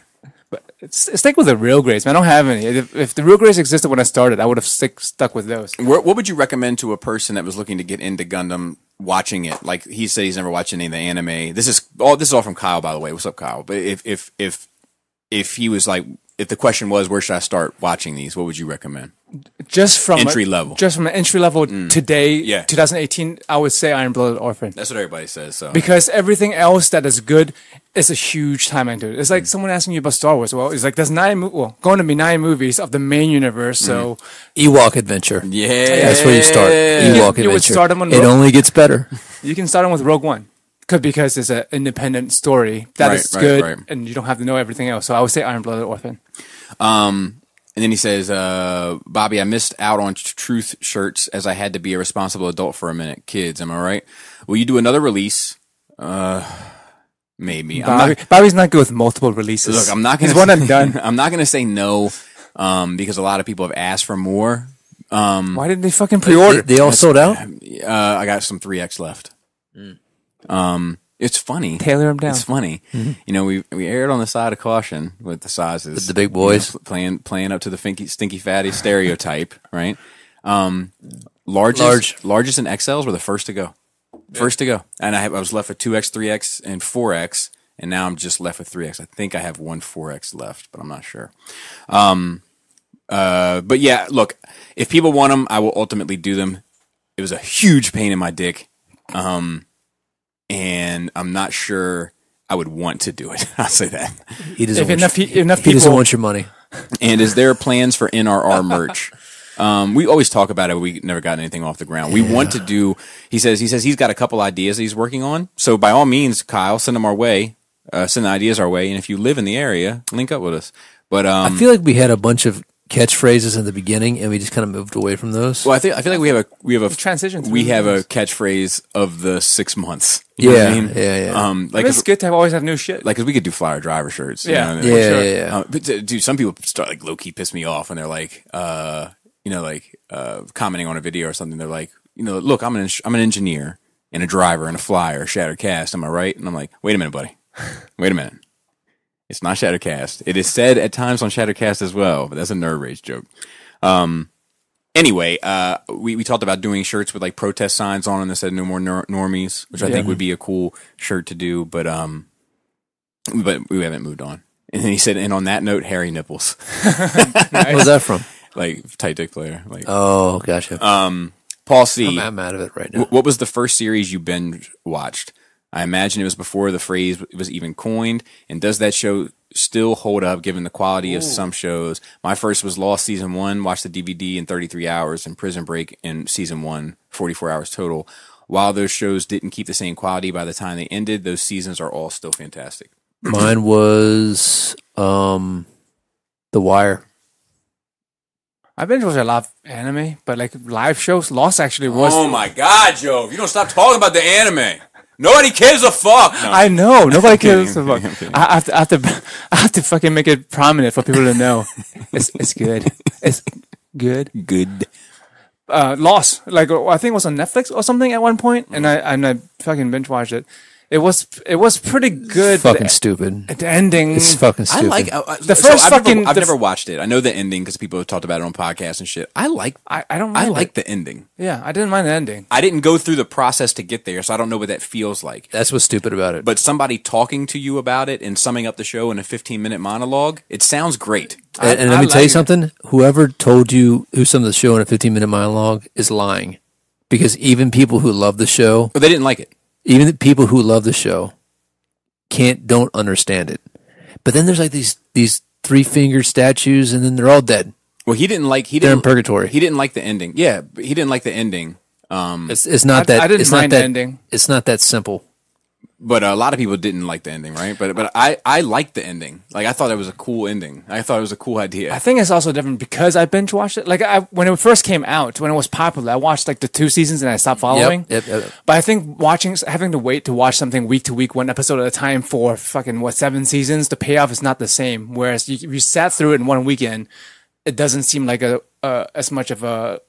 Stick with the real grades, man. I don't have any. If the real grades existed when I started, I would have stuck with those. What would you recommend to a person that was looking to get into Gundam watching it? Like he said he's never watched any of the anime. This is all from Kyle, by the way. What's up, Kyle? But if he was like, if the question was, where should I start watching these? What would you recommend? Just from Entry level. Just from an entry level today, Yeah. 2018, I would say Iron Blooded Orphan. That's what everybody says. So Because everything else that is good is a huge time into it. It's like someone asking you about Star Wars. Well, it's like there's going to be 9 movies of the main universe. So Ewok Adventure. yeah, That's where you start. Ewok Adventure. you would start them on It Rogue. only gets better. You can start them with Rogue One. Because it's an independent story that Right, is right, good, right. and you don't have to know everything else. So I would say Iron Blooded Orphan. And then he says, Bobby, I missed out on Truth shirts as I had to be a responsible adult for a minute. Kids, am I right? Will you do another release? Maybe. Bobby's not good with multiple releases. Look, I'm not going He's one and done. I'm not going to say no, because a lot of people have asked for more. Why didn't they fucking pre-order? They all sold out? I got some 3X left. It's funny. Tailor 'em down. It's funny. You know, we erred on the side of caution with the sizes. With the big boys. You know, playing up to the stinky fatty stereotype, right? Largest and XLs were the first to go. First to go. And I was left with 2X, 3X, and 4X, and now I'm just left with 3X. I think I have one 4X left, but I'm not sure. But yeah, look, if people want them, I will ultimately do them. It was a huge pain in my dick. And I'm not sure I would want to do it. I'll say that. He doesn't, If want, enough your, people, he doesn't want your money. And is there plans for NRR merch? We always talk about it. We never got anything off the ground. We want to do. He says he's got a couple ideas that he's working on. So by all means, Kyle, send them our way. Send the ideas our way. And if you live in the area, link up with us. But I feel like we had a bunch of catchphrases in the beginning, and we just kind of moved away from those. well, I feel like we have a transition. we have a catchphrase of the 6 months. You know what I mean? yeah. Like It's good to always have new shit. Like, cause we could do flyer driver shirts. Yeah. You know, Yeah. But dude, some people start like low key piss me off when they're like, commenting on a video or something. They're like, look, I'm an engineer and a driver and a flyer, Shattercast. Am I right? And I'm like, wait a minute, buddy. Wait a minute. It's not Shattercast. It is said at times on Shattercast as well, but that's a nerd rage joke. Anyway, we talked about doing shirts with like protest signs on and that said "No More Normies," which I think would be a cool shirt to do, but we haven't moved on. And then he said, and on that note, hairy nipples. Where's that from? Like tight dick player. Like Oh, gotcha. Paul C. I'm out of it right now. What was the first series you binge watched? I imagine it was before the phrase was even coined. And does that show still hold up given the quality of some shows? My first was Lost Season 1, watched the DVD in 33 hours, and Prison Break in Season 1, 44 hours total. While those shows didn't keep the same quality by the time they ended, those seasons are all still fantastic. Mine was The Wire. I've been watching a lot of anime, but like live shows, Lost actually was. Oh my God, Joe! If you don't stop talking about the anime, nobody cares a fuck. No. I know nobody cares. kidding, about. I'm kidding. I have to fucking make it prominent for people to know. It's good. It's good. Good. Lost, like I think it was on Netflix or something at one point, and I fucking binge watched it. It was pretty good. Fucking stupid. The ending. It's fucking stupid. I like the first fucking. I've never watched it. I know the ending because people have talked about it on podcasts and shit. I like. I don't. Mind I like the ending. Yeah, I didn't mind the ending. I didn't go through the process to get there, so I don't know what that feels like. That's what's stupid about it. But somebody talking to you about it and summing up the show in a 15-minute monologue, it sounds great. And let me tell you something. Whoever told you who summed the show in a 15-minute monologue is lying, because even people who love the show, But they didn't like it. even the people who love the show, don't understand it. But then there's like these 3-fingered statues, and then they're all dead. Well, They're in purgatory. He didn't like the ending. Yeah, but he didn't like the ending. It's not that. I didn't it's mind not the that, ending. It's not that simple. But a lot of people didn't like the ending, right? But I liked the ending. Like, I thought it was a cool ending. I thought it was a cool idea. I think it's also different because I binge watched it. Like when it first came out, when it was popular, I watched like the 2 seasons and I stopped following. Yep. But I think having to wait to watch something week to week, 1 episode at a time for fucking 7 seasons, the payoff is not the same. Whereas if you sat through it in 1 weekend, it doesn't seem like as much of a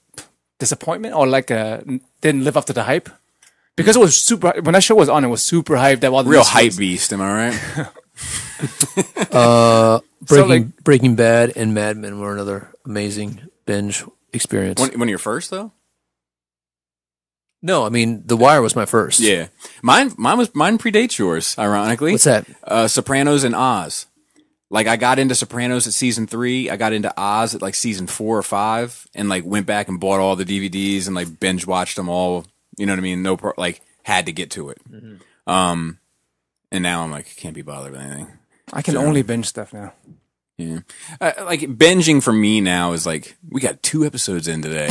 disappointment or like didn't live up to the hype. Because it was super, when that show was on, it was super hyped. That Real hype beast, am I right? Breaking Bad and Mad Men were another amazing binge experience. One of your first, though? No, I mean The Wire was my first. Yeah. Mine predates yours, ironically. What's that? Sopranos and Oz. Like, I got into Sopranos at season 3. I got into Oz at like season 4 or 5, and like went back and bought all the DVDs and like binge watched them all. You know what I mean? Had to get to it. Mm-hmm. And now I'm like, I can't be bothered with anything. I can only binge stuff now. Yeah. Like, binging for me now is like, we got 2 episodes in today.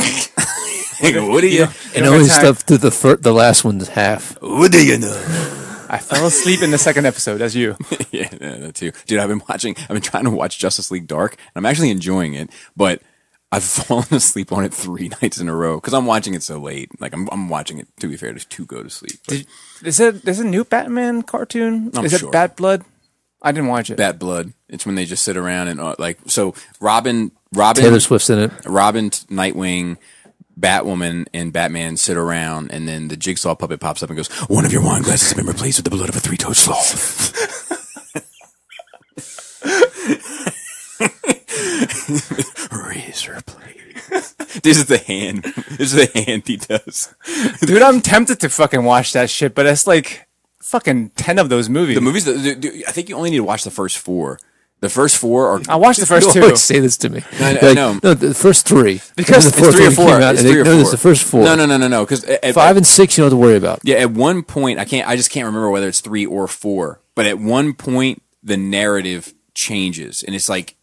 Like, what do you? And only stuff to the last one's half. What do you know? I fell asleep in the second episode, as you. Yeah, that too. Dude, I've been trying to watch Justice League Dark, and I'm actually enjoying it, but I've fallen asleep on it 3 nights in a row because I'm watching it so late. Like, I'm watching it, to be fair, to go to sleep. There's a new Batman cartoon? I'm Is sure. it Bat Blood? I didn't watch it. Bat Blood. It's when they just sit around and so Robin, Taylor Swift's in it. Robin, Nightwing, Batwoman, and Batman sit around, and then the Jigsaw puppet pops up and goes, "One of your wine glasses has been replaced with the blood of a 3-toed sloth." Razor blade. This is the hand. This is the hand he does. Dude, I'm tempted to fucking watch that shit, but it's like fucking 10 of those movies. The movies. I think you only need to watch the first 4. The first 4 are. I watched the first You 2. always say this to me. I know. No, the first 3. Because the it's fourth 3 or one 4. came out, It's and 3 or 4. No, it's the first 4. No. Because 5 and 6, you don't have to worry about. Yeah, at one point, I just can't remember whether it's 3 or 4. But at one point, the narrative changes, and it's like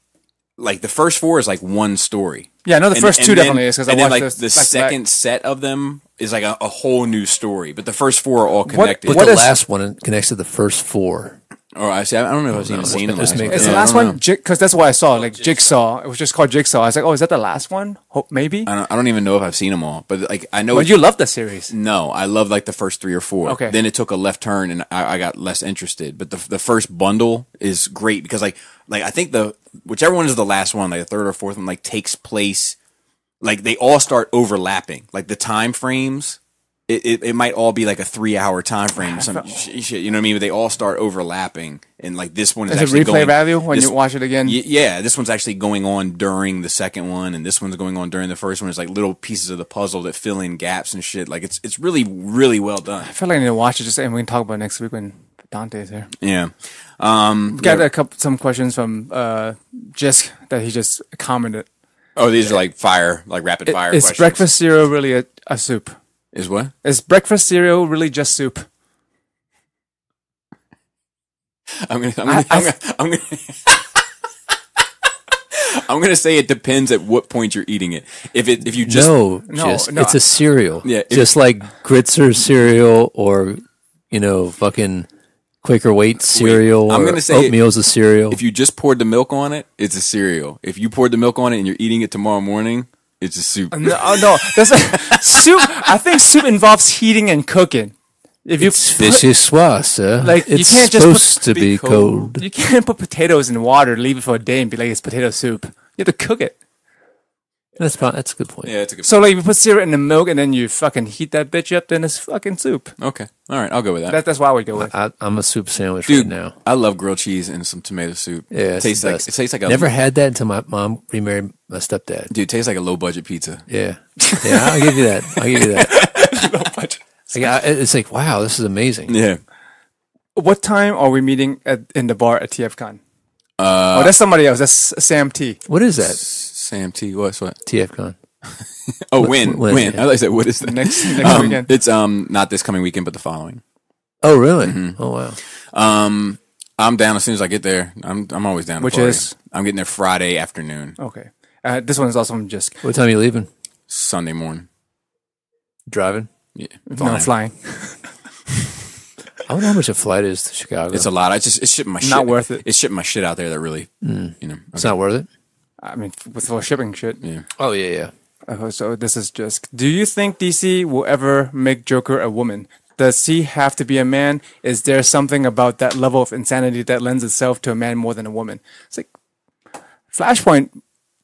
the first 4 is like one story. Yeah, no, the first 2 definitely is because I watched like this the second set of them is like a whole new story. But the first 4 are all connected. But the last one connects to the first 4. Or I don't know if I've even seen the last one. It's the last one because that's what I saw. Like Jigsaw, it was just called Jigsaw. I was like, oh, is that the last one? Maybe. I don't even know if I've seen them all, but like I know. But you love the series. No, I love like the first 3 or 4. Okay. Then it took a left turn, and I got less interested. But the first bundle is great because like I think whichever one is the last one, like the third or fourth one, like takes place. Like they all start overlapping. Like the time frames. It might all be like a 3-hour time frame, some shit, you know what I mean? But they all start overlapping, and like this one is actually it replay value when you watch it again? Yeah, this one's actually going on during the second one, and this one's going on during the first one. It's like little pieces of the puzzle that fill in gaps and shit. Like it's really, really well done. I feel like I need to watch it, and we can talk about it next week when Dante's here. Yeah. We got some questions from Jisk that he just commented. Oh, these are like rapid fire questions. Is breakfast cereal really a soup? Is what? Is breakfast cereal really just soup? I'm gonna say it depends at what point you're eating it. If you just no, it's a cereal. Yeah, just like grits or cereal, or fucking Quaker Weight cereal. I'm gonna say oatmeal's a cereal. If you just poured the milk on it, it's a cereal. If you poured the milk on it and you're eating it tomorrow morning, it's a soup. No, that's soup. I think soup involves heating and cooking. It's vichyssoise, sir. Like it's you can't supposed to be cold. You can't put potatoes in water, leave it for a day, and be like it's potato soup. You have to cook it. That's a good point. Yeah, it's a good. So like, if you put syrup in the milk and then you fucking heat that bitch up, then it's fucking soup. Okay, all right, I'll go with that. That's why I would go with. I'm a soup sandwich Dude, right now. I love grilled cheese and some tomato soup. Yeah, it tastes like a Never had that until my mom remarried my stepdad. Dude, it tastes like a low budget pizza. Yeah, I'll give you that. Low budget. It's like, wow, this is amazing. Yeah. What time are we meeting in the bar at TFCon? That's somebody else. That's Sam T. What is that? Sam T. What? TFCon. Oh, when? When? I said, what is that? Next weekend. It's not this coming weekend, but the following. Oh, really? Oh, wow. I'm down as soon as I get there. I'm always down. Which is? I'm getting there Friday afternoon, Okay. This one is also from Jisk. What time are you leaving? Sunday morning. Driving? Yeah, No, flying. I don't know how much a flight is to Chicago. It's a lot. It's shipping my shit. Not worth it. It's shipping my shit out there that really, It's not worth it? I mean, for shipping shit. Yeah. Oh, yeah. So this is Jisk. Do you think DC will ever make Joker a woman? Does he have to be a man? Is there something about that level of insanity that lends itself to a man more than a woman? It's like Flashpoint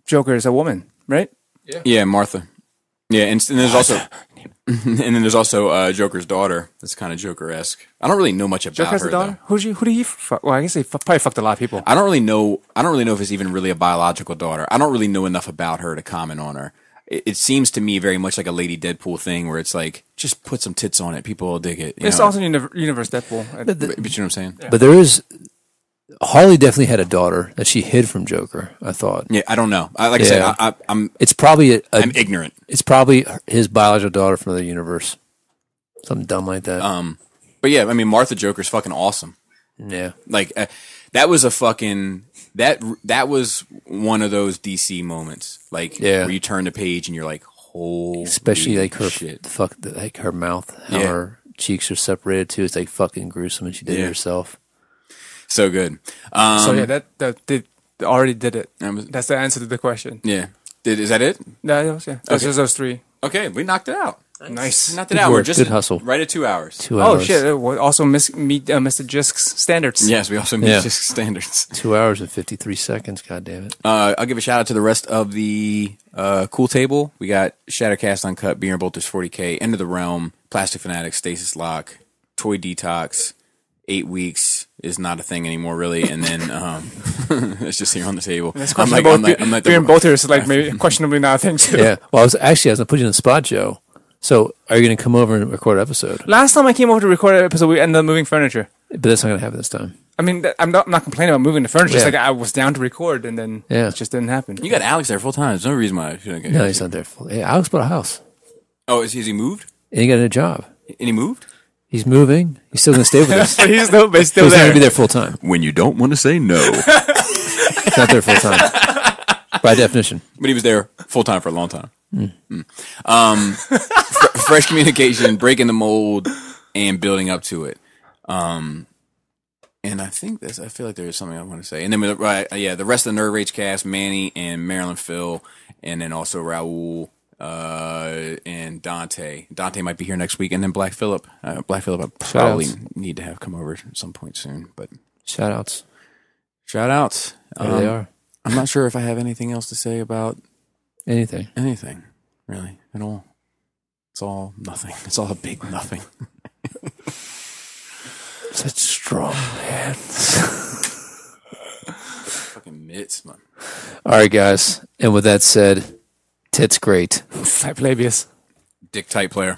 Joker is a woman, right? Yeah, Martha. Yeah, and there's also and then there's also Joker's daughter. That's kind of Joker-esque. I don't really know much about Joker has her. a daughter. Who do he fuck? Well, I guess he probably fucked a lot of people. I don't really know if it's even really a biological daughter. I don't really know enough about her to comment on her. It seems to me very much like a Lady Deadpool thing, where it's like, just put some tits on it, people will dig it. It's also Universe Deadpool. but you know what I'm saying? But there is... Harley definitely had a daughter that she hid from Joker, I thought. Yeah, I don't know. Like I said, I'm It's probably... I'm ignorant. It's probably his biological daughter from the universe. Something dumb like that. But yeah, I mean, Martha Joker's fucking awesome. Yeah. Like, that was a fucking... That was one of those DC moments. Like, where you turn the page and you're like, holy especially like her shit. like her mouth, how her cheeks are separated too. It's like fucking gruesome, and she did it herself. So good. So yeah, that they already did it. That's the answer to the question. Yeah. Is that it? Those those three. Okay, we knocked it out. Nice. We knocked it out. We're just good hustle. Right at 2 hours. 2 hours. Oh shit! We'll also meet Mr. Jisk's standards. Yes, we also meet just standards. 2 hours and 53 seconds. God damn it. I'll give a shout out to the rest of the cool table. We got Shattercast Uncut, Beer and Bolters 40K, End of the Realm, Plastic Fanatics, Stasis Lock, Toy Detox. 8 weeks is not a thing anymore, really. And then it's just here on the table. I'm like Beer and Bolters is like maybe questionably not a thing too. Yeah. Well, I was going to put you on the spot, Joe. So, are you going to come over and record an episode? Last time I came over to record an episode, we ended up moving furniture. But that's not going to happen this time. I mean, I'm not complaining about moving the furniture. It's like I was down to record, and then it just didn't happen. You got Alex there full time. There's no reason why I shouldn't get No, he's not there full. Yeah, Alex bought a house. Oh, is he moved? And he got a job. And he moved? He's moving. He's still going to stay with us. He's still He's there. not going to be there full time. When you don't want to say no. He's not there full time. By definition. But he was there full time for a long time. Fresh communication, breaking the mold, and building up to it. And I think I feel like there is something I want to say. And then, the rest of the Nerd Rage cast, Manny and Marilyn Phil, and then also Raul and Dante. Dante might be here next week, and then Black Phillip. Black Phillip, I probably need to have come over at some point soon. But Shoutouts. Shoutouts. There they are. I'm not sure if I have anything else to say about Anything, really, at all. It's all nothing. It's all a big nothing. Such strong hands. Fucking mitts, man. All right, guys. And with that said, tits great. Type Labius. Dick tight player.